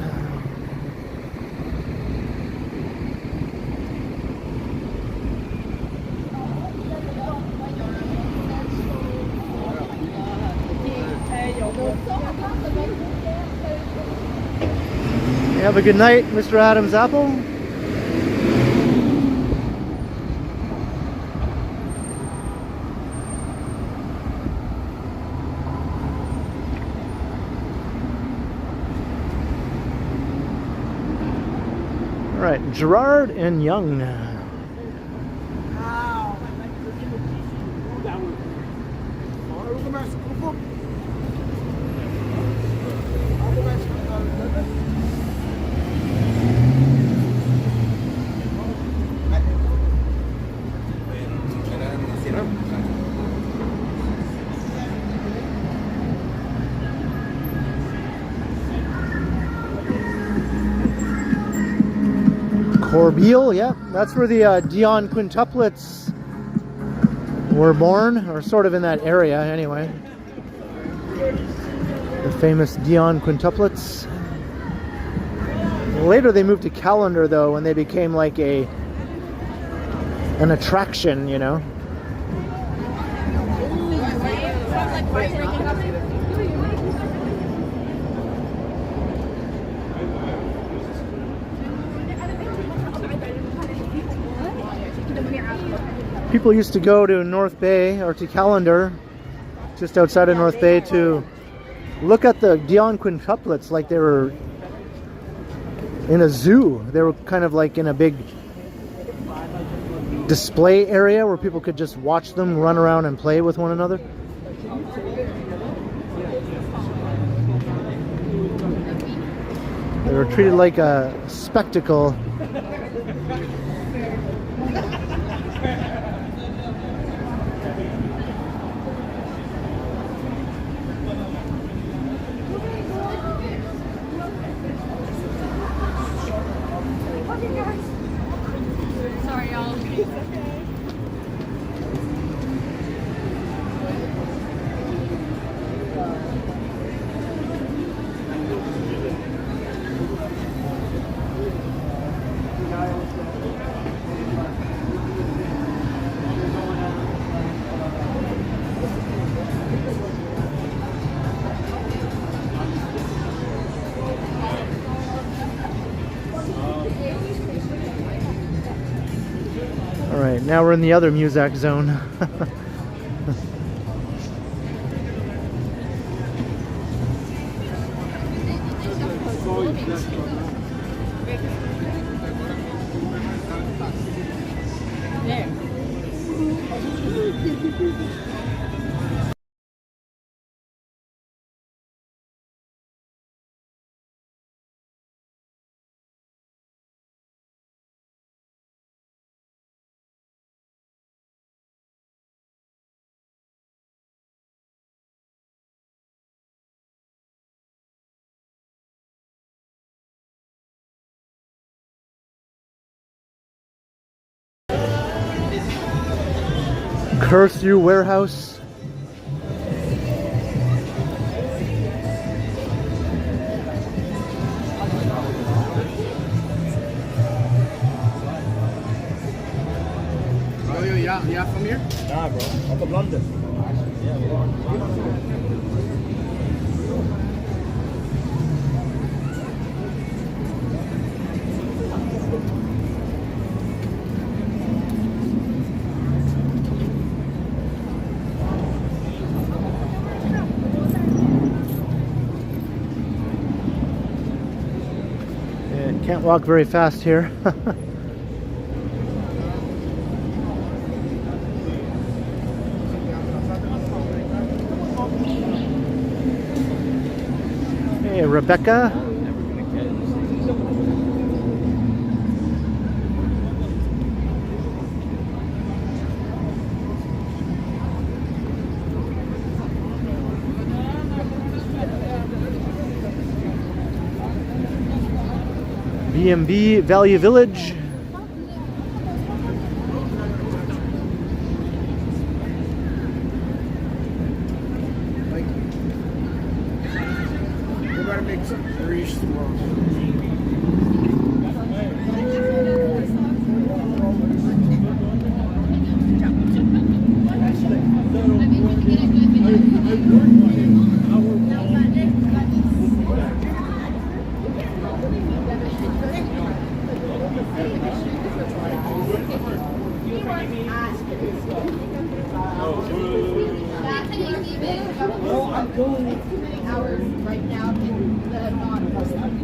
Have a good night, Mr. Adams Apple. All right, Gerard and Young. Corbeil, yeah, that's where the Dion quintuplets were born, or sort of in that area anyway. The famous Dion quintuplets. Later they moved to Callander though, when they became like an attraction, you know. People used to go to North Bay or to Callander, just outside of North Bay, to look at the Dion quintuplets like they were in a zoo. They were kind of like in a big display area where people could just watch them run around and play with one another. They were treated like a spectacle. Sorry, y'all. All right, now we're in the other Muzak zone. Curse you, warehouse. Oh, yeah, from here? Nah, bro. I'm from London. Yeah, can't walk very fast here. Hey, Rebecca. B&B Value Village. We're gonna make some grease tomorrow.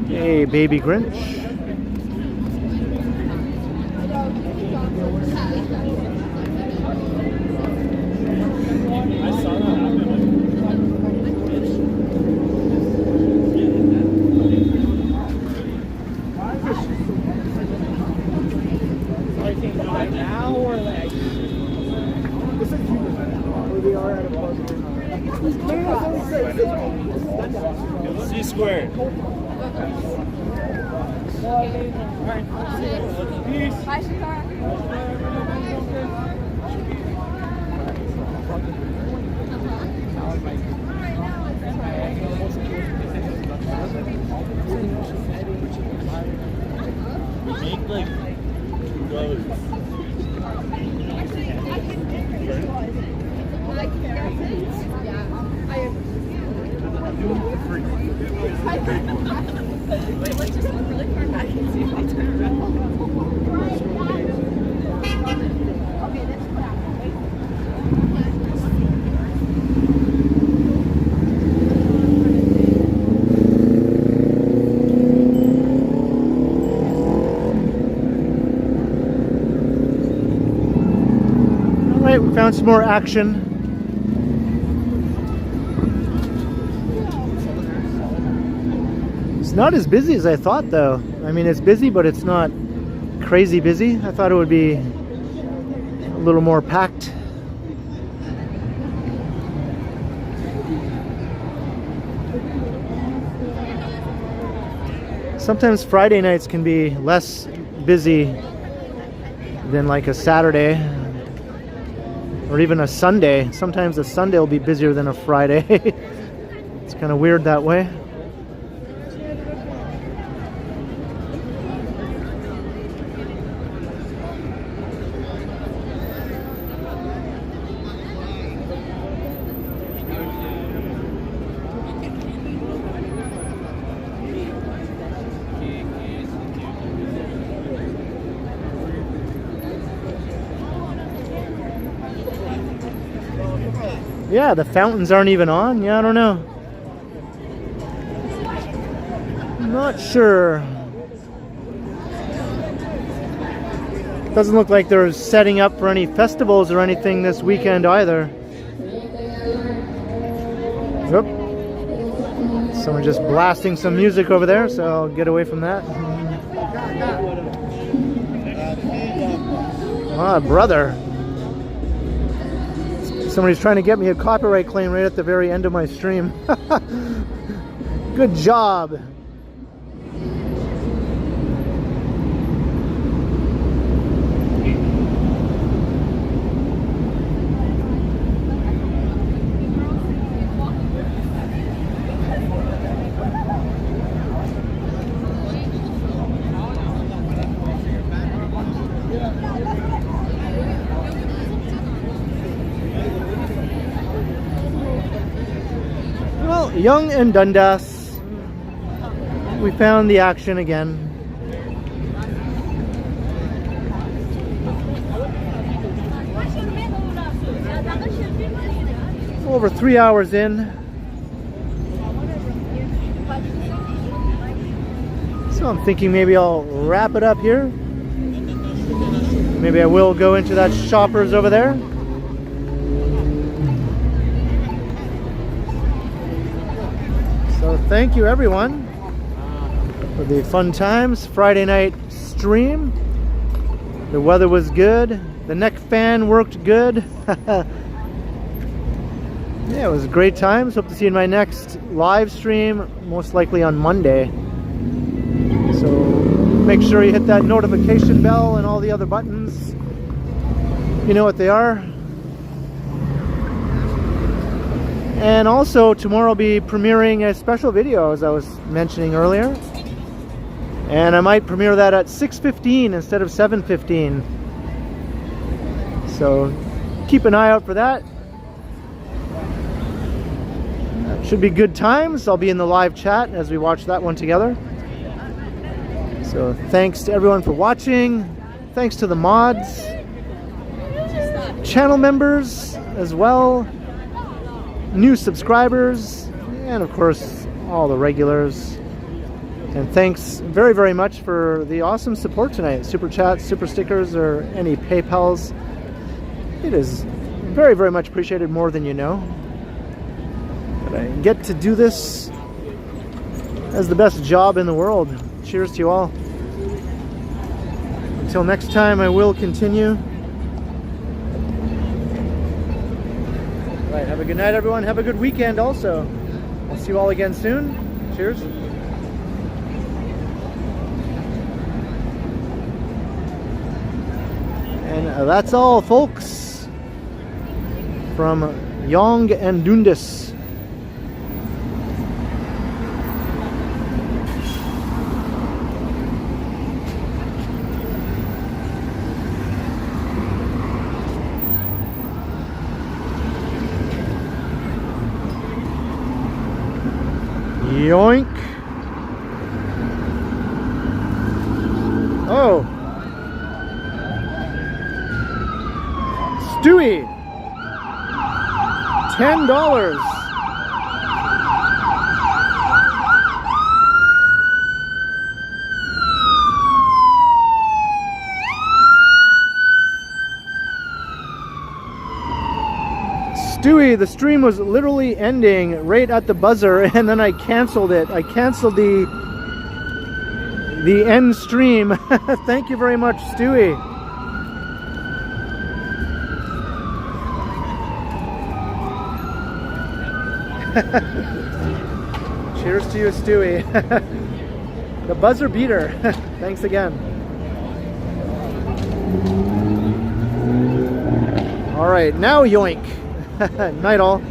Hey, baby Grinch. I saw that happen. Like now or like? It's a human where they are at a positive. C squared. Bye, Shikara. Make like 2 rows. Wait, let's just look really far back and see if they turn around. Okay, that's flat. All right, we found some more action. It's not as busy as I thought, though. I mean, it's busy, but it's not crazy busy. I thought it would be a little more packed. Sometimes Friday nights can be less busy than like a Saturday or even a Sunday. Sometimes a Sunday will be busier than a Friday. It's kind of weird that way. Yeah, the fountains aren't even on. Yeah, I don't know. I'm not sure. Doesn't look like they're setting up for any festivals or anything this weekend either. Oop. Someone just blasting some music over there, so I'll get away from that. Ah, brother. Somebody's trying to get me a copyright claim right at the very end of my stream. Good job. Well, Young and Dundas, we found the action again. Over 3 hours in. So I'm thinking maybe I'll wrap it up here. Maybe I will go into that Shoppers over there. So thank you everyone for the fun times. Friday night stream. The weather was good. The neck fan worked good. Yeah, it was great times. Hope to see you in my next live stream, most likely on Monday. So make sure you hit that notification bell and all the other buttons. You know what they are. And also tomorrow I'll be premiering a special video, as I was mentioning earlier. And I might premiere that at 6:15 instead of 7:15. So keep an eye out for that. Should be good times. I'll be in the live chat as we watch that one together. So thanks to everyone for watching. Thanks to the mods, channel members as well, new subscribers, and of course all the regulars. And thanks very, very much for the awesome support tonight. Super chats, super stickers, or any PayPals. It is very, very much appreciated, more than you know. But I get to do this as the best job in the world. Cheers to you all. Until next time, I will continue. Right, have a good night, everyone. Have a good weekend also. I'll see you all again soon. Cheers. And that's all, folks, from Yong and Dundas. Yoink. Oh. Stewie. $10. Stewie, the stream was literally ending right at the buzzer, and then I canceled it. I canceled the end stream. Thank you very much, Stewie. Cheers to you, Stewie. The buzzer beater. Thanks again. All right, now yoink. Night all.